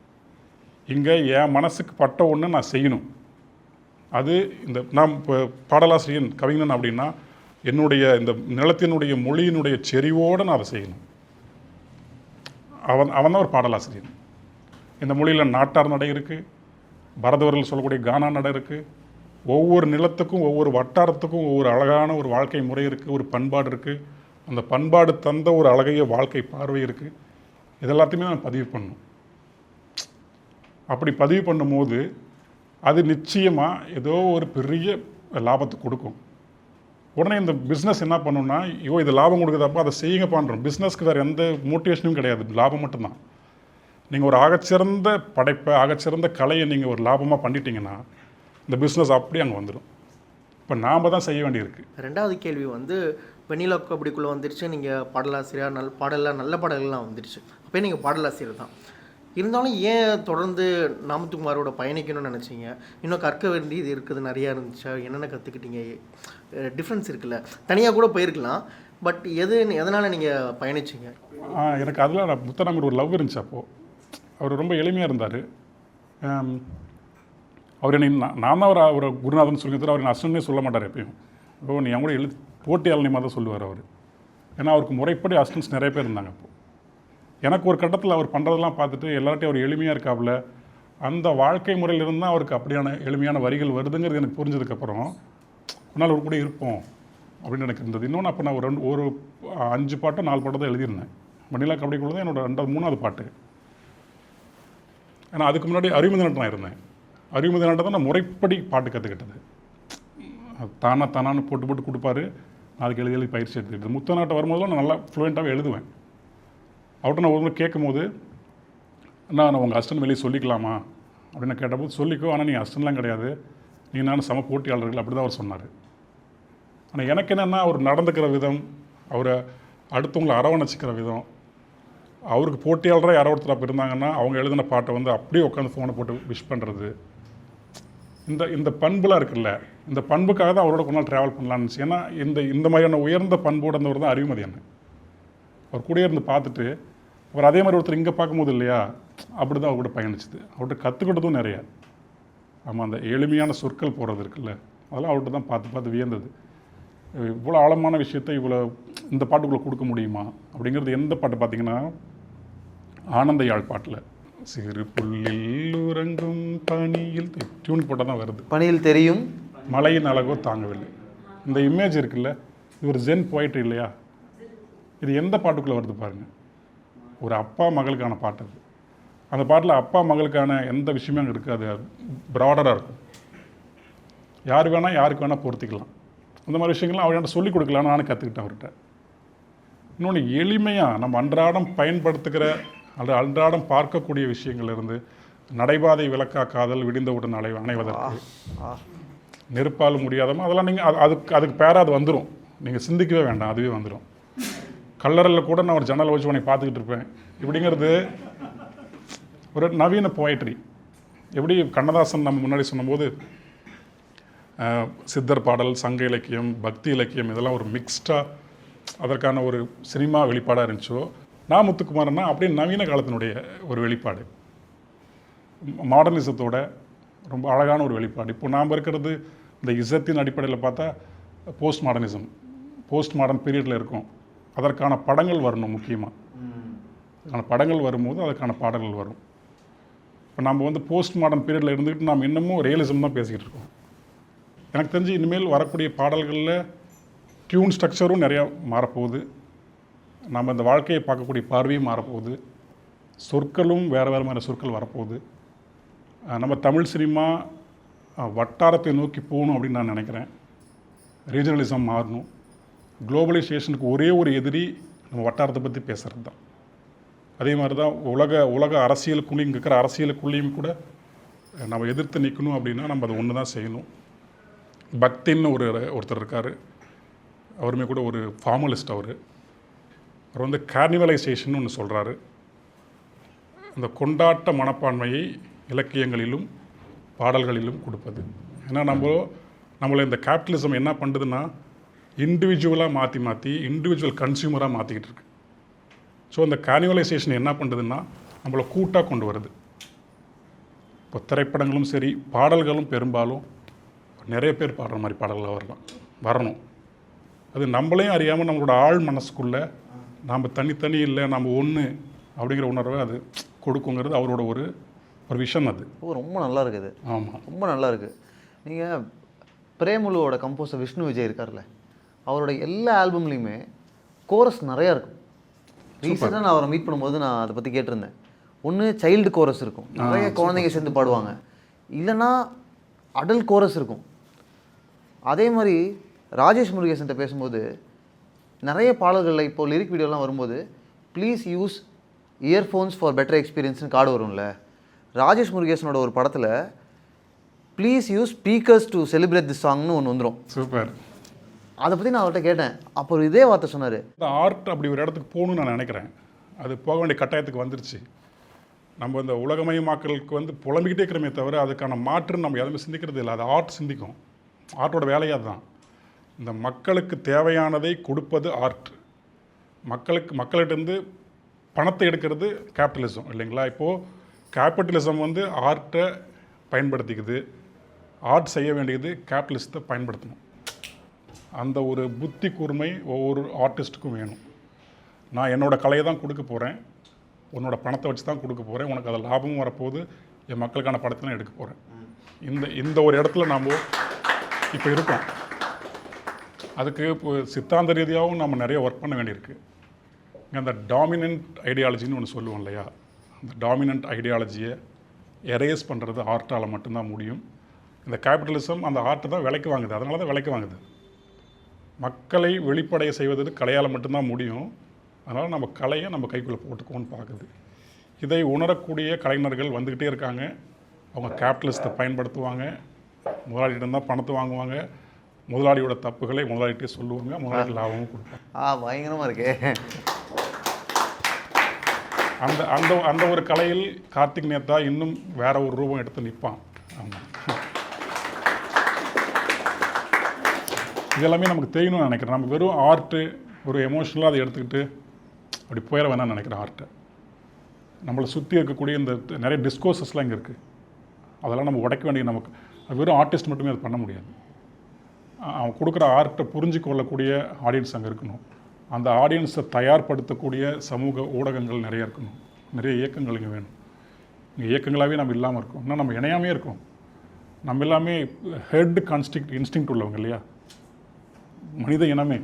இங்கே என் மனசுக்கு பட்ட ஒன்று நான் செய்யணும். அது இந்த நான் இப்போ பாடலாசிரியன் கவிஞன் அப்படின்னா என்னுடைய இந்த நிலத்தினுடைய மொழியினுடைய செறிவோடு நான் அதை செய்யணும். அவன் தான் ஒரு பாடலாசிரியன். இந்த மொழியில் நாட்டார் நடை இருக்குது, பரதவர்கள் சொல்லக்கூடிய கானா நடை இருக்குது. ஒவ்வொரு நிலத்துக்கும் ஒவ்வொரு வட்டாரத்துக்கும் ஒவ்வொரு அழகான ஒரு வாழ்க்கை முறை இருக்குது, ஒரு பண்பாடு இருக்குது. அந்த பண்பாடு தந்த ஒரு அழகைய வாழ்க்கை பார்வை இருக்குது. இதெல்லாத்தையுமே நான் பதிவு பண்ணணும். அப்படி பதிவு பண்ணும்போது அது நிச்சயமாக ஏதோ ஒரு பெரிய லாபத்தை கொடுக்கும். உடனே இந்த பிஸ்னஸ் என்ன பண்ணணும்னா, இது லாபம் கொடுக்குதப்போ அதை செய்யுங்க பண்ணுறோம். பிஸ்னஸ்க்கு வேறு எந்த மோட்டிவேஷனும் கிடையாது, லாபம் மட்டும்தான். நீங்கள் ஒரு ஆகச்சிறந்த படைப்பை, ஆகச்சிறந்த கலையை நீங்கள் ஒரு லாபமாக பண்ணிட்டீங்கன்னா இந்த பிஸ்னஸ் அப்படியே அங்கே வந்துடும். இப்போ நாம் தான் செய்ய வேண்டியிருக்கு. ரெண்டாவது கேள்வி வந்து வெண்ணிலா கபடிக்குள்ளே வந்துருச்சு, நீங்கள் பாடலாசிரியர், நல்ல பாடல்கள்லாம் வந்துருச்சு. அப்போ நீங்கள் பாடலாசிரியர் தான். இருந்தாலும் ஏன் தொடர்ந்து நாமத்துக்குமாரோட பயணிக்கணும்னு நினச்சிங்க? இன்னும் கற்க வேண்டியது இருக்குது, நிறையா இருந்துச்சா? என்னென்ன கற்றுக்கிட்டீங்க? டிஃப்ரென்ஸ் இருக்குல்ல, தனியாக கூட போயிருக்கலாம், பட் எதனால் நீங்கள் பயணிச்சிங்க? எனக்கு அதில் முத்தராமர் ஒரு லவ் இருந்துச்சு. அப்போது அவர் ரொம்ப எளிமையாக இருந்தார். அவர் என்னை நான் தான் அவரை குருநாதன் சொல்லி தவிர அவர் என்ன அஸ்டன்ட்னே சொல்ல மாட்டார். எப்பயும் நீ அவங்க கூட போட்டியாளனியமாக தான் சொல்லுவார் அவர். ஏன்னா அவருக்கு முறைப்படி அஸ்டன்ட்ஸ் நிறைய பேர் இருந்தாங்க. அப்போது எனக்கு ஒரு கட்டத்தில் அவர் பண்ணுறதெல்லாம் பார்த்துட்டு எல்லார்ட்டையும் அவர் எளிமையாக இருக்காப்புல, அந்த வாழ்க்கை முறையிலிருந்து தான் அவருக்கு அப்படியான எளிமையான வரிகள் வருதுங்கிறது எனக்கு புரிஞ்சதுக்கப்புறம் ஒரு நாள் ஒரு கூட இருப்போம் அப்படின்னு எனக்கு இருந்தது. இன்னொன்று அப்போ நான் ஒரு 5 பாட்டோ 4 பாட்டோ தான் எழுதியிருந்தேன். வெண்ணிலா கபடிக்குள்ள தான் என்னோட 3வது பாட்டு. ஏன்னா அதுக்கு முன்னாடி அறிமுக நான் இருந்தேன். அறிமுக நாட்டை தான் நான் முறைப்படி பாட்டு கற்றுக்கிட்டது. தானான்னு போட்டு கொடுப்பாரு, நான் அதுக்கு எழுதி பயிற்சி எடுத்துக்கிட்டது. முத்த நாட்டை வரும்போதெல்லாம் நான் நல்லா ஃப்ளூயண்ட்டாகவே எழுதுவேன். அவர்கிட்ட நான் ஒரு கேட்கும்போது, நான் உங்கள் அஸ்டன் வெளியே சொல்லிக்கலாமா அப்படின்னு கேட்டபோது, சொல்லிக்கோ, ஆனால் நீங்கள் அஸ்டன்லாம் கிடையாது, நீ நானும் சம போட்டியாளர்கள், அப்படி தான் அவர் சொன்னார். ஆனால் எனக்கு என்னென்னா அவர் நடந்துக்கிற விதம், அவரை அடுத்தவங்களை அரவணைச்சிக்கிற விதம், அவருக்கு போட்டியாளராக யாரோ ஒருத்தர் இருந்தாங்கன்னா அவங்க எழுதின பாட்டை வந்து அப்படியே உட்காந்து ஃபோனை போட்டு விஷ் பண்ணுறது, இந்த பண்புலாம் இருக்குல்ல, இந்த பண்புக்காக தான் அவரோட கொஞ்ச நாள் ட்ராவல் பண்ணலான்னு இருந்துச்சு. ஏன்னா இந்த மாதிரியான உயர்ந்த பண்போடு இருந்தவர் தான் அறிவுமதி அண்ணன். அவர் கூட இருந்து பார்த்துட்டு அவர் அதே மாதிரி ஒருத்தர் இங்கே பார்க்கும்போது இல்லையா, அப்படி தான் அவர் கூட பயணிச்சுது. அவர்கிட்ட கற்றுக்கிட்டதும் நிறையா. ஆமாம், அந்த எளிமையான சொற்கள் போகிறது இருக்குல்ல, அதெல்லாம் அவர்கிட்ட தான் பார்த்து வியந்தது. இவ்வளோ ஆழமான விஷயத்தை இந்த பாட்டுக்குள்ளே கொடுக்க முடியுமா அப்படிங்கிறது. எந்த பாட்டு பார்த்தீங்கன்னா, ஆனந்த யாழ் பாட்டில் சிறு புல்லில் உறங்கும் பனியில் டியூன் போட்டால் தான் வருது. பனியில் தெரியும் மழையின் அழகோ தாங்கவில்லை. இந்த இமேஜ் இருக்குல்ல, இது ஒரு ஜென் போயிட்ரி இல்லையா? இது எந்த பாட்டுக்குள்ளே வருது பாருங்கள். ஒரு அப்பா மகளுக்கான பாட்டு அது. அந்த பாட்டில் அப்பா மகளுக்கான எந்த விஷயமே அங்கே இருக்காது. அது ப்ராடராக இருக்கும். யார் வேணால் யாருக்கு வேணால் பொறுத்திக்கலாம். அந்த மாதிரி விஷயங்கள்லாம் அவர்கிட்ட சொல்லிக் கொடுக்கலான்னு நானும் கற்றுக்கிட்டேன் அவர்கிட்ட. இன்னொன்று எளிமையாக நம்ம அன்றாடம் பயன்படுத்துகிற அல்லது அன்றாடம் பார்க்கக்கூடிய விஷயங்கள்லேருந்து நடைபாதை விளக்கா காதல் விடிந்தவுடன் அணைவதற்கு நெருப்பால் முடியாதமா அதெல்லாம் நீங்கள் அதுக்கு பேராக அது வந்துடும். நீங்கள் சிந்திக்கவே வேண்டாம், அதுவே வந்துடும். கல்லறையில் கூட நான் ஒரு ஜன்னல் வச்சு உன்னை பார்த்துக்கிட்டு இருப்பேன் இப்படிங்கிறது ஒரு நவீன போயட்ரி. எப்படி கண்ணதாசன் நம்ம முன்னாடி சொன்னபோது சித்தர் பாடல், சங்க இலக்கியம், பக்தி இலக்கியம் இதெல்லாம் ஒரு மிக்ஸ்டாக அதற்கான ஒரு சினிமா வெளிப்பாடாக இருந்துச்சோ, நான் முத்துக்குமாரன்னா அப்படியே நவீன காலத்தினுடைய ஒரு வெளிப்பாடு, மாடர்னிசத்தோட ரொம்ப அழகான ஒரு வெளிப்பாடு. இப்போ நாம் இருக்கிறது இந்த இசத்தின் அடிப்படையில் பார்த்தா போஸ்ட் மாடர்னிசம், போஸ்ட் மாடர்ன் பீரியடில் இருக்கும். அதற்கான படங்கள் வரணும். முக்கியமாக அதுக்கான படங்கள் வரும்போது அதற்கான பாடல்கள் வரும். இப்போ நம்ம வந்து போஸ்ட் மாடர்ன் பீரியடில் இருந்துக்கிட்டு நாம் இன்னமும் ரியலிசம் தான் பேசிக்கிட்டு இருக்கோம். எனக்கு தெரிஞ்சு இனிமேல் வரக்கூடிய பாடல்களில் டியூன் ஸ்ட்ரக்சரும் நிறையா மாறப்போகுது. நம்ம இந்த வாழ்க்கையை பார்க்கக்கூடிய பார்வையும் மாறப்போகுது. சொற்களும் வேறு வேறு மாதிரி சொற்கள் வரப்போகுது. நம்ம தமிழ் சினிமா வட்டாரத்தை நோக்கி போகணும் அப்படின்னு நான் நினைக்கிறேன். ரீஜனலிசம் மாறணும். குளோபலைசேஷனுக்கு ஒரே ஒரு எதிரி நம்ம வட்டாரத்தை பற்றி பேசுகிறது தான். அதே மாதிரி தான் உலக அரசியலுக்குள்ளேயும் இங்கே இருக்கிற அரசியலுக்குள்ளேயும் கூட நம்ம எதிர்த்து நிற்கணும் அப்படின்னா நம்ம அதை ஒன்று தான் செய்யணும். பக்தின்னு ஒருத்தர் இருக்கார். அவருமே கூட ஒரு ஃபார்மலிஸ்ட். அவர் வந்து கார்னிவலைசேஷன் ஒன்று சொல்கிறாரு. அந்த கொண்டாட்ட மனப்பான்மையை இலக்கியங்களிலும் பாடல்களிலும் கொடுப்பது. ஏன்னா நம்மளை இந்த கேபிட்டலிசம் என்ன பண்ணுதுன்னா இண்டிவிஜுவலாக மாற்றி இண்டிவிஜுவல் கன்சியூமராக மாற்றிக்கிட்டு இருக்கு. ஸோ இந்த கார்னிவலைசேஷன் என்ன பண்ணுதுன்னா நம்மளை கூட்டாக கொண்டு வருது. இப்போ திரைப்படங்களும் சரி, பாடல்களும் பெரும்பாலும் நிறைய பேர் பாடுற மாதிரி பாடல்களாக வரணும். அது நம்மளையும் அறியாமல் நம்மளோட ஆழ் மனசுக்குள்ளே நாம் தனித்தனி இல்லை, நம்ம ஒன்று அப்படிங்கிற உணர்வை அது கொடுக்குங்கிறது அவரோட ஒரு விஷயம். அது ரொம்ப நல்லா இருக்குது. ஆமாம், ரொம்ப நல்லா இருக்குது. நீங்கள் பிரேமுலுவோட கம்போசர் விஷ்ணு விஜய் இருக்கார்ல, அவரோட எல்லா ஆல்பம்லேயுமே கோரஸ் நிறையா இருக்கும். ரீசெண்டாக நான் அவரை மீட் பண்ணும்போது நான் அதை பற்றி கேட்டிருந்தேன். ஒன்று சைல்டு கோரஸ் இருக்கும், நிறைய குழந்தைங்க சேர்ந்து பாடுவாங்க. இல்லைன்னா அடல்ட் கோரஸ் இருக்கும். அதே மாதிரி ராஜேஷ் முருகேசன்ட்ட பேசும்போது நிறைய பாடல்களில் இப்போது லிரிக் வீடியோலாம் வரும்போது please use earphones for better எக்ஸ்பீரியன்ஸ்னு கார்டு வரும்ல. ராஜேஷ் முருகேசனோட ஒரு படத்தில் please use speakers to celebrate this சாங்னு ஒன்று வந்துடும். சூப்பர். அதை பற்றி நான் அவர்கிட்ட கேட்டேன். அப்போ இதே வார்த்தை சொன்னார். இந்த ஆர்ட் அப்படி ஒரு இடத்துக்கு போகணும்னு நான் நினைக்கிறேன். அது போக வேண்டிய கட்டாயத்துக்கு வந்துருச்சு. நம்ம இந்த உலகமயமாக்கலுக்கு வந்து புலம்பிக்கிட்டே இருக்கிறமே தவிர அதுக்கான மாற்று நம்ம எதுவுமே சிந்திக்கிறது இல்லை. அது ஆர்ட் சிந்திக்கும். ஆர்ட்டோட வேலையாக தான் இந்த மக்களுக்கு தேவையானதை கொடுப்பது ஆர்ட். மக்கள்கிட்டருந்து பணத்தை எடுக்கிறது கேபிட்டலிசம் இல்லைங்களா? இப்போது கேபிட்டலிசம் வந்து ஆர்ட்டை பயன்படுத்திக்குது. ஆர்ட் செய்ய வேண்டியது கேபிட்டலிசத்தை பயன்படுத்தணும். அந்த ஒரு புத்தி கூர்மை ஒவ்வொரு ஆர்டிஸ்ட்டுக்கும் வேணும். நான் என்னோடய கலையை தான் கொடுக்க போகிறேன், உன்னோட பணத்தை வச்சு தான் கொடுக்க போகிறேன், உனக்கு அதில் லாபமும் வரப்போகுது, என் மக்களுக்கான படத்தை தான் எடுக்க போகிறேன். இந்த ஒரு இடத்துல நாம் இப்போ இருக்கோம். அதுக்கு இப்போ சித்தாந்த ரீதியாகவும் நம்ம நிறைய ஒர்க் பண்ண வேண்டியிருக்கு. அந்த டாமினன்ட் ஐடியாலஜின்னு ஒன்று சொல்லுவோம் இல்லையா? அந்த டாமினன்ட் ஐடியாலஜியை எரேஸ் பண்ணுறது ஆர்ட்டால் மட்டும்தான் முடியும். இந்த கேபிட்டலிசம் அந்த ஆர்ட்டை தான் விலைக்கு வாங்குது. அதனால தான் விலைக்கு வாங்குது. மக்களை வெளிப்படைய செய்வது கலையால் மட்டும்தான் முடியும். அதனால் நம்ம கலையை நம்ம கைக்குள்ளே போட்டுக்கோன்னு பார்க்குது. இதை உணரக்கூடிய கலைஞர்கள் வந்துக்கிட்டே இருக்காங்க. அவங்க கேபிட்டலிஸ்ட்டை பயன்படுத்துவாங்க, முதலாளிகிட்ட தான் பணத்தை வாங்குவாங்க, முதலாளியோட தப்புகளை முதலாளிகிட்டே சொல்லுவாங்க, முதலாளி லாபமும் கொடுப்பாங்க. பயங்கரமாக இருக்கே. அந்த அந்த அந்த ஒரு கலையில் கார்த்திக் நேத்தா இன்னும் வேற ஒரு ரூபம் எடுத்து நிற்பான். ஆமாம், இதெல்லாமே நமக்கு தெரியணும்னு நினைக்கிறேன். நம்ம வெறும் ஆர்ட்டு ஒரு எமோஷ்னலாக அதை எடுத்துக்கிட்டு அப்படி போயிட வேணாம்னு நினைக்கிறேன். ஆர்ட்டை நம்மளை சுற்றி இருக்கக்கூடிய இந்த நிறைய டிஸ்கோர்ஸஸ்லாம் இங்கே இருக்குது. அதெல்லாம் நம்ம உடைக்க வேண்டிய நமக்கு அது வெறும் ஆர்டிஸ்ட் மட்டுமே அது பண்ண முடியாது. அவன் கொடுக்குற ஆர்ட்டை புரிஞ்சு கொள்ளக்கூடிய ஆடியன்ஸ் அங்கே இருக்கணும். அந்த ஆடியன்ஸை தயார்படுத்தக்கூடிய சமூக ஊடகங்கள் நிறைய இருக்கணும். நிறைய இயக்கங்கள் இங்கே வேணும். இங்கே இயக்கங்களாகவே நம்ம இல்லாமல் இருக்கோம். இன்னும் நம்ம இணையாமே இருக்கோம். நம்ம எல்லாமே ஹெட் இன்ஸ்டிங்க்ட் உள்ளவங்க இல்லையா, மனித இனமே.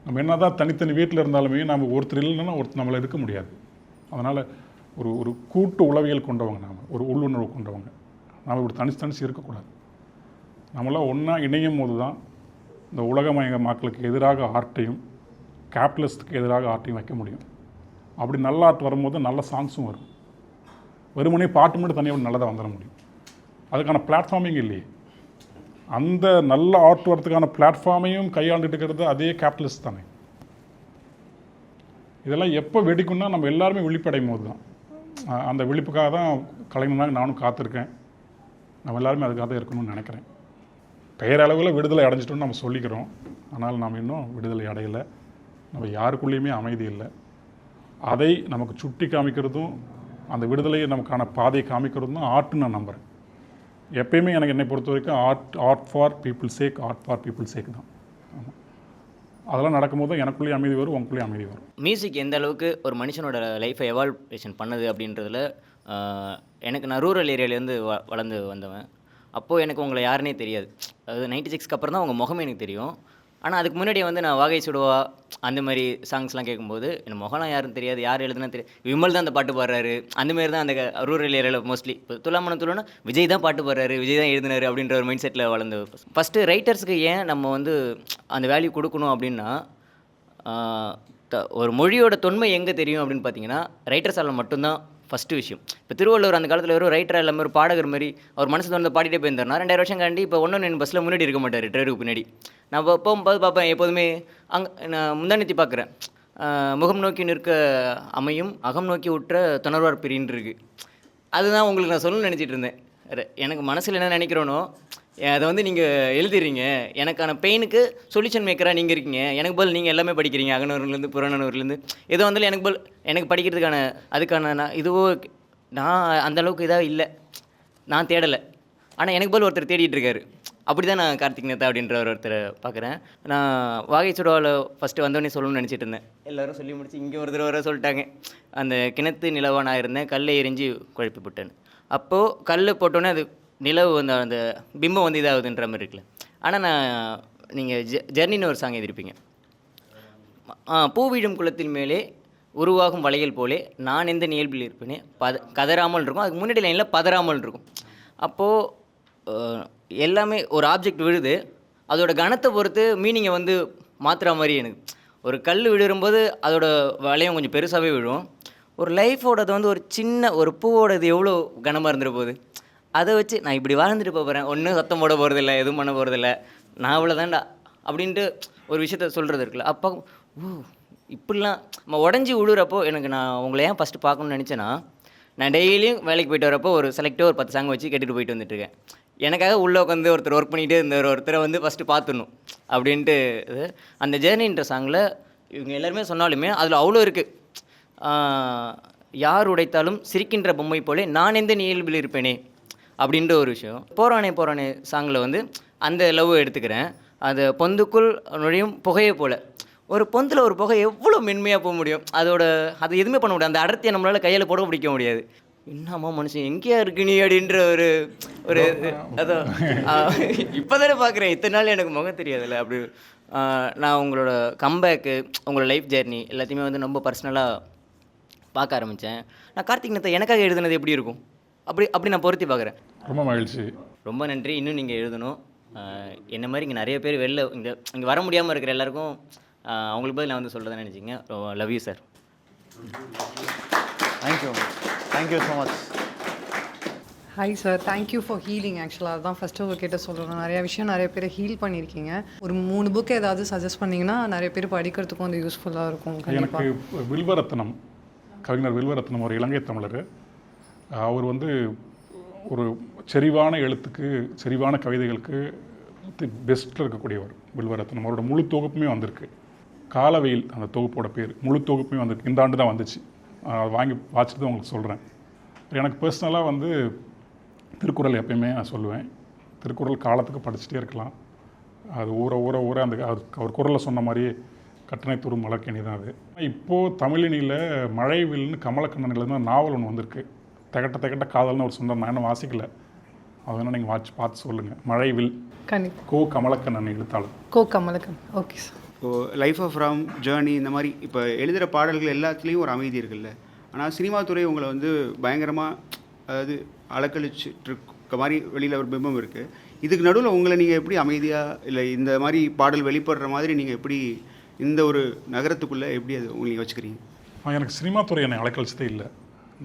நம்ம என்ன தான் தனித்தனி வீட்டில் இருந்தாலுமே நம்ம ஒருத்தர் இல்லைன்னா ஒருத்தர் நம்மளை இருக்க முடியாது. அதனால் ஒரு கூட்டு உளவியல் கொண்டவங்க, நாம் ஒரு உள்ளுணர்வு கொண்டவங்க. நாம் இப்படி தனிச்சு இருக்கக்கூடாது. நம்மளாம் ஒன்றா இணையும் போது தான் இந்த உலகமய மக்களுக்கு எதிராக ஆர்ட்டையும் கேபிட்டலிஸ்ட்டுக்கு எதிராக ஆர்ட்டையும் வைக்க முடியும். அப்படி நல்ல ஆர்ட் வரும்போது நல்ல சாங்ஸும் வரும். வெறுமனே பாட்டு மட்டும் தனியாக நல்லதாக வந்துட முடியும். அதுக்கான பிளாட்ஃபார்மிங் இல்லையே. அந்த நல்ல ஆர்ட் வரதுக்கான பிளாட்ஃபார்மையும் கையாண்டுட்டு இருக்கிறது அதே கேபிட்டலிஸ்ட் தானே. இதெல்லாம் எப்போ வெடிக்கும்னா நம்ம எல்லாருமே விழிப்படையும் போது தான். அந்த விழிப்புக்காக தான் கலைஞனாக நானும் காத்திருக்கேன். நம்ம எல்லாருமே அதுக்காக தான் இருக்கணும்னு நினைக்கிறேன். பெயரளவில் விடுதலை அடைஞ்சிட்டோன்னு நம்ம சொல்லிக்கிறோம். ஆனால் நாம் இன்னும் விடுதலை அடையலை. நம்ம யாருக்குள்ளேயுமே அமைதி இல்லை. அதை நமக்கு சுட்டி காமிக்கிறதும் அந்த விடுதலையை நமக்கான பாதையை காமிக்கிறதும் தான் ஆர்ட்னு நான் நம்புகிறேன். எப்பயுமே எனக்கு என்னை பொறுத்த வரைக்கும் art for people sake, art for people sake தான். ஆமாம், அதெல்லாம் நடக்கும்போது தான் எனக்குள்ளேயே அமைதி வரும், உங்களுக்குள்ளேயே அமைதி வரும். மியூசிக் எந்த அளவுக்கு ஒரு மனுஷனோட லைஃப்பை எவால்வேஷன் பண்ணுது அப்படின்றதுல எனக்கு நான் ரூரல் ஏரியாவிலேருந்து வளர்ந்து வந்தவன். அப்போது எனக்கு உங்களை யாருன்னே தெரியாது. அதாவது 96க்கு அப்புறம் தான் உங்கள் முகமே எனக்கு தெரியும். ஆனால் அதுக்கு முன்னாடி வந்து நான் வாகை சுடுவா அந்த மாதிரி சாங்ஸ்லாம் கேட்கும்போது எனக்கு முகம்லாம் யாரும் தெரியாது, யார் எழுதுனா தெரியாது. விமல் தான் அந்த பாட்டு பாடுறாரு, அந்தமாரி தான் அந்த ரூரல் ஏரியாவில் மோஸ்ட்லி. இப்போ துலாமணம் துளனா விஜய் தான் பாட்டு பாடுறாரு, விஜய் தான் எழுதினாரு அப்படின்ற ஒரு மைண்ட் செட்டில் வளர்ந்து. ஃபஸ்ட்டு ரைட்டர்ஸுக்கு ஏன் நம்ம வந்து அந்த வேல்யூ கொடுக்கணும் அப்படின்னா, ஒரு மொழியோட தொன்மை எங்கே தெரியும் அப்படின்னு பார்த்தீங்கன்னா ரைட்டர்ஸால் மட்டும்தான் ஃபஸ்ட்டு விஷயம். இப்போ திருவள்ளுவர் அந்த காலத்தில் வெறும் ரைட்டராக எல்லாமே ஒரு பாடகர் மாதிரி அவர் மனசு வந்து பாடிட்டே போயிருந்தாருனா 2000 வருஷம் காண்டி இப்போ ஒன்றும் என் பஸ்ஸில் முன்னாடி இருக்க மாட்டார், ட்ரெயினுக்கு பின்னாடி. நான் போகும்போது பார்ப்பேன் எப்போதுமே நான் முந்தானத்தி பார்க்குறேன், முகம் நோக்கி நிற்க அமையும் அகம் நோக்கி விட்டுற துணர்வார் பிரின்னு இருக்கு. அதுதான் உங்களுக்கு நான் சொல்லணும்னு நினச்சிட்டு இருந்தேன். எனக்கு மனசில் என்ன நினைக்கிறோனோ அதை வந்து நீங்கள் எழுதிடுறீங்க. எனக்கான பெயினுக்கு சொல்யூஷன் மேக்கராக நீங்கள் இருக்கீங்க. எனக்கு பதில் நீங்கள் எல்லாமே படிக்கிறீங்க, அகநூறுலேருந்து புறநூறுலேருந்து எதோ வந்தாலும் எனக்கு படிக்கிறதுக்கான அதுக்கான நான் அந்தளவுக்கு இதாக இல்லை, நான் தேடலை. ஆனால் எனக்கு பதில் ஒருத்தர் தேடிட்டு இருக்காரு. அப்படி தான் நான் கார்த்திக் நேத்தா அப்படின்ற ஒருத்தரை பார்க்குறேன். நான் வாகை சுடாவில் ஃபஸ்ட்டு வந்தோடனே சொல்லணும்னு நினச்சிட்டு இருந்தேன். எல்லோரும் சொல்லி முடிச்சு இங்கே ஒருத்தர் வர சொல்லிட்டாங்க, அந்த கிணத்து நிலவாக நான் இருந்தேன், கல்லை எரிஞ்சு குழப்பி போட்டேன்னு. அப்போது கல் போட்டோன்னே அது நிலவு வந்து அந்த பிம்பம் வந்து இதாகுதுன்ற மாதிரி இருக்குல்ல. ஆனால் நான் நீங்கள் ஜெர்னின்னு ஒரு சாங் எழுதியிருப்பீங்க, பூவிழும் குளத்தின் மேலே உருவாகும் வளையல் போலே நான் எந்த நிகழ்வில் இருப்பேனே கதறாமல் இருக்கும். அதுக்கு முன்னாடி லைனில் பதறாமல் இருக்கும். அப்போது எல்லாமே ஒரு ஆப்ஜெக்ட் விழுது, அதோட கனத்தை பொறுத்து மீனிங்கை வந்து மாற்றுற மாதிரி எனக்கு. ஒரு கல் விழும்போது அதோட வளையம் கொஞ்சம் பெருசாகவே விழும். ஒரு லைஃபோடது வந்து ஒரு சின்ன ஒரு பூவோடது எவ்வளோ கனமாக இருந்துட்டு போகுது. அதை வச்சு நான் இப்படி வாழ்ந்துட்டு போகிறேன், ஒன்றும் சத்தம் போட போகிறதில்ல, எதுவும் பண்ண போகிறதில்ல, நான் அவ்வளோதான்டா அப்படின்ட்டு ஒரு விஷயத்த சொல்கிறது இருக்குல்ல. அப்போ இப்படிலாம் நம்ம உடஞ்சி விழுறப்போ எனக்கு நான் உங்களை ஏன் ஃபஸ்ட்டு பார்க்கணுன்னு நினச்சேன்னா, நான் டெய்லியும் வேலைக்கு போயிட்டு வரப்போ ஒரு செலக்டாக ஒரு 10 சாங் வச்சு கேட்டுட்டு போயிட்டு வந்துட்டுருக்கேன். எனக்காக உள்ளே உட்காந்து ஒருத்தர் ஒர்க் பண்ணிகிட்டே இருந்த ஒருத்தரை வந்து ஃபஸ்ட்டு பார்த்துடணும் அப்படின்ட்டு. அந்த ஜேர்னின்ற சாங்கில் இவங்க எல்லாருமே சொன்னாலுமே அதில் அவ்வளோ இருக்குது. யார் உடைத்தாலும் சிரிக்கின்ற பொம்மை போலே நான் எந்த நிகழ்வில் இருப்பேனே அப்படின்ற ஒரு விஷயம். போரானே சாங்கில் வந்து அந்த லவ் எடுத்துக்கிறேன். அந்த பொந்துக்குள் நுழையும் புகையை போல், ஒரு பொந்தில் ஒரு புகை எவ்வளோ மென்மையாக போக முடியும், அது எதுவுமே பண்ண முடியாது. அந்த அடர்த்தியை நம்மளால் கையில் போட பிடிக்க முடியாது. என்னம்மா மனுஷன் எங்கேயா இருக்கு நீ அப்படின்ற ஒரு அதான் இப்போ தானே பார்க்குறேன், இத்தனை நாள் எனக்கு முகம் தெரியாதுல்ல. அப்படி நான் உங்களோட கம்பேக்கு, உங்களோட லைஃப் ஜேர்னி எல்லாத்தையுமே வந்து ரொம்ப பர்சனலாக பார்க்க ஆரம்பித்தேன். நான் கார்த்திக் நேத்தா எனக்காக எழுதுனது எப்படி இருக்கும் அப்படி நான் பொருத்தி பார்க்குறேன். ரொம்ப மகிழ்ச்சி, ரொம்ப நன்றி. இன்னும் நீங்கள் எழுதணும். என்ன மாதிரி இங்கே நிறைய பேர் வெளில இங்கே வர முடியாமல் இருக்கிற எல்லாருக்கும் அவங்களுக்கு பதில் நான் வந்து சொல்கிறதா நினச்சிங்க. Love you sir. Thank you so much. Hi sir, thank you for healing. ஆக்சுவலாக அதுதான் ஃபஸ்ட்டு உங்ககிட்ட சொல்லணும். நிறைய விஷயம் நிறைய பேர் ஹீல் பண்ணியிருக்கீங்க. ஒரு 3 புக்கு ஏதாவது சஜஸ்ட் பண்ணிங்கன்னா நிறைய பேர் படிக்கிறதுக்கும் அது யூஸ்ஃபுல்லாக இருக்கும். எனக்கு வில்வரத்னம், கவிஞர் வில்வரத்னம் ஒரு இலங்கை தமிழர். அவர் வந்து ஒரு செறிவான எழுத்துக்கு, செறிவான கவிதைகளுக்கு பெஸ்ட்டில் இருக்கக்கூடியவர் வில்வரத்னம். அவரோட முழு தொகுப்புமே வந்திருக்கு. காலவெயில் அந்த தொகுப்போட பேர், முழு தொகுப்புமே வந்திருக்கு. இந்த ஆண்டு தான் வந்துச்சு. வாங்கி வாசிட்டு தான் உங்களுக்கு சொல்கிறேன். எனக்கு பர்சனலாக வந்து திருக்குறள் எப்பயுமே நான் சொல்லுவேன். திருக்குறள் காலத்துக்கு படிச்சுட்டே இருக்கலாம். அது ஊற அந்த அவர் குரலில் சொன்ன மாதிரியே கட்டணை தூரும் மலர்கேணி தான் அது. இப்போது தமிழினியில் மழைவில்னு கமலக்கண்ணன் எழுதின நாவல் ஒன்று வந்திருக்கு. திகட்ட காதல்னு ஒரு சொன்னார். நான் இன்னும் வாசிக்கல, அது வேணால் நீங்கள் பார்த்து சொல்லுங்கள். மழைவில் கண்டிப்பாக. கோ கமலக்கண்ணன் எழுத்தாளர். கோ கமலக்கண்ணன். Okay sir. இப்போது லைஃப் ஆஃப் ராம், ஜேர்னி, இந்த மாதிரி இப்போ எழுதுகிற பாடல்கள் எல்லாத்துலேயும் ஒரு அமைதி இருக்குல்ல. ஆனால் சினிமா துறை உங்களை வந்து பயங்கரமாக, அதாவது அலக்கழிச்சிட்டு இருக்க மாதிரி வெளியில் ஒரு பிம்பம் இருக்குது. இதுக்கு நடுவில் உங்களை நீங்கள் எப்படி அமைதியாக, இல்லை இந்த மாதிரி பாடல் வெளிப்படுற மாதிரி நீங்கள் எப்படி இந்த ஒரு நகரத்துக்குள்ளே எப்படி அது நீங்கள் வச்சுக்கிறீங்க? எனக்கு சினிமா துறை என்னை அலைக்கழிச்சதே இல்லை.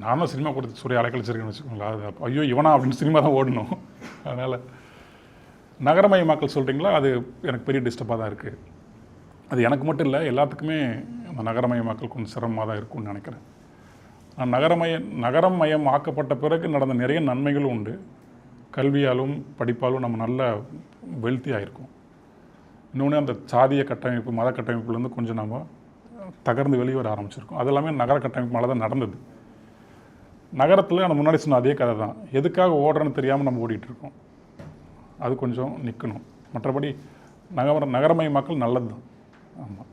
நானும் சினிமா கொடுத்து துறையை அலைக்கழிச்சிருக்கேன்னு வச்சுக்கோங்களா. அது ஐயோ இவனா அப்படின்னு சினிமா தான் ஓடணும். அதனால் நகரமயமாக்கல் சொல்கிறீங்களா, அது எனக்கு பெரிய டிஸ்டர்பாக தான் இருக்குது. அது எனக்கு மட்டும் இல்லை, எல்லாத்துக்குமே அந்த நகரமயமாக்கல் கொஞ்சம் சிரமமாக தான் இருக்கும்னு நினைக்கிறேன். நகரம் மயம் ஆக்கப்பட்ட பிறகு நடந்த நிறைய நன்மைகளும் உண்டு. கல்வியாலும் படிப்பாலும் நம்ம நல்ல வெல்த்தியாக இருக்கும். இன்னொன்று அந்த சாதிய கட்டமைப்பு, மத கட்டமைப்புலேருந்து கொஞ்சம் நம்ம தகர்ந்து வெளியே வர ஆரம்பிச்சிருக்கோம். அது எல்லாமே நகர கட்டமைப்பு மேலே தான் நடந்தது. நகரத்தில் நம்ம முன்னாடி சொன்ன அதே கதை தான். எதுக்காக ஓடுறன்னு தெரியாமல் நம்ம ஓடிட்டுருக்கோம். அது கொஞ்சம் நிற்கணும். மற்றபடி நகரமயமாக்கல் நல்லது தான். ஆமாம்,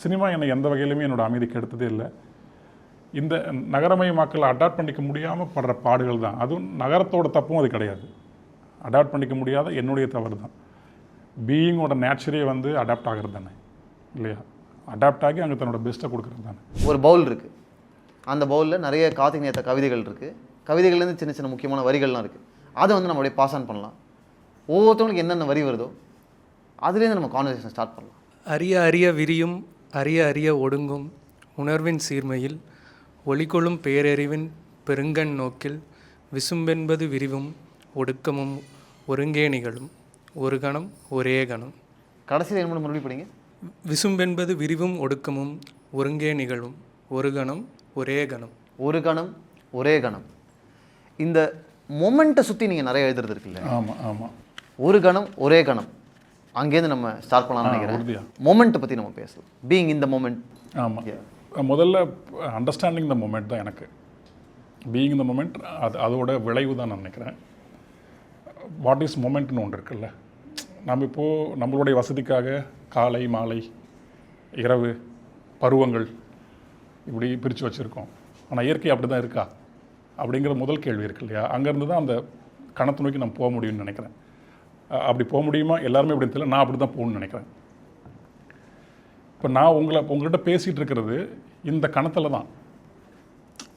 சினிமா என்னை எந்த வகையிலுமே என்னோடய அமைதிக்கு எடுத்ததே இல்லை. இந்த நகரமயமாக்கலை அடாப்ட் பண்ணிக்க முடியாமல் படுற பாடுகள் தான். அதுவும் நகரத்தோட தப்பும் அது கிடையாது. அடாப்ட் பண்ணிக்க முடியாத என்னுடைய தவறு தான். பீயிங்கோட நேச்சரே வந்து அடாப்ட் ஆகிறது தானே இல்லையா? அடாப்ட் ஆகி அங்கே தன்னோட பெஸ்ட்டை கொடுக்குறது தானே. ஒரு பவுல் இருக்குது, அந்த பவுலில் நிறைய கார்த்திக் நேத்தா கவிதைகள் இருக்குது. கவிதைகள்லேருந்து சின்ன சின்ன முக்கியமான வரிகள்லாம் இருக்குது. அதை வந்து நம்ம அப்படியே பாஸ் ஆன் பண்ணலாம். ஒவ்வொருத்தவங்களுக்கு என்னென்ன வரி வருதோ அதுலேருந்து நம்ம கான்வர்சேஷன் ஸ்டார்ட் பண்ணலாம். அரிய அரிய விரியும் அரிய அரிய ஒடுங்கும் உணர்வின் சீர்மையில் ஒளிகொளும் பேரறிவின் பெருங்கண் நோக்கில் விசும்பென்பது விரிவும் ஒடுக்கமும் ஒருங்கே நிகழும் ஒரு கணம் ஒரே கணம். கடைசியில் என்ன மறுபடியும் படிங்க. விசும்பென்பது விரிவும் ஒடுக்கமும் ஒருங்கே நிகழும் ஒரு கணம் ஒரே கணம். ஒரு கணம் ஒரே கணம். இந்த மொமெண்ட்டை சுற்றி நீங்கள் நிறைய எழுதுறது இருக்குல்ல? ஆமாம் ஆமாம். ஒரு கணம் ஒரே கணம், அங்கேருந்து நம்ம ஸ்டார்ட் பண்ணலாம்னு நினைக்கிறேன். மொமெண்ட்டை பற்றி நம்ம பேசலாம். பீயிங் இந்த மொமெண்ட். ஆமாம், முதல்ல அண்டர்ஸ்டாண்டிங் த மொமெண்ட் தான் எனக்கு. பீயிங் த மொமெண்ட் அதோட விளைவு தான் நான் நினைக்கிறேன். வாட் இஸ் மொமெண்ட்னு ஒன்று இருக்குல்ல. நம்ம இப்போது நம்மளுடைய வசதிக்காக காலை மாலை இரவு பருவங்கள் இப்படி பிரித்து வச்சுருக்கோம். ஆனால் இயற்கை அப்படி தான் இருக்கா அப்படிங்கிற முதல் கேள்வி இருக்கு இல்லையா? அங்கேருந்து தான் அந்த கணத்தை நோக்கி நம்ம போக முடியும்னு நினைக்கிறேன். அப்படி போக முடியுமா? எல்லாருமே அப்படி தெரியல, நான் அப்படி தான் போகணும்னு நினைக்கிறேன். இப்போ நான் உங்கள்கிட்ட பேசிகிட்டு இருக்கிறது இந்த கணத்தில் தான்.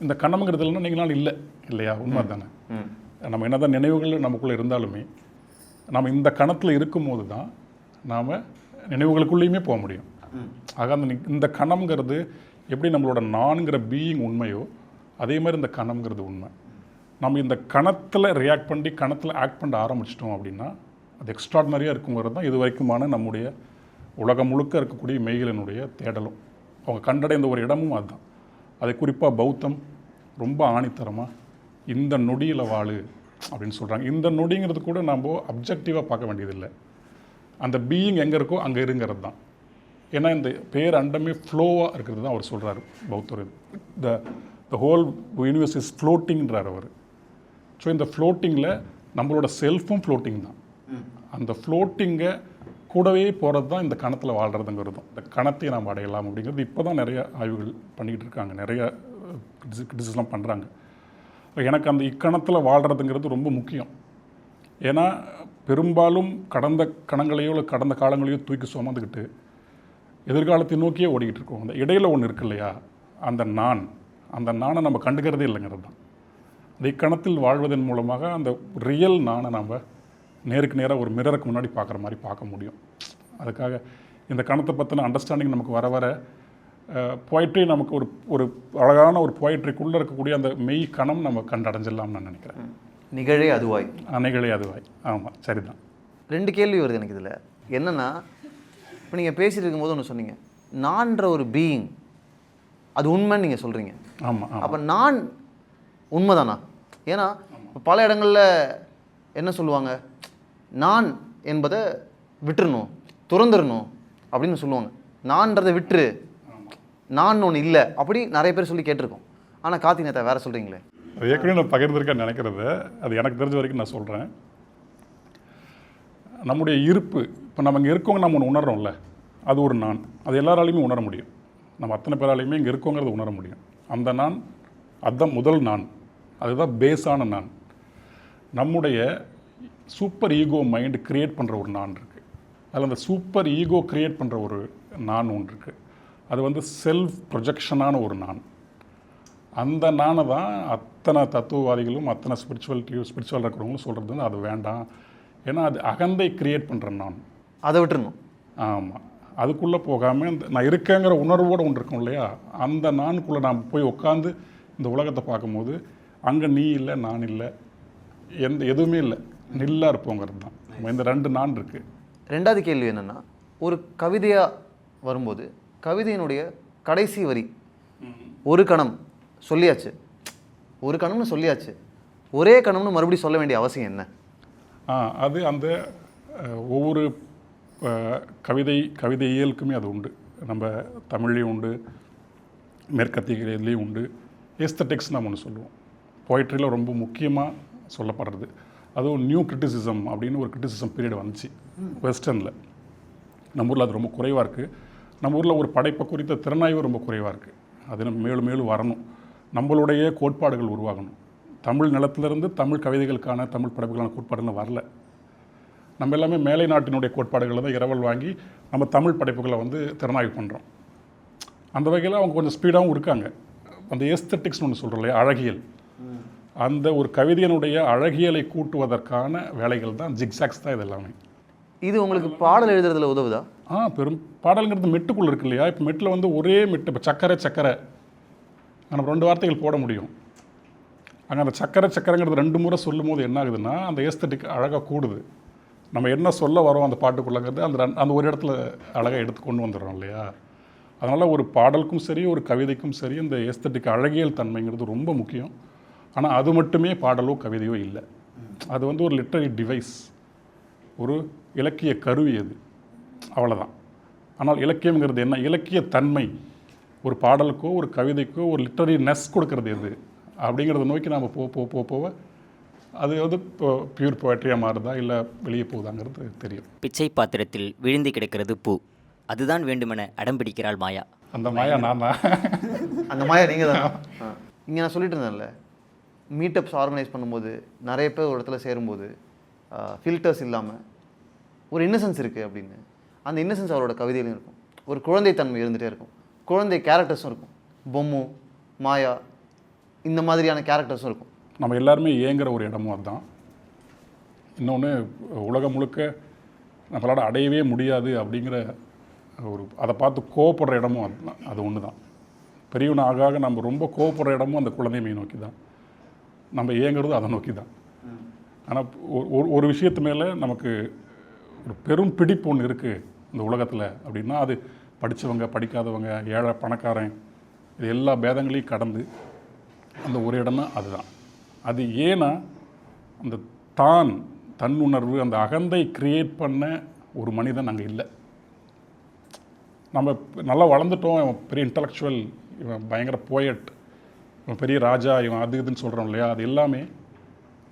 இந்த கணம்ங்கிறதுலன்னா நீங்களால் இல்லை இல்லையா? உண்மை தானே. நம்ம என்ன தான் நினைவுகள் நமக்குள்ளே இருந்தாலுமே நம்ம இந்த கணத்தில் இருக்கும்போது தான் நாம் நினைவுகளுக்குள்ளேயுமே போக முடியும். ஆக அந்த இந்த கணம்ங்கிறது எப்படி நம்மளோட நான்கிற பீயிங் உண்மையோ அதே மாதிரி இந்த கணம்ங்கிறது உண்மை. நம்ம இந்த கணத்தில் ரியாக்ட் பண்ணி கணத்தில் ஆக்ட் பண்ண ஆரம்பிச்சிட்டோம் அப்படின்னா அது எக்ஸ்ட்ராடினரியாக இருக்குங்கிறது தான் இது வரைக்குமான நம்முடைய உலகம் முழுக்க இருக்கக்கூடிய மெய்களினுடைய தேடலும். அவங்க கண்டடைந்த ஒரு இடமும் அதுதான். அதை குறிப்பாக பௌத்தம் ரொம்ப ஆணித்தரமாக இந்த நொடியில் வாழு அப்படின்னு சொல்கிறாங்க. இந்த நொடிங்கிறது கூட நம்ம அப்ஜெக்டிவாக பார்க்க வேண்டியதில்லை. அந்த பீயிங் எங்கே இருக்கோ அங்கே இருங்கிறது தான். ஏன்னா இந்த பேர் அண்டமே ஃப்ளோவாக இருக்கிறது தான் அவர் சொல்கிறார் பௌத்தர். த ஹோல் யூனிவர்ஸ் இஸ் ஃப்ளோட்டிங்கிறார் அவர். ஸோ இந்த ஃப்ளோட்டிங்கில் நம்மளோட செல்ஃபும் ஃப்ளோட்டிங் தான். அந்த ஃப்ளோட்டிங்கை கூடவே போகிறது தான் இந்த கணத்தில் வாழ்கிறதுங்கிறதும். இந்த கணத்தை நாம் அடையலாம் அப்படிங்கிறது இப்போ தான் நிறைய ஆய்வுகள் பண்ணிக்கிட்டு இருக்காங்க, நிறைய கிரிட்டிசிஸ்லாம் பண்ணுறாங்க. எனக்கு அந்த இக்கணத்தில் வாழ்கிறதுங்கிறது ரொம்ப முக்கியம். ஏன்னா பெரும்பாலும் கடந்த கணங்களையோ இல்லை கடந்த காலங்களையோ தூக்கி சுமந்துக்கிட்டு எதிர்காலத்தை நோக்கியே ஓடிக்கிட்டு இருக்கோம். அந்த இடையில் ஒன்று இருக்கு இல்லையா, அந்த நானை நம்ம கண்டுக்கிறதே இல்லைங்கிறது தான். அந்த இக்கணத்தில் வாழ்வதன் மூலமாக அந்த ரியல் நானை நம்ம நேருக்கு நேராக ஒரு மிரருக்கு முன்னாடி பார்க்குற மாதிரி பார்க்க முடியும். அதுக்காக இந்த கணத்தை பற்றின அண்டர்ஸ்டாண்டிங் நமக்கு வர வர போய்ட்ரி நமக்கு ஒரு அழகான ஒரு போய்ட்ரிக்குள்ளே இருக்கக்கூடிய அந்த மெய் கணம் நம்ம கண்டடைஞ்சிடலாம்னு நான் நினைக்கிறேன். நிகழே அதுவாய். நிகழே அதுவாய். ஆமாம், சரிதான். 2 கேள்வி வருது எனக்கு இதில். என்னென்னா, இப்போ நீங்கள் பேசிகிட்டு இருக்கும்போது ஒன்று சொன்னீங்க, நான்ற ஒரு பீயிங் அது உண்மைன்னு நீங்கள் சொல்கிறீங்க. ஆமாம். அப்போ நான் உண்மைதானா? ஏன்னா பல இடங்களில் என்ன சொல்லுவாங்க, நான் என்பதை விட்டுறணும், துறந்துடணும் அப்படின்னு சொல்லுவாங்க. நான்றதை விட்டுரு, நான் ஒன்று இல்லை அப்படி நிறைய பேர் சொல்லி கேட்டிருக்கோம். ஆனால் கார்த்திக் நேத்தா வேறு சொல்கிறீங்களே. அது ஏற்கனவே நான் பகிர்ந்திருக்கேன்னு நினைக்கிறது. அது எனக்கு தெரிஞ்ச வரைக்கும் நான் சொல்கிறேன். நம்முடைய இருப்பு, இப்போ நம்ம இங்கே இருக்கவங்க நம்ம ஒன்று உணர்றோம்ல, அது ஒரு நான். அது எல்லாராலையுமே உணர முடியும். நம்ம அத்தனை பேராலையுமே இங்கே இருக்கோங்கிறது உணர முடியும். அந்த நான், அதுதான் முதல் நான். அதுதான் பேஸான நான். நம்முடைய சூப்பர் ஈகோ மைண்டு க்ரியேட் பண்ணுற ஒரு நான் இருக்குது. அதில் அந்த சூப்பர் ஈகோ க்ரியேட் பண்ணுற ஒரு நான் ஒன்று இருக்குது. அது வந்து செல்ஃப் ப்ரொஜெக்ஷனான ஒரு நான். அந்த நானை தான் அத்தனை தத்துவவாதிகளும் அத்தனை ஸ்பிரிச்சுவல் இருக்கிறவங்களும் சொல்கிறது வந்து அது வேண்டாம். ஏன்னா அது அகந்தை க்ரியேட் பண்ணுற நான். அதை விட்டுருணும். ஆமாம், அதுக்குள்ளே போகாமல் இந்த நான் இருக்கேங்கிற உணர்வோடு ஒன்று இருக்கும் இல்லையா, அந்த நானுக்குள்ளே நான் போய் உட்காந்து இந்த உலகத்தை பார்க்கும்போது அங்கே நீ இல்லை நான் இல்லை எதுவுமே இல்லை, நில்லாக இருப்போங்கிறது தான். இந்த 2 நான் இருக்குது. ரெண்டாவது கேள்வி என்னென்னா, ஒரு கவிதையாக வரும்போது கவிதையினுடைய கடைசி வரி ஒரு கணம் சொல்லியாச்சு, ஒரு கணம்னு சொல்லியாச்சு, ஒரே கணம்னு மறுபடியும் சொல்ல வேண்டிய அவசியம் என்ன? அது அந்த ஒவ்வொரு கவிதையியலுக்குமே அது உண்டு. நம்ம தமிழ்லேயும் உண்டு, மேற்கத்திய இதுலேயும் உண்டு. எஸ்தட்டிக்ஸ் நம்ம ஒன்று சொல்லுவோம். போய்ட்ரியில் ரொம்ப முக்கியமாக சொல்லப்படுறது. அதுவும் நியூ கிரிட்டிசிசம் அப்படின்னு ஒரு கிரிட்டிசிசம் பீரியட் வந்துச்சு வெஸ்டர்னில். நம்ம ஊரில் அது ரொம்ப குறைவாக இருக்குது. நம்ம ஊரில் ஒரு படைப்பை குறித்த திறனாய்வு ரொம்ப குறைவாக இருக்குது. அது நம்ம மேலும் மேலும் வரணும். நம்மளுடைய கோட்பாடுகள் உருவாகணும். தமிழ் நிலத்திலிருந்து தமிழ் கவிதைகளுக்கான தமிழ் படைப்புகளுக்கான கோட்பாடுகள் வரல. நம்ம எல்லாமே மேலை நாட்டினுடைய கோட்பாடுகளை தான் இரவல் வாங்கி நம்ம தமிழ் படைப்புகளை வந்து திறனாய்வு பண்ணுறோம். அந்த வகையில் அவங்க கொஞ்சம் ஸ்பீடாகவும் இருக்காங்க. அந்த எஸ்தட்டிக்ஸ்னு ஒன்று சொல்கிறோம் இல்லையா, அழகியல், அந்த ஒரு கவிதையினுடைய அழகியலை கூட்டுவதற்கான வேலைகள் தான் ஜிக்ஸாக்ஸ் தான் இது எல்லாமே. இது உங்களுக்கு பாடல் எழுதுறதுல உதவுதா? பெரும் பாடல்ங்கிறது மெட்டுக்குள்ளே இருக்கு இல்லையா. இப்போ மெட்டில் வந்து ஒரே மெட்டு, இப்போ சக்கரை நம்ம 2 வார்த்தைகள் போட முடியும். அங்கே அந்த சக்கரைங்கிறது 2 முறை சொல்லும் போது என்ன ஆகுதுன்னா அந்த ஏஸ்தட்டிக் அழகாக கூடுது. நம்ம என்ன சொல்ல வரோம் அந்த பாட்டுக்குள்ளங்கிறது அந்த ஒரு இடத்துல அழகாக எடுத்து கொண்டு வந்துடுறோம் இல்லையா. அதனால் ஒரு பாடலுக்கும் சரி ஒரு கவிதைக்கும் சரி இந்த ஏஸ்தட்டிக் அழகியல் தன்மைங்கிறது ரொம்ப முக்கியம். ஆனால் அது மட்டுமே பாடலோ கவிதையோ இல்லை. அது வந்து ஒரு லிட்டரரி டிவைஸ், ஒரு இலக்கிய கருவி அது, அவ்வளோதான். ஆனால் இலக்கியங்கிறது என்ன, இலக்கிய தன்மை ஒரு பாடலுக்கோ ஒரு கவிதைக்கோ ஒரு லிட்டரரி நெஸ் கொடுக்கறது எது அப்படிங்கிறத நோக்கி நாம் போக அது வந்து இப்போ பியூர் போய்ட்ரியாக மாறுதா இல்லை வெளியே போகுதாங்கிறது தெரியும். பிச்சை பாத்திரத்தில் விழுந்து கிடக்கிறது பூ, அதுதான் வேண்டுமென அடம் பிடிக்கிறாள் மாயா. அந்த மாயா நான் தான். அந்த மாயா நீங்கள் தான். இங்கே நான் சொல்லிட்டு இருந்தேன்ல, மீட்டப்ஸ் ஆர்கனைஸ் பண்ணும்போது நிறைய பேர் ஒரு இடத்துல சேரும்போது ஃபில்டர்ஸ் இல்லாமல் ஒரு இன்னசென்ஸ் இருக்குது அப்படின்னு. அந்த இன்னசென்ஸ் அவரோட கவிதையிலும் இருக்கும். ஒரு குழந்தைத்தன்மை இருந்துகிட்டே இருக்கும். குழந்தை கேரக்டர்ஸும் இருக்கும். பொம்மு, மாயா, இந்த மாதிரியான கேரக்டர்ஸும் இருக்கும். நம்ம எல்லாருமே ஏங்குற ஒரு இடமும் அதுதான். இன்னொன்று, உலகம் முழுக்க நம்மளால் அடையவே முடியாது அப்படிங்கிற ஒரு அதை பார்த்து கோவப்படுற இடமும் அதுதான். அது ஒன்று தான். பெரியவன் ஆக நம்ம ரொம்ப கோவப்படுற இடமும் அந்த குழந்தைமையை நோக்கி தான். நம்ம ஏங்குறது அதை நோக்கி தான். ஆனால் ஒரு விஷயத்து மேலே நமக்கு ஒரு பெரும் பிடிப்பு ஒன்று இருக்குது இந்த உலகத்தில் அப்படின்னா, அது படித்தவங்க படிக்காதவங்க ஏழை பணக்காரன் இது எல்லா பேதங்களையும் கடந்து அந்த ஒரு இடம்னா அதுதான். அது ஏன்னா அந்த தன்னுணர்வு அந்த அகந்தை கிரியேட் பண்ண ஒரு மனிதன் அங்கே இல்லை. நம்ம நல்லா வளர்ந்துட்டோம், இவன் பெரிய இன்டலெக்சுவல், இவன் பயங்கர போயட், இவன் பெரிய ராஜா, இவன் அது இதுன்னு சொல்கிறோம் இல்லையா, அது எல்லாமே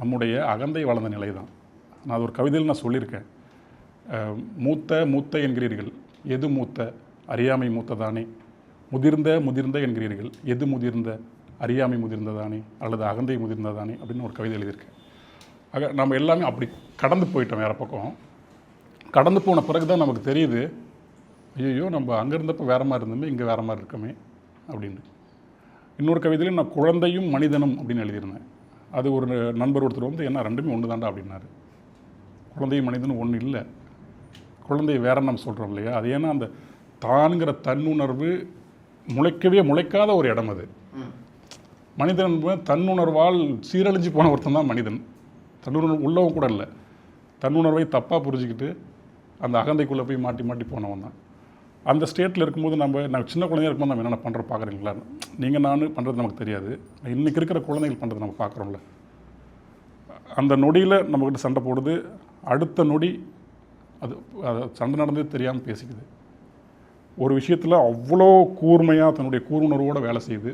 நம்முடைய அகந்தை வளர்ந்த நிலை தான். நான் அது ஒரு கவிதையில் நான் சொல்லியிருக்கேன். மூத்த என்கிறீர்கள், எது மூத்த, அறியாமை மூத்ததானே. முதிர்ந்த என்கிறீர்கள், எது முதிர்ந்த, அறியாமை முதிர்ந்ததானே அல்லது அகந்தை முதிர்ந்ததானே அப்படின்னு ஒரு கவிதை எழுதியிருக்கேன். ஆக நம்ம எல்லாமே அப்படி கடந்து போயிட்டோம். வேறு பக்கம் கடந்து போன பிறகு தான் நமக்கு தெரியுது, ஐயோ நம்ம அங்கே இருந்தப்போ வேறு மாதிரி இருந்தோமே, இங்கே வேறு மாதிரி இருக்கமே அப்படின்னு. இன்னொரு கவிதையிலும் நான் குழந்தையும் மனிதனும் அப்படின்னு எழுதியிருந்தேன். அது ஒரு நண்பர் ஒருத்தர் வந்து என்ன 2மே ஒன்று தாண்டா அப்படின்னாரு. குழந்தையும் மனிதனும் ஒன்று இல்லை, குழந்தைய வேற நம்ம சொல்கிறோம் இல்லையா. அது ஏன்னா அந்த தான்கிற தன்னுணர்வு முளைக்காத ஒரு இடம் அது. மனிதன் தன்னுணர்வால் சீரழிஞ்சு போன ஒருத்தன் தான் மனிதன். தன்னுணர்வு உள்ளவன் கூட இல்லை, தன்னுணர்வை தப்பாக புரிஞ்சுக்கிட்டு அந்த அகந்தைக்குள்ளே போய் மாட்டி போனவன் தான். அந்த ஸ்டேட்டில் இருக்கும்போது நாங்கள் சின்ன குழந்தையாக இருக்கும்போது நம்ம என்னென்ன பண்ணுறோம் பார்க்குறீங்களா. நீங்கள் நான் பண்ணுறது நமக்கு தெரியாது, இன்றைக்கி இருக்கிற குழந்தைகள் பண்ணுறது நம்ம பார்க்குறோம்ல. அந்த நொடியில் நம்மக்கிட்ட சண்டை போடுது, அடுத்த நொடி அது சண்டை நடந்தது தெரியாமல் பேசிக்குது. ஒரு விஷயத்தில் அவ்வளோ கூர்மையாக தன்னுடைய கூர்வுணர்வோடு வேலை செய்யுது,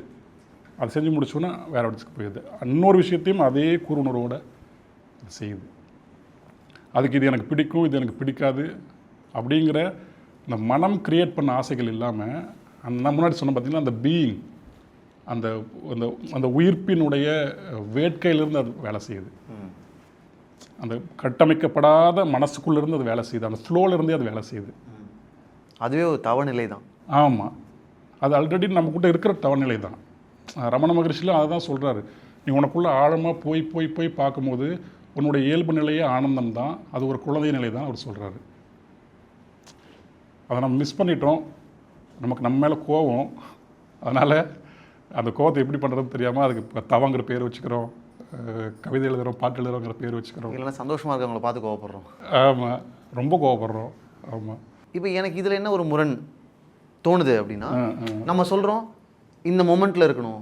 அதை செஞ்சு முடிச்சோன்னா வேறு இடத்துக்கு போயிடுது. இன்னொரு விஷயத்தையும் அதே கூர்வுணர்வோடு செய்யுது. அதுக்கு இது எனக்கு பிடிக்கும், இது எனக்கு பிடிக்காது அப்படிங்கிற இந்த மனம் கிரியேட் பண்ண ஆசைகள் இல்லாமல், நான் முன்னாடி சொன்ன பார்த்திங்கன்னா அந்த பீயிங், அந்த அந்த அந்த உயிர்ப்பினுடைய வேட்கையிலிருந்து அது வேலை செய்யுது. அந்த கட்டமைக்கப்படாத மனசுக்குள்ளேருந்து அது வேலை செய்யுது, அந்த ஃப்ளோலேருந்தே அது வேலை செய்யுது. அதுவே ஒரு தவநிலை தான். ஆமாம், அது ஆல்ரெடி நம்மக்கிட்ட இருக்கிற தவநிலை தான். ரமண மகரிஷிலும் அதை தான் சொல்கிறாரு. நீ உனக்குள்ளே ஆழமாக போய் போய் போய் பார்க்கும்போது உன்னுடைய இயல்பு நிலையே ஆனந்தம் தான், அது ஒரு குழந்தை நிலை தான் அவர் சொல்கிறாரு. அதை நம்ம மிஸ் பண்ணிட்டோம், நமக்கு நம்ம மேலே கோவம், அதனால் அந்த கோவத்தை எப்படி பண்ணுறதுன்னு தெரியாமல் அதுக்கு தவங்கிற பேர் வச்சுக்கிறோம், கவிதை எழுதுகிறோம், பாட்டு எழுதுகிறோங்கிற பேர் வச்சுக்கிறோம். இல்லைன்னா சந்தோஷமாக இருக்கவங்களை பார்த்து கோவப்படுறோம். ஆமாம், ரொம்ப கோவப்படுறோம். ஆமாம். இப்போ எனக்கு இதில் என்ன ஒரு முரண் தோணுது அப்படின்னா, நம்ம சொல்கிறோம் இந்த மொமெண்ட்டில் இருக்கணும்,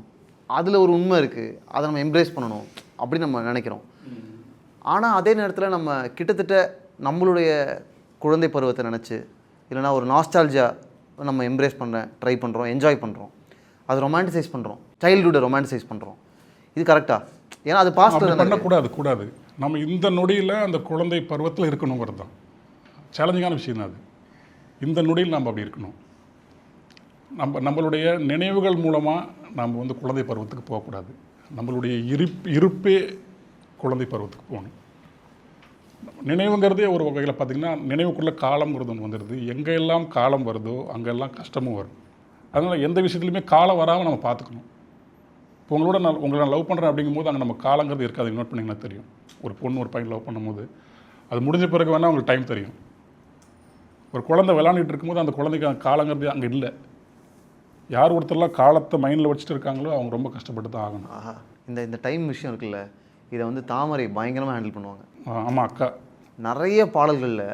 அதில் ஒரு உண்மை இருக்குது, அதை நம்ம எம்ப்ரேஸ் பண்ணணும் அப்படின்னு நம்ம நினைக்கிறோம். ஆனால் அதே நேரத்தில் நம்ம கிட்டத்தட்ட நம்மளுடைய குழந்தை பருவத்தை நினச்சி இல்லைனா ஒரு நாஸ்டால்ஜியா நம்ம எம்ப்ரேஸ் பண்ண ட்ரை பண்ணுறோம், என்ஜாய் பண்ணுறோம், அது ரொமான்டிசைஸ் பண்ணுறோம், சைல்டுஹுட்டை ரொமான்டிசைஸ் பண்ணுறோம். இது கரெக்டாக? ஏன்னா அது பாஸ்ட் கூடாது. நம்ம இந்த நொடியில் அந்த குழந்தை பருவத்தில் இருக்கணுங்கிறது தான் சேலஞ்சிங்கான விஷயம் தான். அது இந்த நொடியில் நம்ம அப்படி இருக்கணும். நம்மளுடைய நினைவுகள் மூலமாக நம்ம வந்து குழந்தை பருவத்துக்கு போகக்கூடாது. நம்மளுடைய இருப்பே குழந்தை பருவத்துக்கு போகணும். நினைவுங்கிறதே ஒரு வகையில் பார்த்திங்கன்னா, நினைவுக்குள்ளே காலம்ங்கிறது ஒன்று வந்துடுது. எங்கெல்லாம் காலம் வருதோ அங்கெல்லாம் கஷ்டமும் வரும். அதனால் எந்த விஷயத்துலையுமே காலம் வராமல் நம்ம பார்த்துக்கணும். இப்போ உங்களை நான் லவ் பண்ணுறேன் அப்படிங்கும்போது அங்கே நம்ம காலங்கிறது இருக்காது. நோட் பண்ணிங்கன்னா தெரியும். ஒரு பொண்ணு ஒரு பையன் லவ் பண்ணும்போது அது முடிஞ்ச பிறகு வேணால் அவங்களுக்கு டைம் தெரியும். ஒரு குழந்தை விளாண்டுட்டு இருக்கும்போது அந்த குழந்தைக்கு அந்த காலங்கிறது அங்கே இல்லை. யார் ஒருத்தர்லாம் காலத்தை மைண்டில் வச்சுட்டு இருக்காங்களோ அவங்க ரொம்ப கஷ்டப்பட்டு தான் ஆகணும். ஆஹா, இந்த டைம் விஷயம் இருக்குல்ல, இதை வந்து தாமரை பயங்கரமாக ஹேண்டில் பண்ணுவாங்க. ஆமாம் அக்கா, நிறைய பாடல்களில்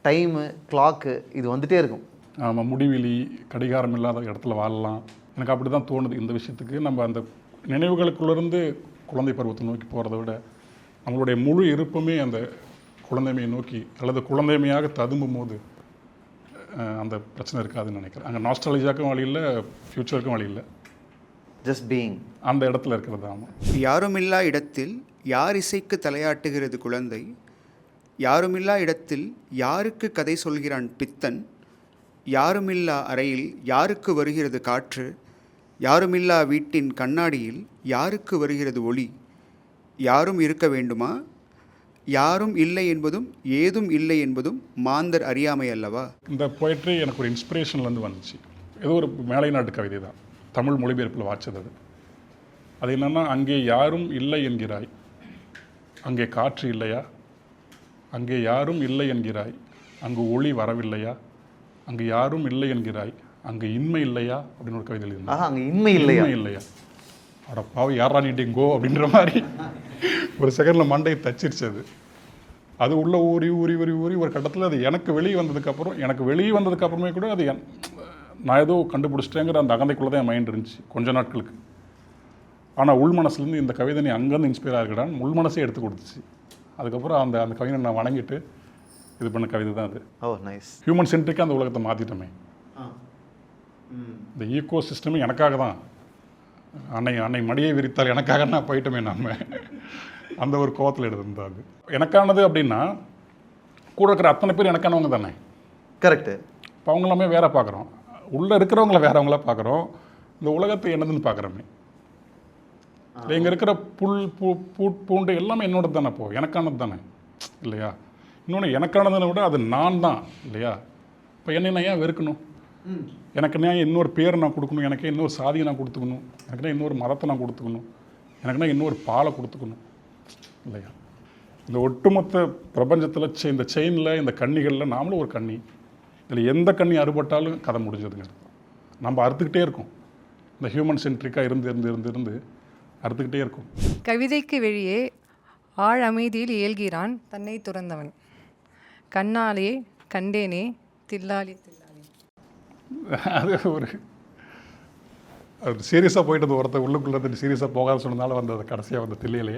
டைமு கிளாக்கு இது வந்துகிட்டே இருக்கும். ஆமாம், முடிவெளி கடிகாரம் இல்லாத இடத்துல வாழலாம். எனக்கு அப்படி தான் தோணுது. இந்த விஷயத்துக்கு நம்ம அந்த நினைவுகளுக்குள்ளேருந்து குழந்தை பருவத்தை நோக்கி போகிறத விட நம்மளுடைய முழு இருப்புமே அந்த குழந்தைமையை நோக்கி அல்லது குழந்தைமையாக ததும்பும் போது அந்த பிரச்சனை இருக்காதுன்னு நினைக்கிறேன். அங்கே நாஸ்டாலஜியாக்கும் வழி இல்லை, ஃப்யூச்சருக்கும் வழி இல்லை. ஜஸ்ட் பீயிங் அந்த இடத்துல இருக்கிறது. ஆமாம். யாருமில்லா இடத்தில் யார் இசைக்கு தலையாட்டுகிறது குழந்தை, யாருமில்லா இடத்தில் யாருக்கு கதை சொல்கிறான் பித்தன், யாருமில்லா அறையில் யாருக்கு வருகிறது காற்று, யாருமில்லா வீட்டின் கண்ணாடியில் யாருக்கு வருகிறது ஒளி, யாரும் இருக்க வேண்டுமா, யாரும் இல்லை என்பதும் ஏதும் இல்லை என்பதும் மாந்தர் அறியாமை அல்லவா. இந்த போய்ட்ரி எனக்கு ஒரு இன்ஸ்பிரேஷன்லேருந்து வந்துச்சு. ஏதோ ஒரு மேலை நாட்டு கவிதை தான், தமிழ் மொழிபெயர்ப்பில் வாய்ச்சது. அது என்னென்னா, அங்கே யாரும் இல்லை என்கிறாய், அங்கே காற்று இல்லையா, அங்கே யாரும் இல்லை என்கிறாய், அங்கு ஒளி வரவில்லையா, அங்கு யாரும் இல்லை என்கிறாய், அங்கே இன்மை இல்லையா அப்படின்னு ஒரு கவிதை எழுதியிருந்தேன். அங்கே இன்மை இல்லையா, அட பாவி யாரா நீட்டிங்கோ அப்படின்ற மாதிரி ஒரு செகண்டில் மண்டையை தச்சிருச்சு. அது உள்ளே ஊறி ஊறி ஊறி ஊறி ஒரு கட்டத்தில் அது எனக்கு வெளியே வந்ததுக்கப்புறமே கூட அது நான் ஏதோ கண்டுபிடிச்சிட்டேங்கிற அந்த அகந்தைக்குள்ளே தான் என் மைண்ட் இருந்துச்சு கொஞ்ச நாட்களுக்கு. ஆனால் உள் மனசுலேருந்து இந்த கவிதை நீ அங்கேருந்து இன்ஸ்பயர் ஆகிடான்னு உள் மனசே எடுத்து கொடுத்துச்சு. அதுக்கப்புறம் அந்த அந்த கவிதை நான் வணங்கிட்டு இது பண்ண கவிதை தான் அது. நைஸ். ஹியூமன் சென்ட்ரிக்காக அந்த உலகத்தை மாற்றிட்டோமே. இந்த ஈகோ சிஸ்டமே எனக்காக தான். அன்னை மடியை விரித்தால் எனக்காக நான் போயிட்டோமே நம்ம அந்த ஒரு கோவத்தில் எடுத்திருந்தா. அது எனக்கானது அப்படின்னா கூட இருக்கிற அத்தனை பேர் எனக்கானவங்க தானே. கரெக்டு. இப்போ அவங்க எல்லாமே வேற பார்க்குறோம், உள்ளே இருக்கிறவங்கள வேறவங்கள பார்க்குறோம், இந்த உலகத்தை என்னதுன்னு பார்க்குறோமே. இங்கே இருக்கிற பூண்டு எல்லாமே என்னோட தானே, எனக்கானது தானே இல்லையா. இன்னொன்று எனக்கானதை விட அது நான் தான் இல்லையா. இப்போ என்னை நான் ஏன் வெறுக்கணும், எனக்குன்னா இன்னொரு பேரை நான் கொடுக்கணும், எனக்கு இன்னொரு சாதியை நான் கொடுத்துக்கணும், எனக்குன்னா இன்னொரு மதத்தை நான் கொடுத்துக்கணும், எனக்குன்னா இன்னொரு பாலை கொடுத்துக்கணும் இல்லையா. இந்த ஒட்டுமொத்த பிரபஞ்சத்தில் இந்த செயினில் இந்த கன்னிகளில் நாமளும் ஒரு கன்னி. இதில் எந்த கண்ணி அறுபட்டாலும் கதை முடிஞ்சதுங்கிறது. நம்ம அறுத்துக்கிட்டே இருக்கோம். இந்த ஹியூமன் சென்ட்ரிக்காக இருந்து அறுத்துக்கிட்டே இருக்கும். கவிதைக்கு வெளியே ஆழ் அமைதியில் இயல்கிறான் தன்னை துறந்தவன், கண்ணாலே கண்டேனே தில்லாலி தில்லாலி. அது ஒரு சீரியஸாக போயிட்டது. ஒருத்தர் உள்ளுக்குள்ளே சீரியஸாக போகாத சொன்னதால வந்தது கடைசியாக வந்த தில்லையிலே.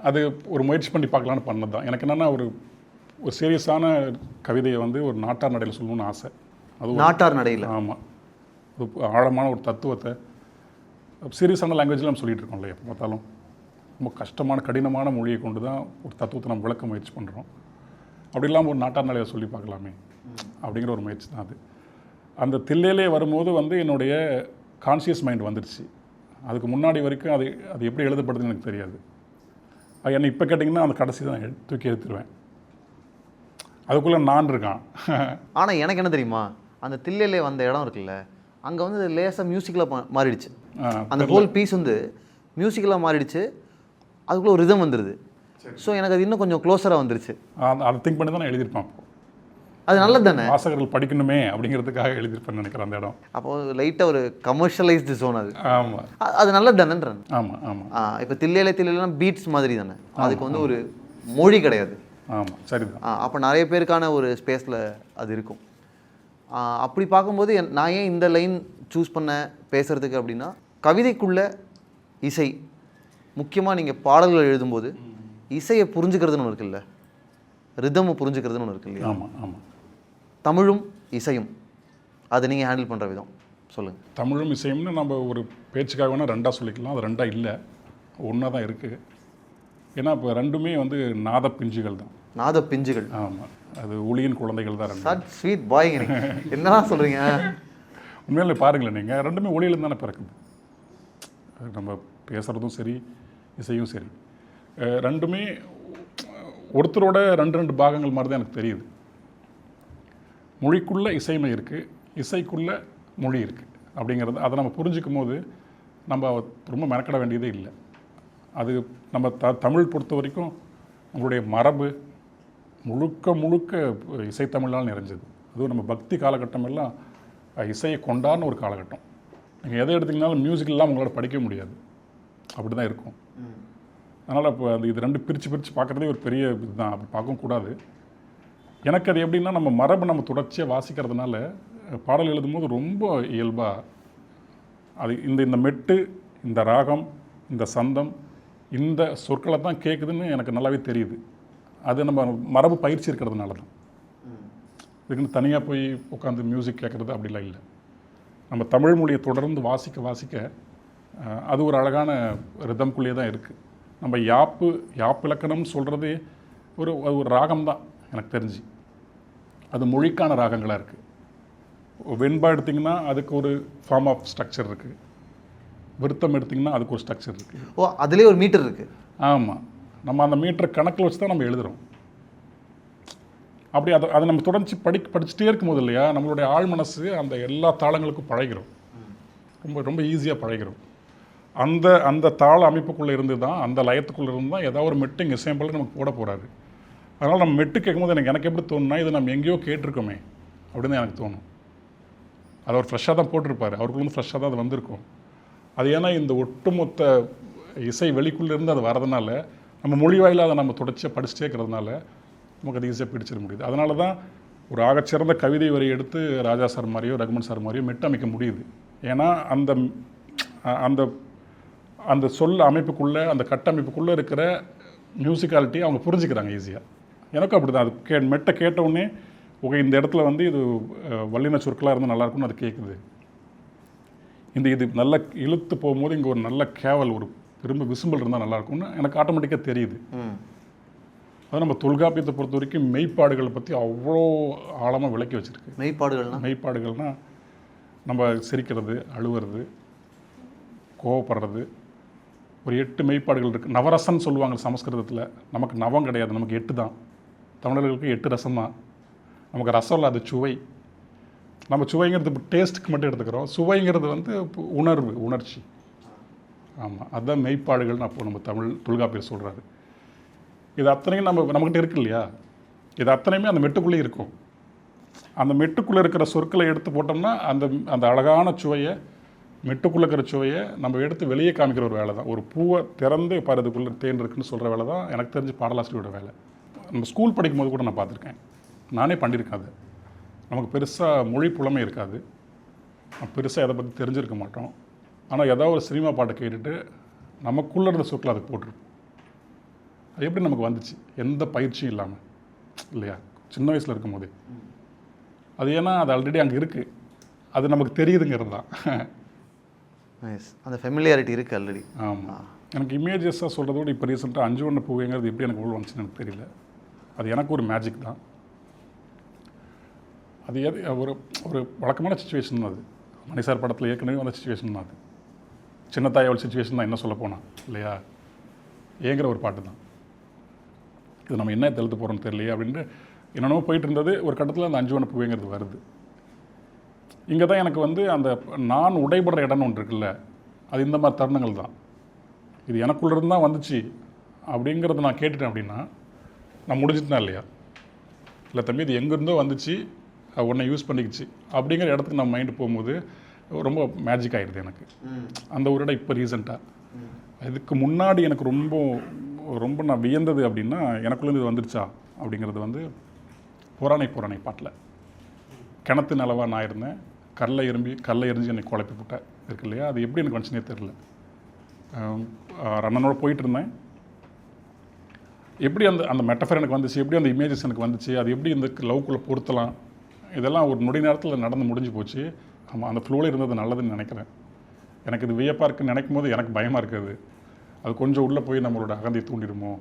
அது ஒரு முயற்சி பண்ணி பார்க்கலான்னு பண்ணது தான். எனக்கு என்னென்னா ஒரு சீரியஸான கவிதையை வந்து ஒரு நாட்டார் நடையில் சொல்லணும்னு ஆசை. அது நாட்டார் நடையில். ஆமாம், ஒரு ஆழமான ஒரு தத்துவத்தை சீரியஸான லாங்குவேஜில் நம்ம சொல்லிகிட்டு இருக்கோம் இல்லையா. எப்போ பார்த்தாலும் ரொம்ப கஷ்டமான கடினமான மொழியை கொண்டு தான் ஒரு தத்துவத்தை நம்ம விளக்க முயற்சி பண்ணுறோம். அப்படி இல்லாமல் ஒரு நாட்டார் நடையில் சொல்லி பார்க்கலாமே அப்படிங்கிற ஒரு முயற்சி தான் அது. அந்த தில்லையிலே வரும்போது வந்து என்னுடைய கான்ஷியஸ் மைண்ட் வந்துடுச்சு. அதுக்கு முன்னாடி வரைக்கும் அது அது எப்படி எழுதப்படுதுன்னு எனக்கு தெரியாது. அது என்னை இப்போ கேட்டிங்கன்னா அந்த கடைசி தான் தூக்கி எடுத்துருவேன். அதுக்குள்ளே நான் இருக்கான். ஆனால் எனக்கு என்ன தெரியுமா, அந்த தில்லையிலே வந்த இடம் இருக்குல்ல, அங்கே வந்து லேசாக மியூசிக்கலாக மாறிடுச்சு. அந்த ஹோல் பீஸ் வந்து மியூசிக்கலாக மாறிடுச்சு. அதுக்குள்ளே ஒரு ரிதம் வந்துடுது. ஸோ எனக்கு அது இன்னும் கொஞ்சம் க்ளோஸராக வந்துருச்சு. அதை திங்க் பண்ணி தான் நான் எழுதியிருப்பேன். அப்போ அது நல்லது தானே, வாசகர்கள் படிக்கணுமே அப்படிங்கிறதுக்காக எழுதியிருப்பேன்னு நினைக்கிறேன் அந்த இடம். அப்போது லைட்டாக ஒரு கமர்ஷியலைஸ்டு ஜோன் அது. ஆமாம், அது நல்லது தானேன்றேன். ஆமாம் ஆமாம். இப்போ தில்லையிலாம் பீட்ஸ் மாதிரி தானே, அதுக்கு வந்து ஒரு மொழி கிடையாது. ஆமாம், சரிதான். அப்போ நிறைய பேருக்கான ஒரு ஸ்பேஸில் அது இருக்கும். அப்படி பார்க்கும்போது நான் ஏன் இந்த லைன் சூஸ் பண்ண பேசுகிறதுக்கு அப்படின்னா, கவிதைக்குள்ள இசை முக்கியமாக நீங்கள் பாடல்கள் எழுதும்போது இசையை புரிஞ்சுக்கிறதுன்னு ஒன்று இருக்குல்ல, ரிதமை புரிஞ்சுக்கிறதுன்னு ஒன்று இருக்கு இல்லையா? ஆமாம் ஆமாம். தமிழும் இசையும் அதை நீங்கள் ஹேண்டில் பண்ணுற விதம் சொல்லுங்கள். தமிழும் இசையும்னு நம்ம ஒரு பேச்சுக்காக வேணால் ரெண்டாக சொல்லிக்கலாம். அது ரெண்டாக இல்லை, ஒன்றா தான் இருக்குது. ஏன்னா இப்போ ரெண்டுமே வந்து நாத பிஞ்சுகள் தான். நாத பிஞ்சுகள். ஆமாம், அது ஒளியின் குழந்தைகள் தான் ரெண்டு. ஸ்வீட் பாய்ங்க, என்னதான் சொல்கிறீங்க? உண்மையிலே பாருங்களேன், நீங்கள் ரெண்டுமே ஒளியிலேருந்து தானே பிறக்குது. நம்ம பேசுகிறதும் சரி, இசையும் சரி, ரெண்டுமே ஒருத்தரோட ரெண்டு பாகங்கள் மாதிரி தான் எனக்கு தெரியுது. மொழிக்குள்ளே இசைமை இருக்குது, இசைக்குள்ளே மொழி இருக்குது அப்படிங்கிறது. அதை நம்ம புரிஞ்சிக்கும் போது நம்ம ரொம்ப மெனக்கட வேண்டியதே இல்லை. அது நம்ம தமிழ் பொறுத்த வரைக்கும் நம்மளுடைய மரபு முழுக்க முழுக்க இசைத்தமிழால் நிறைஞ்சது. அதுவும் நம்ம பக்தி காலகட்டம் எல்லாம் இசையை கொண்டாடின ஒரு காலகட்டம். நீங்கள் எதை எடுத்திங்கனாலும் மியூசிக் இல்லாமல் உங்களால் படிக்க முடியாது, அப்படி தான் இருக்கும். அதனால் இப்போ அது இது ரெண்டு பிரித்து பார்க்குறதே ஒரு பெரிய இதுதான், அப்படி பார்க்கவும் கூடாது. எனக்கு அது எப்படின்னா, நம்ம மரபு நம்ம தொடர்ச்சியாக வாசிக்கிறதுனால பாடல் எழுதும்போது ரொம்ப இயல்பாக அது இந்த மெட்டு, இந்த ராகம், இந்த சந்தம், இந்த சொற்களை தான் கேட்குதுன்னு எனக்கு நல்லாவே தெரியுது. அது நம்ம மரபு பயிற்சி இருக்கிறதுனால தான். இதுக்குன்னு தனியாக போய் உட்காந்து மியூசிக் கேட்குறது அப்படிலாம் இல்லை. நம்ம தமிழ் மொழியை தொடர்ந்து வாசிக்க அது ஒரு அழகான ரிதம்குள்ளேயே தான் இருக்குது. நம்ம யாப்பு இலக்கணம் சொல்கிறது ஒரு ராகம் தான் எனக்கு தெரிஞ்சு. அது மொழிக்கான ராகங்களாக இருக்குது. வெண்பா எடுத்திங்கன்னா அதுக்கு ஒரு ஃபார்ம் ஆஃப் ஸ்ட்ரக்சர் இருக்குது. விருத்தம் எடுத்திங்கன்னா அதுக்கு ஒரு ஸ்ட்ரக்சர் இருக்குது. ஓ, அதுலேயே ஒரு மீட்டர் இருக்குது. ஆமாம், நம்ம அந்த மீட்டர் கணக்கில் வச்சு தான் நம்ம எழுதுகிறோம். அப்படி அதை நம்ம தொடர்ச்சி படிச்சுட்டே இருக்கும்போது இல்லையா, நம்மளுடைய ஆழ் மனசு அந்த எல்லா தாளங்களுக்கும் பழகிறோம். ரொம்ப ரொம்ப ஈஸியாக பழகிறோம். அந்த தாள அமைப்புக்குள்ளே இருந்து தான், அந்த லயத்துக்குள்ளே இருந்து தான் ஏதாவது ஒரு மெட்டு இசையம்பளம் நமக்கு போட போகிறாரு. அதனால் நம்ம மெட்டு கேட்கும்போது எனக்கு எப்படி தோணுன்னா, இது நம்ம எங்கேயோ கேட்டிருக்கோமே அப்படின்னு எனக்கு தோணும். அது அவர் ஃப்ரெஷ்ஷாக தான் போட்டிருப்பார், அவருக்குள்ள ஃப்ரெஷ்ஷாக தான் அது வந்திருக்கும். அது ஏன்னா இந்த ஒட்டுமொத்த இசை வெளிக்குள்ளேருந்து அது வரதுனால, நம்ம மொழி வாயிலாக அதை நம்ம தொடர்ச்சியாக படிச்சுட்டே இருக்கிறதுனால நமக்கு அது ஈஸியாக பிடிச்சிட முடியுது. அதனால தான் ஒரு ஆகச்சிறந்த கவிதை வரி எடுத்து ராஜா சார் மாதிரியோ ரகுமன் சார் மாதிரியோ மெட்டு அமைக்க முடியுது. ஏன்னா அந்த அந்த அந்த சொல் அமைப்புக்குள்ளே, அந்த கட்டமைப்புக்குள்ளே இருக்கிற மியூசிக்காலிட்டி அவங்க புரிஞ்சுக்கிறாங்க ஈஸியாக. எனக்கும் அப்படி தான். அது மெட்டை கேட்டவுடனே இந்த இடத்துல வந்து இது வல்லின சொற்களாக இருந்தால் நல்லாயிருக்கும்னு அது கேட்குது. இது நல்லா இழுத்து போகும்போது இங்கே ஒரு நல்ல கேவல், ஒரு திரும்ப விசும்பல் இருந்தால் நல்லாயிருக்கும்னு எனக்கு ஆட்டோமேட்டிக்காக தெரியுது. அது நம்ம தொல்காப்பியத்தை பொறுத்த வரைக்கும் மெய்ப்பாடுகளை பற்றி அவ்வளோ ஆழமாக விளக்கி வச்சுருக்கு. மெய்ப்பாடுகள்னால் நம்ம சிரிக்கிறது, அழுவுறது, கோவப்படுறது, ஒரு 8 மெய்ப்பாடுகள் இருக்குது. நவரசன்னு சொல்லுவாங்க சமஸ்கிருதத்தில். நமக்கு நவம் கிடையாது, நமக்கு 8 தான். தமிழர்களுக்கு 8 ரசம் தான். நமக்கு ரசம் இல்லாத சுவை. நம்ம சுவைங்கிறது இப்போ டேஸ்ட்டுக்கு மட்டும் எடுத்துக்கிறோம். சுவைங்கிறது வந்து உணர்வு, உணர்ச்சி. ஆமாம், அதுதான் மெய்ப்பாடுகள்னு அப்போது நம்ம தொல்காப்பியர் சொல்கிறாரு. இது அத்தனையும் நம்மக்கிட்ட இருக்கு இல்லையா, இது அத்தனையுமே அந்த மெட்டுக்குள்ளே இருக்கும். அந்த மெட்டுக்குள்ளே இருக்கிற சொற்களை எடுத்து போட்டோம்னா அந்த அழகான சுவையை, மெட்டுக்குள்ளே இருக்கிற சுவையை நம்ம எடுத்து வெளியே காமிக்கிற ஒரு வேலை தான். ஒரு பூவை திறந்து பறதுக்குள்ளே தேன் இருக்குன்னு சொல்கிற வேலை தான் எனக்கு தெரிஞ்சு பாடலாசிரியோட வேலை. நம்ம ஸ்கூல் படிக்கும் போது கூட நான் பார்த்துருக்கேன், நானே பண்ணியிருக்கேன். அது நமக்கு பெருசாக மொழி புலமை இருக்காது, பெருசாக எதை பற்றி தெரிஞ்சிருக்க மாட்டோம். ஆனால் ஏதாவது ஒரு சினிமா பாட்டை கேட்டுட்டு நமக்குள்ளே இருந்த சொற்களை அதுக்கு போட்டிருப்போம். அது எப்படி நமக்கு வந்துச்சு? எந்த பயிற்சியும் இல்லாமல் இல்லையா, சின்ன வயசில் இருக்கும்போது. அது ஏன்னா அது ஆல்ரெடி அங்கே இருக்குது, அது நமக்கு தெரியுதுங்கிறது தான். அந்த ஃபெமிலியாரிட்டி இருக்குது ஆல்ரெடி. ஆமாம், எனக்கு இமேஜஸாக சொல்கிறத விட இப்போ ரீசெண்டாக 5 வண்ண பூவைங்கிறது எப்படி எனக்கு உள்ள வந்துச்சுன்னு எனக்கு தெரியல. அது எனக்கு ஒரு மேஜிக் தான். அது ஒரு ஒரு வழக்கமான சுச்சுவேஷன் அது. மணி சார் படத்தில் ஏற்கனவே வந்த சுச்சுவேஷன் தான் அது. சின்ன தாயோட சுச்சுவேஷன் தான் என்ன சொல்ல போனால் இல்லையா, ஏங்கிற ஒரு பாட்டு தான். இது நம்ம என்ன எழுத போகிறோம்னு தெரியலையே அப்படின்ட்டு என்னென்னமோ போயிட்டு இருந்தது. ஒரு கட்டத்தில் அந்த 5 வண்ண பூவேங்கிறது வருது. இங்கே தான் எனக்கு வந்து அந்த நான் உடைபடுற இடம்னு ஒன்று இருக்குல்ல, அது இந்த மாதிரி தருணங்கள் தான். இது எனக்குள்ளேருந்து தான் வந்துச்சு அப்படிங்கிறத நான் கேட்டுட்டேன் அப்படின்னா நான் முடிஞ்சுட்டுனா இல்லையா, இல்லை தம்பி இது எங்கேருந்தோ வந்துச்சு, உன்னை யூஸ் பண்ணிக்கிச்சு அப்படிங்கிற இடத்துக்கு நம்ம மைண்டு போகும்போது ரொம்ப மேஜிக் ஆகிடுது எனக்கு. அந்த ஒரு இடம் இப்போ ரீசெண்டாக. இதுக்கு முன்னாடி எனக்கு ரொம்ப ரொம்ப நான் வியந்தது அப்படின்னா எனக்குள்ளேருந்து இது வந்துருச்சா அப்படிங்கிறது வந்து புராணை பாட்டில் கிணத்து நிலவா நான் இருந்தேன், கல்லை எரிஞ்சு என்னை குழப்பி விட்டேன் இருக்கு இல்லையா, அது எப்படி எனக்கு வந்துச்சுனே தெரில. அண்ணனோட போயிட்டு இருந்தேன், எப்படி அந்த அந்த மெட்டஃபர் எனக்கு வந்துச்சு, எப்படி அந்த இமேஜஸ் எனக்கு வந்துச்சு, அது எப்படி இந்த லவ்க்குள்ளே பொருத்தலாம், இதெல்லாம் ஒரு நொடி நேரத்தில் நடந்து முடிஞ்சு போச்சு. ஆமாம், அந்த ஃப்ளோவில் இருந்தது நல்லதுன்னு நினைக்கிறேன். எனக்கு இது வியப்பாக இருக்குன்னு நினைக்கும் போது எனக்கு பயமாக இருக்குது, அது கொஞ்சம் உள்ளே போய் நம்மளோட அகந்தையை தூண்டிடுமோ,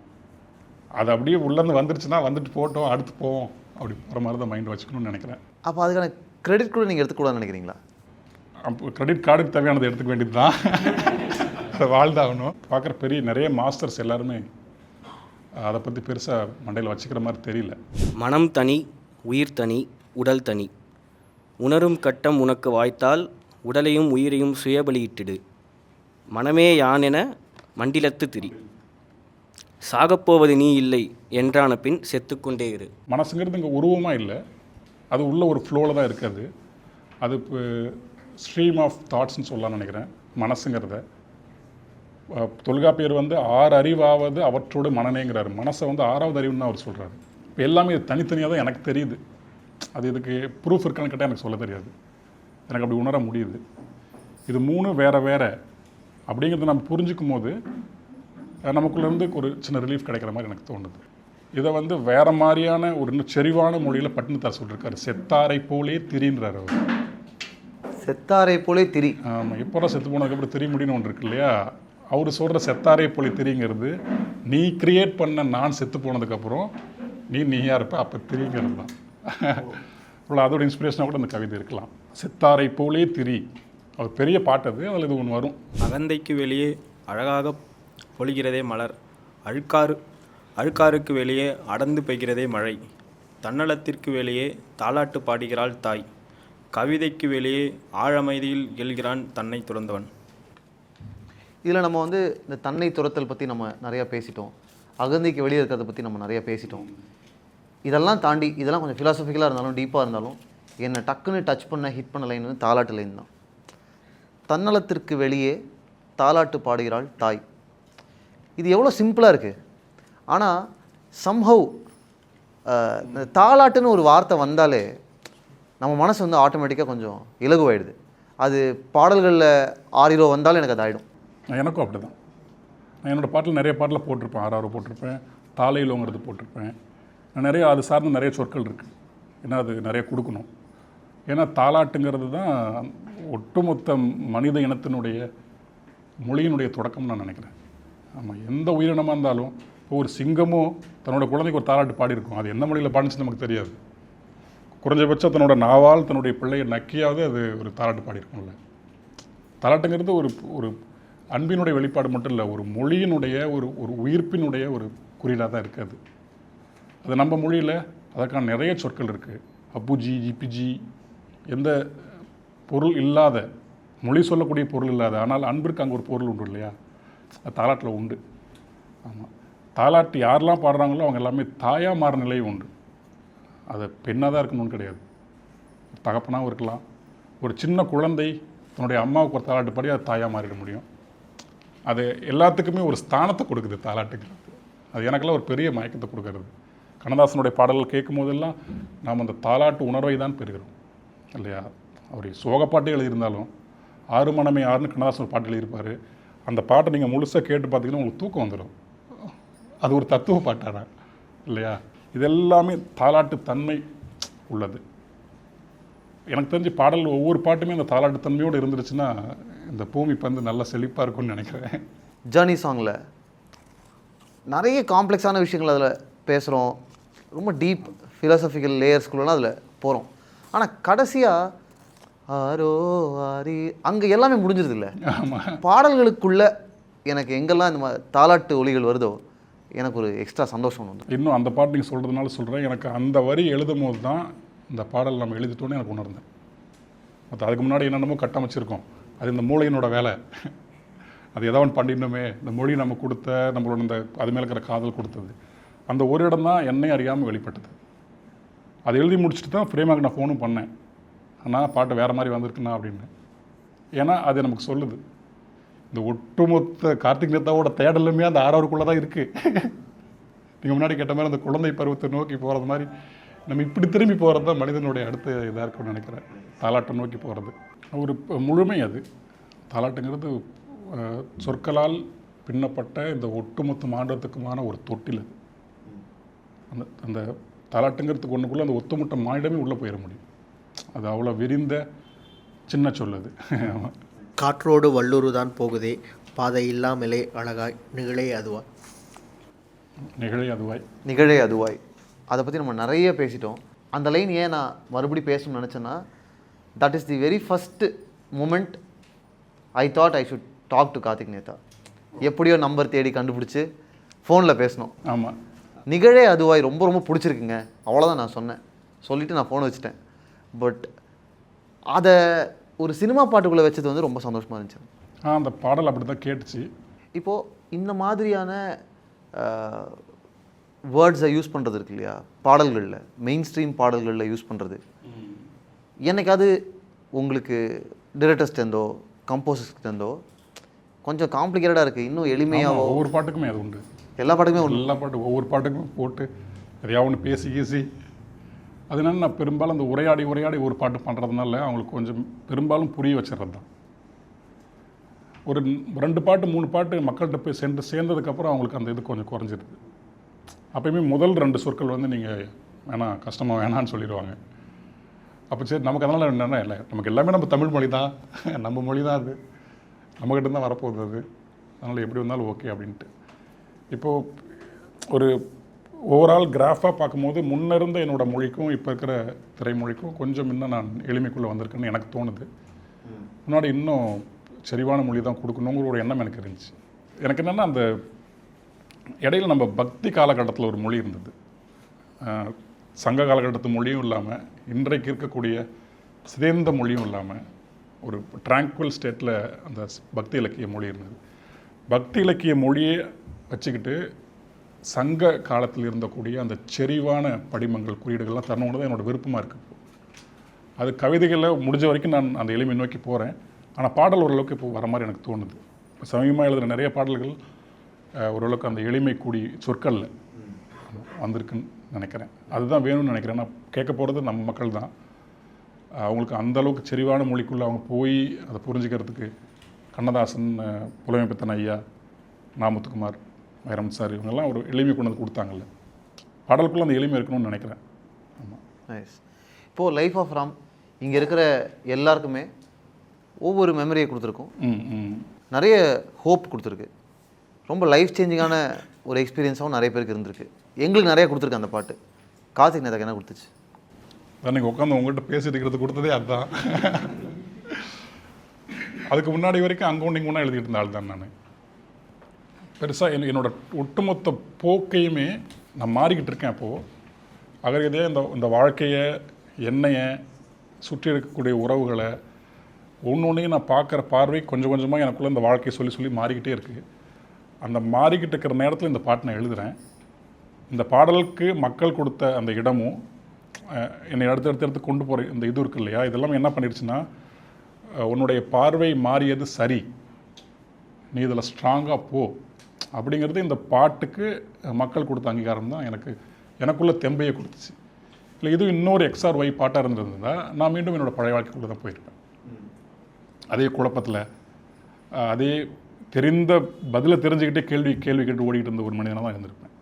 அது அப்படியே உள்ளேருந்து வந்துருச்சுன்னா வந்துட்டு போட்டோம் அடுத்து போவோம் அப்படி போகிற மாதிரி தான் மைண்ட் வச்சுக்கணும்னு நினைக்கிறேன். அப்போ அதுக்கான கிரெடிட் கூட நீங்கள் எடுத்துக்கூடாதுன்னு நினைக்கிறீங்களா? அப்போ கிரெடிட் கார்டுக்கு தேவையானது எடுத்துக்க வேண்டியது தான், அதை வாழ்ந்தாகணும். பார்க்குற பெரிய நிறைய மாஸ்டர்ஸ் எல்லாருமே அதை பற்றி பெருசாக மண்டையில் வச்சுக்கிற மாதிரி தெரியல. மனம் தனி, உயிர் தனி, உடல் தனி. உணரும் கட்டம் உனக்கு வாய்த்தால் உடலையும் உயிரையும் சுயபலியிட்டிடு. மனமே யான் என மண்டிலத்து திரி. சாகப்போவது நீ இல்லை என்றான பின் செத்துக்கொண்டே இரு. மனசுங்கிறது இங்கே உருவமாக இல்லை, அது உள்ள ஒரு ஃப்ளோவில் தான் இருக்குது. அது இப்போ ஸ்ட்ரீம் ஆஃப் தாட்ஸ்ன்னு சொல்லலாம்னு நினைக்கிறேன். மனசுங்கிறத தொல்காப்பியர் வந்து 6 அறிவாவது அவற்றோடு மனநேங்கிறாரு. மனசை வந்து 6வது அறிவுன்னு அவர் சொல்கிறாரு. இப்போ எல்லாமே இது தனித்தனியாக தான் எனக்கு தெரியுது. அது இதுக்கு ப்ரூஃப் இருக்கான்னு கேட்டால் எனக்கு சொல்ல தெரியாது, எனக்கு அப்படி உணர முடியுது. இது 3 வேறு அப்படிங்கிறத நம்ம புரிஞ்சுக்கும் போது நமக்குள்ளேருந்து ஒரு சின்ன ரிலீஃப் கிடைக்கிற மாதிரி எனக்கு தோணுது. இதை வந்து வேறு மாதிரியான ஒரு இன்னும் செறிவான மொழியில் பட்டினத்தார் சொல்லியிருக்காரு. செத்தாரை போலே திரின்றார் அவர். செத்தாரை போலே திரி. ஆமாம், எப்போ செத்து போனதுக்கப்புறம் திரி முடின்னு ஒன்று இருக்கு இல்லையா, அவர் சொல்கிற செத்தாரை போலே திரிங்கிறது நீ கிரியேட் பண்ண நான் செத்து போனதுக்கப்புறம் நீயா இருப்ப அப்போ திரிங்கிறது தான். அவ்வளோ அதோட இன்ஸ்பிரேஷனாக கூட அந்த கவிதை இருக்கலாம். செத்தாரை போலே திரி, அது பெரிய பாட்டு, அது அதில் இது ஒன்று வரும். அகந்தைக்கு வெளியே அழகாக பொழிகிறதே மலர், அழுக்காருக்கு வெளியே அடர்ந்து பெய்கிறதே மழை, தன்னலத்திற்கு வெளியே தாலாட்டு பாடுகிறாள் தாய், கவிதைக்கு வெளியே ஆழமைதியில் எழுகிறான் தன்னை துறந்தவன். இதில் நம்ம வந்து இந்த தன்னை துரத்தல் பற்றி நம்ம நிறையா பேசிட்டோம், அகந்தைக்கு வெளியே இருக்கிறத பற்றி நம்ம நிறையா பேசிட்டோம். இதெல்லாம் தாண்டி இதெல்லாம் கொஞ்சம் ஃபிலாசபிக்கலாக இருந்தாலும் டீப்பாக இருந்தாலும் என்னை டக்குன்னு டச் பண்ண ஹிட் பண்ண லைன் வந்து தாலாட்டு லைன் தான். தன்னலத்திற்கு வெளியே தாலாட்டு பாடுகிறாள் தாய். இது எவ்வளோ சிம்பிளாக இருக்குது, ஆனால் சம்ஹவ் இந்த தாலாட்டுன்னு ஒரு வார்த்தை வந்தாலே நம்ம மனசு வந்து ஆட்டோமேட்டிக்காக கொஞ்சம் இலகுவாயிடுது. அது பாடல்களில் ஆரிரோ வந்தாலும் எனக்கு அது ஆகிடும். எனக்கும் அப்படி தான். நான் என்னோடய பாட்டில் நிறைய பாட்டில் போட்டிருப்பேன், ஆறாரோ போட்டிருப்பேன், தாலையிலோங்கிறது போட்டிருப்பேன். நிறைய அது சார்ந்த நிறைய சொற்கள் இருக்குது, ஏன்னா அது நிறைய கொடுக்கணும். ஏன்னா தாலாட்டுங்கிறது தான் ஒட்டுமொத்த மனித இனத்தினுடைய மொழியினுடைய தொடக்கம்னு நான் நினைக்கிறேன். ஆமாம், எந்த உயிரினமாக இருந்தாலும் இப்போ ஒரு சிங்கமோ தன்னோட குழந்தைக்கு ஒரு தாலாட்டு பாடியிருக்கும், அது எந்த மொழியில் பாடிச்சு நமக்கு தெரியாது. குறைஞ்சபட்சம் தன்னோட நாவால் தன்னுடைய பிள்ளையை நக்கியாவது அது ஒரு தாலாட்டு பாடியிருக்கும்ல. தாலாட்டுங்கிறது ஒரு ஒரு அன்பினுடைய வெளிப்பாடு மட்டும் இல்லை, ஒரு மொழியினுடைய ஒரு ஒரு உயிர்ப்பினுடைய ஒரு குறியீடாக தான் இருக்குது. அது நம்ம மொழியில் அதற்கான நிறைய சொற்கள் இருக்குது. அப்புஜி, ஜிபிஜி, எந்த பொருள் இல்லாத, மொழி சொல்லக்கூடிய பொருள் இல்லாத, ஆனால் அன்பிற்கு அங்கே ஒரு பொருள் உண்டு இல்லையா, அது தாலாட்டில் உண்டு. ஆமாம், தாலாட்டு யாரெல்லாம் பாடுறாங்களோ அவங்க எல்லாமே தாயாக மாற நிலையும் உண்டு. அது பெண்ணாக தான் இருக்கணும்னு கிடையாது, தகப்பனாகவும் இருக்கலாம். ஒரு சின்ன குழந்தை தன்னுடைய அம்மாவுக்கு ஒரு தாலாட்டு பாடி அது தாயாக மாறிட முடியும். அது எல்லாத்துக்குமே ஒரு ஸ்தானத்தை கொடுக்குது தாலாட்டுங்கிறது. அது எனக்கெல்லாம் ஒரு பெரிய மயக்கத்தை கொடுக்கறது. கண்ணதாசனுடைய பாடல்கள் கேட்கும் போதெல்லாம் நாம் அந்த தாலாட்டு உணர்வை தான் பெறுகிறோம் இல்லையா. அவர் சோகப்பாட்டே எழுதியிருந்தாலும் 6 மனமே 6ன்னு கண்ணதாசன் பாட்டு எழுதியிருப்பார். அந்த பாட்டை நீங்கள் முழுசாக கேட்டு பார்த்தீங்கன்னா உங்களுக்கு தூக்கம் வந்துடும். அது ஒரு தத்துவ பாட்டான இல்லையா. இதெல்லாமே தாலாட்டு தன்மை உள்ளது. எனக்கு தெரிஞ்சு பாடல் ஒவ்வொரு பாட்டுமே அந்த தாலாட்டு தன்மையோடு இருந்துருச்சுன்னா இந்த பூமி வந்து நல்லா செழிப்பாக இருக்கும்னு நினைக்கிறேன். ஜர்னி சாங்கில் நிறைய காம்ப்ளெக்ஸான விஷயங்கள் அதில் பேசுகிறோம், ரொம்ப டீப் ஃபிலாசபிக்கல் லேயர்ஸ்குள்ளலாம் அதில் போகிறோம். ஆனால் கடைசியாக ஆரோ ஆரி அங்கே எல்லாமே முடிஞ்சிருது இல்லை. பாடல்களுக்குள்ள எனக்கு எங்கெல்லாம் இந்த மாதிரி தாலாட்டு ஒலிகள் வருதோ எனக்கு ஒரு எக்ஸ்ட்ரா சந்தோஷம் வந்து. இன்னும் அந்த பாட்டு நீங்கள் சொல்கிறதுனால சொல்கிறேன், எனக்கு அந்த வரி எழுதும் போது தான் இந்த பாடல் நம்ம எழுதிட்டோன்னு எனக்கு உணர்ந்தேன். மற்ற அதுக்கு முன்னாடி என்னென்னமோ கட்டமைச்சிருக்கோம், அது இந்த மூளையினோட வேலை. அது ஏதாவது ஒன்று பண்ணிடணுமே, இந்த மொழி நம்ம கொடுத்த நம்மளோட இந்த அது மேலே இருக்கிற காதல் கொடுத்தது, அந்த ஒரு இடம் தான் என்னை அறியாமல் வெளிப்பட்டது. அதை எழுதி முடிச்சுட்டு தான் ஃப்ரேமாக நான் ஃபோனும் பண்ணேன், ஆனால் பாட்டு வேறு மாதிரி வந்திருக்குண்ணா அப்படின்னு. ஏன்னா அது நமக்கு சொல்லுது, இந்த ஒட்டுமொத்த கார்த்திக் நேத்தாவோட தேடலுமே அந்த 6 தான் இருக்குது. நீங்கள் முன்னாடி கேட்ட மாதிரி அந்த குழந்தை பருவத்தை நோக்கி போகிறது மாதிரி நம்ம இப்படி திரும்பி போகிறது தான் மனிதனுடைய அடுத்த இதாக இருக்குன்னு நினைக்கிறேன். தாலாட்டை நோக்கி போகிறது ஒரு முழுமை. அது தாலாட்டுங்கிறது சொற்களால் பின்னப்பட்ட இந்த ஒட்டுமொத்த மாண்டத்துக்குமான ஒரு தொட்டில். அது அந்த அந்த தாலாட்டுங்கிறதுக்கு ஒன்றுக்குள்ளே அந்த ஒட்டுமொத்த மானிடமே உள்ளே போயிட முடியும். அது அவ்வளோ விரிந்த சின்ன சொல்லுது. காற்றோடு வல்லூறு தான் போகுதே, பாதை இல்லாமலே அழகாய், நிகழே அதுவாய். நிகழே அதுவாய், நிகழே அதுவாய். அதை பற்றி நம்ம நிறைய பேசிட்டோம். அந்த லைன் ஏன் நான் மறுபடியும் பேசணும்னு நினச்சேன்னா, that is the very first moment I thought I should talk to Karthik Netha. எப்படியோ நம்பர் தேடி கண்டுபிடிச்சி ஃபோனில் பேசணும். ஆமாம், நிகழே அதுவாய் ரொம்ப ரொம்ப பிடிச்சிருக்குங்க, அவ்வளோதான் நான் சொன்னேன். சொல்லிவிட்டு நான் ஃபோனை வச்சுட்டேன். பட் அதை ஒரு சினிமா பாட்டுக்குள்ளே வச்சது வந்து ரொம்ப சந்தோஷமாக இருந்துச்சு. அந்த பாடல் அப்படி தான் கேட்டுச்சு. இப்போது இந்த மாதிரியான வேர்ட்ஸை யூஸ் பண்ணுறது இருக்கு இல்லையா, பாடல்களில் மெயின் ஸ்ட்ரீம் பாடல்களில் யூஸ் பண்ணுறது, என்னைக்காவது உங்களுக்கு டிரெக்டர்ஸ்டேருந்தோ கம்போசர்ஸ்டேருந்தோ கொஞ்சம் காம்ப்ளிகேட்டடாக இருக்குது, இன்னும் எளிமையாக? ஒவ்வொரு பாட்டுக்குமே அது உண்டு. எல்லா பாட்டுக்குமே உண்டு. எல்லா பாட்டுக்கும் ஒவ்வொரு பாட்டுக்கும் போட்டு எதையாவது ஒன்று பேசி கீசி. அதனால நான் பெரும்பாலும் அந்த உரையாடி ஒரு பாட்டு பண்ணுறதுனால அவங்களுக்கு கொஞ்சம் பெரும்பாலும் புரிய வச்சிடறது தான். ஒரு 2 பாட்டு 3 பாட்டு மக்கள்கிட்ட போய் சேர்ந்ததுக்கப்புறம் அவங்களுக்கு அந்த இது கொஞ்சம் குறைஞ்சிருது. அப்போயுமே முதல் 2 சொற்கள் வந்து நீங்கள் வேணாம், கஷ்டமாக வேணான்னு சொல்லிடுவாங்க. அப்போ சரி, நமக்கு அதனால் என்னென்னா இல்லை, நமக்கு எல்லாமே நம்ம தமிழ் மொழி தான், நம்ம மொழி தான், அது நம்மக்கிட்ட தான் வரப்போகுது, அது அதனால் எப்படி வந்தாலும் ஓகே அப்படின்ட்டு. இப்போது ஒரு ஓவரால் கிராஃபாக பார்க்கும்போது முன்ன இருந்த என்னோடய மொழிக்கும் இப்போ இருக்கிற திரைமொழிக்கும் கொஞ்சம் இன்னும் நான் எளிமைக்குள்ளே வந்திருக்கேன்னு எனக்கு தோணுது. முன்னாடி இன்னும் செறிவான மொழி தான் கொடுக்கணுங்கிற ஒரு எண்ணம் எனக்கு இருந்துச்சு. எனக்கு என்னென்னா, அந்த இடையில நம்ம பக்தி காலகட்டத்தில் ஒரு மொழி இருந்தது, சங்க காலகட்டத்து மொழியும் இல்லாமல் இன்றைக்கு இருக்கக்கூடிய சிதைந்த மொழியும் இல்லாமல் ஒரு ட்ராங்குவல் ஸ்டேட்டில் அந்த பக்தி இலக்கிய மொழி இருந்தது. பக்தி இலக்கிய மொழியை வச்சுக்கிட்டு சங்க காலத்தில் இருந்தக்கூடிய அந்த செறிவான படிமங்கள் குறியீடுகள்லாம் தரணுன்னு தான் என்னோடய விருப்பமாக இருக்குது. அது கவிதைகளில் முடிஞ்ச வரைக்கும் நான் அந்த எளிமை நோக்கி போகிறேன். ஆனால் பாடல் ஓரளவுக்கு இப்போ வர மாதிரி எனக்கு தோணுது. இப்போ சமீபமாக எழுதுகிற நிறைய பாடல்கள் ஓரளவுக்கு அந்த எளிமை கூடி சொற்களில் வந்திருக்குன்னு நினைக்கிறேன். அதுதான் வேணும்னு நினைக்கிறேன். நான் கேட்க போகிறது நம்ம மக்கள் தான். அவங்களுக்கு அந்தளவுக்கு செறிவான மொழிக்குள்ளே அவங்க போய் அதை புரிஞ்சுக்கிறதுக்கு கண்ணதாசன், புலமைப்பித்தன் ஐயா, நாமுத்துக்குமார், வைரம் சார், இவங்கெல்லாம் ஒரு எளிமை கொண்டு வந்து கொடுத்தாங்கல்ல, பாடலுக்குள்ளே அந்த எளிமை இருக்கணும்னு நினைக்கிறேன். ஆமாம், நைஸ். இப்போது லைஃப் ஆஃப் ராம் இங்கே இருக்கிற எல்லாருக்குமே ஒவ்வொரு மெமரியை கொடுத்துருக்கோம், நிறைய ஹோப் கொடுத்துருக்கு, ரொம்ப லைஃப் சேஞ்சிங்கான ஒரு எக்ஸ்பீரியன்ஸாகவும் நிறைய பேருக்கு இருந்திருக்கு. எங்களுக்கு நிறைய கொடுத்துருக்கு அந்த பாட்டு. கார்த்திக் நேதாக்கு என்ன கொடுத்துச்சு? அன்றைக்கி உட்காந்து உங்கள்கிட்ட பேசிட்டு இருக்கிறது கொடுத்ததே அதுதான். அதுக்கு முன்னாடி வரைக்கும் அங்கே ஒன்று இங்கே ஒன்றா எழுதிட்டு இருந்த ஆள் தான் நான். பெருசாக என்னோடய ஒட்டுமொத்த போக்கையுமே நான் மாறிக்கிட்டு இருக்கேன். அப்போது அகரகதையாக இந்த வாழ்க்கையை, என்னையை சுற்றி இருக்கக்கூடிய உறவுகளை ஒன்றையும் நான் பார்க்குற பார்வை கொஞ்சம் கொஞ்சமாக எனக்குள்ளே இந்த வாழ்க்கையை சொல்லி மாறிக்கிட்டே இருக்குது. அந்த மாறிக்கிட்டு இருக்கிற நேரத்தில் இந்த பாட்டு நான் எழுதுகிறேன். இந்த பாடலுக்கு மக்கள் கொடுத்த அந்த இடமும் என்னை அடுத்தடுத்து கொண்டு போகிற இந்த இது இருக்கு இல்லையா, இதெல்லாம் என்ன பண்ணிடுச்சுன்னா, உன்னுடைய பார்வை மாறியது சரி, நீ இதில் ஸ்ட்ராங்காக போ அப்படிங்கிறது இந்த பாட்டுக்கு மக்கள் கொடுத்த அங்கீகாரம் தான் எனக்குள்ள தெம்பையை கொடுத்துச்சு. இல்லை இது இன்னொரு XRY பாட்டாக இருந்திருந்தா நான் மீண்டும் என்னோடய பழைய வாழ்க்கைக்குள்ளே தான் போயிருப்பேன். அதே குழப்பத்தில், அதே தெரிந்த பதிலை தெரிஞ்சுக்கிட்டே கேள்வி கேட்டு ஓடிக்கிட்டு இருந்த ஒரு மனிதனாக தான் இருந்திருப்பேன்.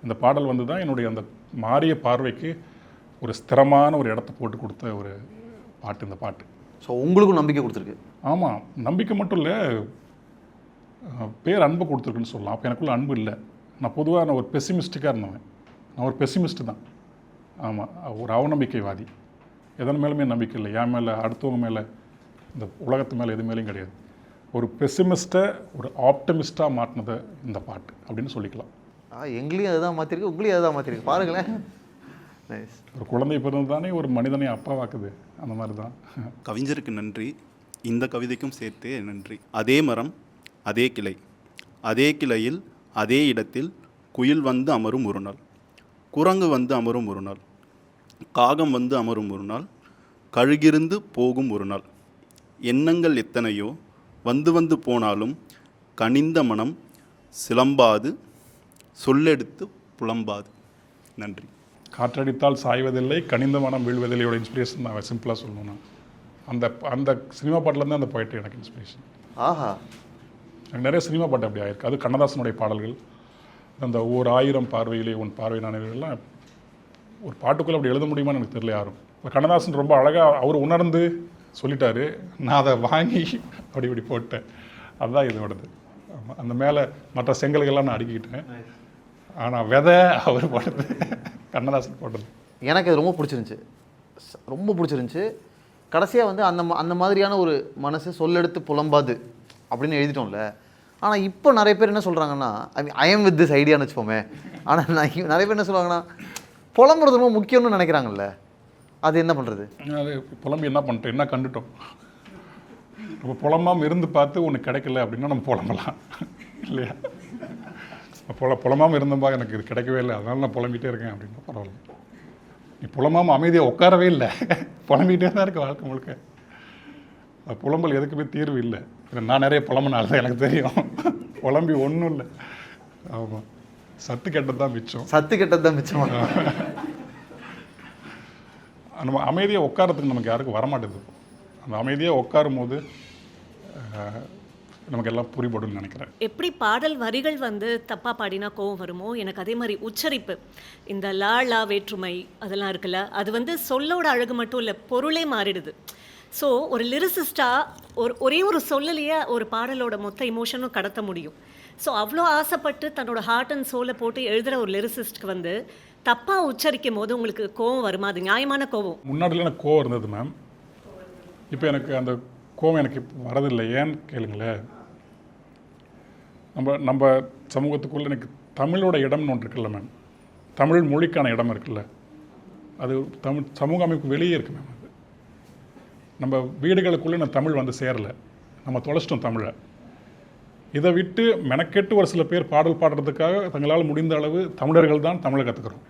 இந்த பாடல் வந்து தான் என்னுடைய அந்த மாறிய பார்வைக்கு ஒரு ஸ்திரமான ஒரு இடத்த போட்டு கொடுத்த ஒரு பாட்டு இந்த பாட்டு. ஸோ உங்களுக்கும் நம்பிக்கை கொடுத்துருக்கு? ஆமாம், நம்பிக்கை மட்டும் இல்லை, பேர் அன்பு கொடுத்துருக்குன்னு சொல்லலாம். அப்போ எனக்குள்ள அன்பு இல்லை. நான் பொதுவாக நான் ஒரு பெசிமிஸ்டிக்காக இருந்தவன். நான் ஒரு பெசிமிஸ்ட்டு தான். ஆமாம், ஒரு அவநம்பிக்கைவாதி. எதன் மேலுமே நம்பிக்கை இல்லை. என் மேலே, அடுத்தவங்க மேலே, இந்த உலகத்து மேலே எது மேலேயும் கிடையாது. ஒரு பெசிமிஸ்ட்டை ஒரு ஆப்டமிஸ்ட்டாக மாற்றினது இந்த பாட்டு அப்படின்னு சொல்லிக்கலாம். எங்களையும் அதுதான் மாற்றிருக்கு, உங்களையும் அதுதான் மாற்றிருக்கு. பாருங்களேன், ஒரு குழந்தை பிறந்து தானே ஒரு மனிதனை அப்பாவாக்குது, அந்த மாதிரி தான். கவிஞருக்கு நன்றி, இந்த கவிதைக்கும் சேர்த்தே நன்றி. அதே மரம் அதே கிளை, அதே கிளையில் அதே இடத்தில் குயில் வந்து அமரும் ஒரு நாள், குரங்கு வந்து அமரும் ஒரு நாள், காகம் வந்து அமரும் ஒரு நாள், கழுகிருந்து போகும் ஒரு நாள், எண்ணங்கள் எத்தனையோ வந்து வந்து போனாலும் கனிந்த மனம் சிலம்பாது சொல்லெடுத்து புலம்பாது. நன்றி. காற்றடித்தால் சாய்வதில்லை, கனிந்த மனம் வீழ்வதில்லையோட இன்ஸ்பிரேஷன் நான் சிம்பிளாக சொல்லணும்னா அந்த அந்த சினிமா பாட்டிலேருந்து அந்த போய்ட்டு எனக்கு இன்ஸ்பிரேஷன். ஆஹா, எனக்கு நிறைய சினிமா பாட்டு அப்படி ஆயிருக்கு. அது கண்ணதாசனுடைய பாடல்கள், அந்த ஓர் ஆயிரம் பார்வையிலே உன் பார்வை நானெல்லாம் ஒரு பாட்டுக்குள்ளே அப்படி எழுத முடியுமான்னு எனக்கு தெரியல யாரும். கண்ணதாசன் ரொம்ப அழகாக அவர் உணர்ந்து சொல்லிட்டாரு, நான் அதை வாங்கி அப்படி இப்படி போட்டேன். அதுதான் இதோடது. அந்த மேலே மற்ற செங்கல்கள்லாம் நான் அடுக்கிக்கிட்டேன். ஆனால் விதை அவர் போட்டது, கண்ணதாசன் போட்டது. எனக்கு அது ரொம்ப பிடிச்சிருந்துச்சு, ரொம்ப பிடிச்சிருந்துச்சு. கடைசியாக வந்து அந்த மாதிரியான ஒரு மனசு சொல்லெடுத்து புலம்பாது அப்படின்னு எழுதிட்டோம்ல. ஆனால் இப்போ நிறைய பேர் என்ன சொல்கிறாங்கன்னா, ஐ எம் வித் திஸ் ஐடியான்னு வச்சுப்போமே. ஆனால் நிறைய பேர் என்ன சொல்லுவாங்கன்னா, புலம்புறது ரொம்ப முக்கியம்னு நினைக்கிறாங்கல்ல, அது என்ன பண்ணுறது? அது புலம்பு என்ன பண்ணிட்டோம், என்ன கண்டுட்டோம். நம்ம புலம்பாமல் இருந்து பார்த்து ஒன்று கிடைக்கல அப்படின்னா நம்ம புலம்பலாம் இல்லையா? புலம்பாமல் இருந்தப்பா எனக்கு இது கிடைக்கவே இல்லை, அதனால நான் புலம்பிகிட்டே இருக்கேன் அப்படின்னா பரவாயில்ல. நீ புலம்பாமல் அமைதியாக உட்காரவே இல்லை, புலம்பிகிட்டே தான் இருக்க வாழ்க்கை முழுக்க. புலம்பல் எதுக்குமே தீர்வு இல்லை. நான் நிறைய புலம்புனால தான் எனக்கு தெரியும், புலம்பி ஒன்றும் இல்லை. ஆமாம், சத்து கெட்டது தான் மிச்சம். சத்து கெட்டது தான் மிச்சம். நம்ம அமைதியாக உட்காரத்துக்கு நமக்கு யாருக்கும் வரமாட்டேது. அந்த அமைதியாக உட்காரும் போது நமக்கு எல்லாம் புரிபடும்னு நினைக்கிறேன். எப்படி பாடல் வரிகள் வந்து தப்பாக பாடினா கோவம் வருமோ, எனக்கு அதே மாதிரி உச்சரிப்பு, இந்த லா வேற்றுமை அதெல்லாம் இருக்குல்ல, அது வந்து சொல்லோட அழகு மட்டும் இல்லை, பொருளே மாறிடுது. ஸோ ஒரு லிரிசிஸ்டாக ஒரே ஒரு சொல்லலையே ஒரு பாடலோட மொத்த இமோஷனும் கடத்த முடியும். ஸோ அவ்வளோ ஆசைப்பட்டு தன்னோட ஹார்ட் அண்ட் சோலை போட்டு எழுதுகிற ஒரு லிரிசிஸ்ட்க்கு வந்து தப்பாக உச்சரிக்கும் போது உங்களுக்கு கோவம் வருமா? அது நியாயமான கோவம். முன்னாடியில் எனக்கு கோவம் இருந்தது மேம், இப்போ எனக்கு அந்த கோவம் எனக்கு வரதில்லை. ஏன்னு கேளுங்களேன், நம்ம சமூகத்துக்குள்ளே எனக்கு தமிழோட இடம்னு ஒன்று இருக்குல்ல மேம், தமிழ் மொழிக்கான இடம் இருக்குல்ல, அது தமிழ் சமூக அமைப்பு வெளியே இருக்குது மேம். அது நம்ம வீடுகளுக்குள்ளே நான் தமிழ் வந்து சேரலை, நம்ம தொலைச்சிட்டோம் தமிழை. இதை விட்டு மெனக்கெட்டு ஒரு சில பேர் பாடல் பாடுறதுக்காக தங்களால் முடிந்த அளவு தமிழர்கள் தான் தமிழை கற்றுக்குறோம்.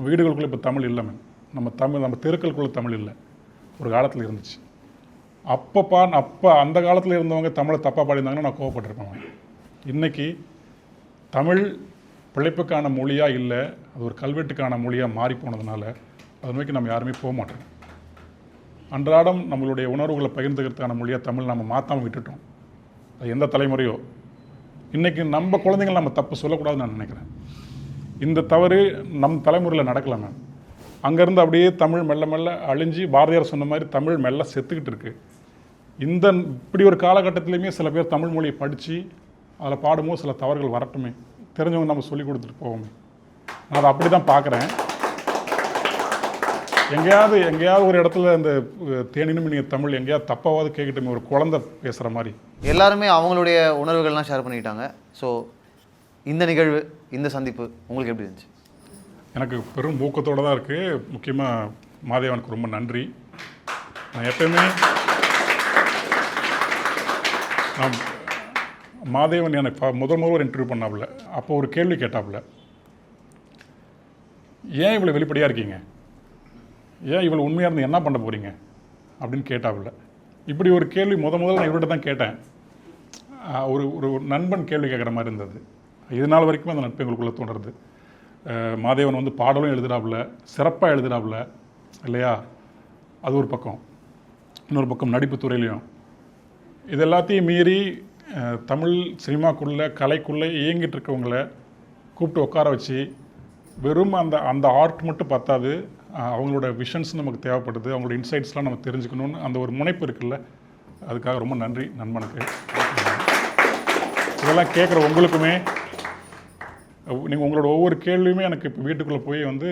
வீடுகளுக்குள்ளே இப்போ தமிழ் இல்லை மேம். நம்ம தெருக்களுக்குள்ளே தமிழ் இல்லை, ஒரு காலத்தில் இருந்துச்சு. அப்போ அந்த காலத்தில் இருந்தவங்க தமிழை தப்பாக பாடியிருந்தாங்கன்னா நான் கோவப்பட்டிருப்பேன். இன்றைக்கி தமிழ் பிழைப்புக்கான மொழியாக இல்லை, அது ஒரு கல்வெட்டுக்கான மொழியாக மாறி போனதுனால அது நோக்கி நம்ம யாருமே போக மாட்டோம். அன்றாடம் நம்மளுடைய உணர்வுகளை பகிர்ந்துக்கிறதுக்கான மொழியாக தமிழ் நம்ம மாற்றாமல் விட்டுட்டோம். அது எந்த தலைமுறையோ. இன்றைக்கி நம்ம குழந்தைங்கள் நம்ம தப்பு சொல்லக்கூடாதுன்னு நான் நினைக்கிறேன். இந்த தவறு நம் தலைமுறையில் நடக்கலாம் மேம். அங்கேருந்து அப்படியே தமிழ் மெல்ல மெல்ல அழிஞ்சு, பாரதியார் சொன்ன மாதிரி தமிழ் மெல்ல செத்துக்கிட்டு இருக்குது. இப்படி ஒரு காலகட்டத்திலையுமே சில பேர் தமிழ் மொழியை படித்து அதில் பாடும்போது சில தவறுகள் வரட்டுமே, தெரிஞ்சவங்க நம்ம சொல்லி கொடுத்துட்டு போவோமே. நான் அதை அப்படி தான் பார்க்குறேன். எங்கேயாவது ஒரு இடத்துல இந்த தேனினும் நீங்கள் தமிழ் எங்கேயாவது தப்பாவது கேட்கட்டுமே, ஒரு குழந்தை பேசுகிற மாதிரி. எல்லாருமே அவங்களுடைய உணர்வுகள்லாம் ஷேர் பண்ணிக்கிட்டாங்க. ஸோ இந்த நிகழ்வு, இந்த சந்திப்பு உங்களுக்கு எப்படி இருந்துச்சு? எனக்கு பெரும் ஊக்கத்தோடு தான் இருக்குது. முக்கியமாக மாதேவனுக்கு ரொம்ப நன்றி. நான் எப்பயுமே மாதேவன் எனக்கு முதல் ஒரு இன்டர்வியூ பண்ணாப்புல, அப்போ ஒரு கேள்வி கேட்டாப்புல, ஏன் இவ்வளோ வெளிப்படையாக இருக்கீங்க, ஏன் இவ்வளோ உண்மையாக இருந்து என்ன பண்ண போகிறீங்க அப்படின்னு கேட்டாப்புல. இப்படி ஒரு கேள்வி முதல்ல நான் இவர்கிட்ட தான் கேட்டேன். ஒரு நண்பன் கேள்வி கேட்குற மாதிரி இருந்தது. இதனால் வரைக்கும் அந்த நட்பு எங்களுக்குள்ளே தோன்றுறது. மாதேவன் வந்து பாடலும் எழுதுகிறாப்புல, சிறப்பாக எழுதுகிறாப்புல இல்லையா, அது ஒரு பக்கம். இன்னொரு பக்கம் நடிப்பு துறையிலையும் இது எல்லாத்தையும் மீறி தமிழ் சினிமாக்குள்ளே கலைக்குள்ளே இயங்கிட்டு இருக்கவங்களை கூப்பிட்டு உட்கார வச்சு வெறும் அந்த ஆர்ட் மட்டும் பத்தாது, அவங்களோட விஷன்ஸ் நமக்கு தேவைப்படுது, அவங்களோட இன்சைட்ஸ்லாம் நம்ம தெரிஞ்சுக்கணுன்னு அந்த ஒரு முனைப்பு இருக்குல்ல, அதுக்காக ரொம்ப நன்றி நண்பனுக்கு. இதெல்லாம் கேட்குற உங்களுக்குமே, உங்களோட ஒவ்வொரு கேள்வியுமே எனக்கு இப்போ வீட்டுக்குள்ளே போய் வந்து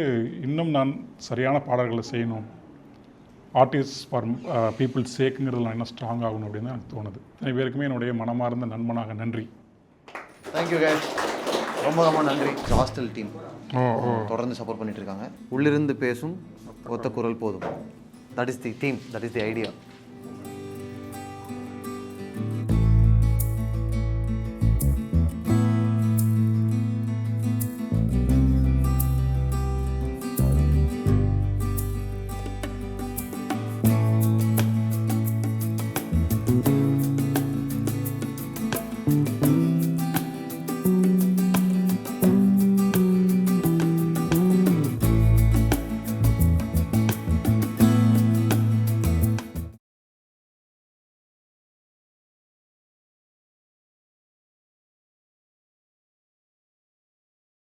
இன்னும் நான் சரியான பாடல்களை செய்யணும், ஆர்டிஸ்ட் ஃபார் பீப்புள் சேக்குங்கிறதுல நான் இன்னும் ஸ்ட்ராங் ஆகணும் அப்படின்னு எனக்கு தோணுது. இத்தனை பேருக்குமே என்னுடைய மனமார்ந்த நண்பனாக நன்றி. தேங்க்யூ கைஸ், ரொம்ப ரொம்ப நன்றி. ஹாஸ்டல் டீம் தொடர்ந்து சப்போர்ட் பண்ணிட்டு இருக்காங்க. உள்ளிருந்து பேசும் ஒத்த குரல் போதும். That is the theme, that is the idea.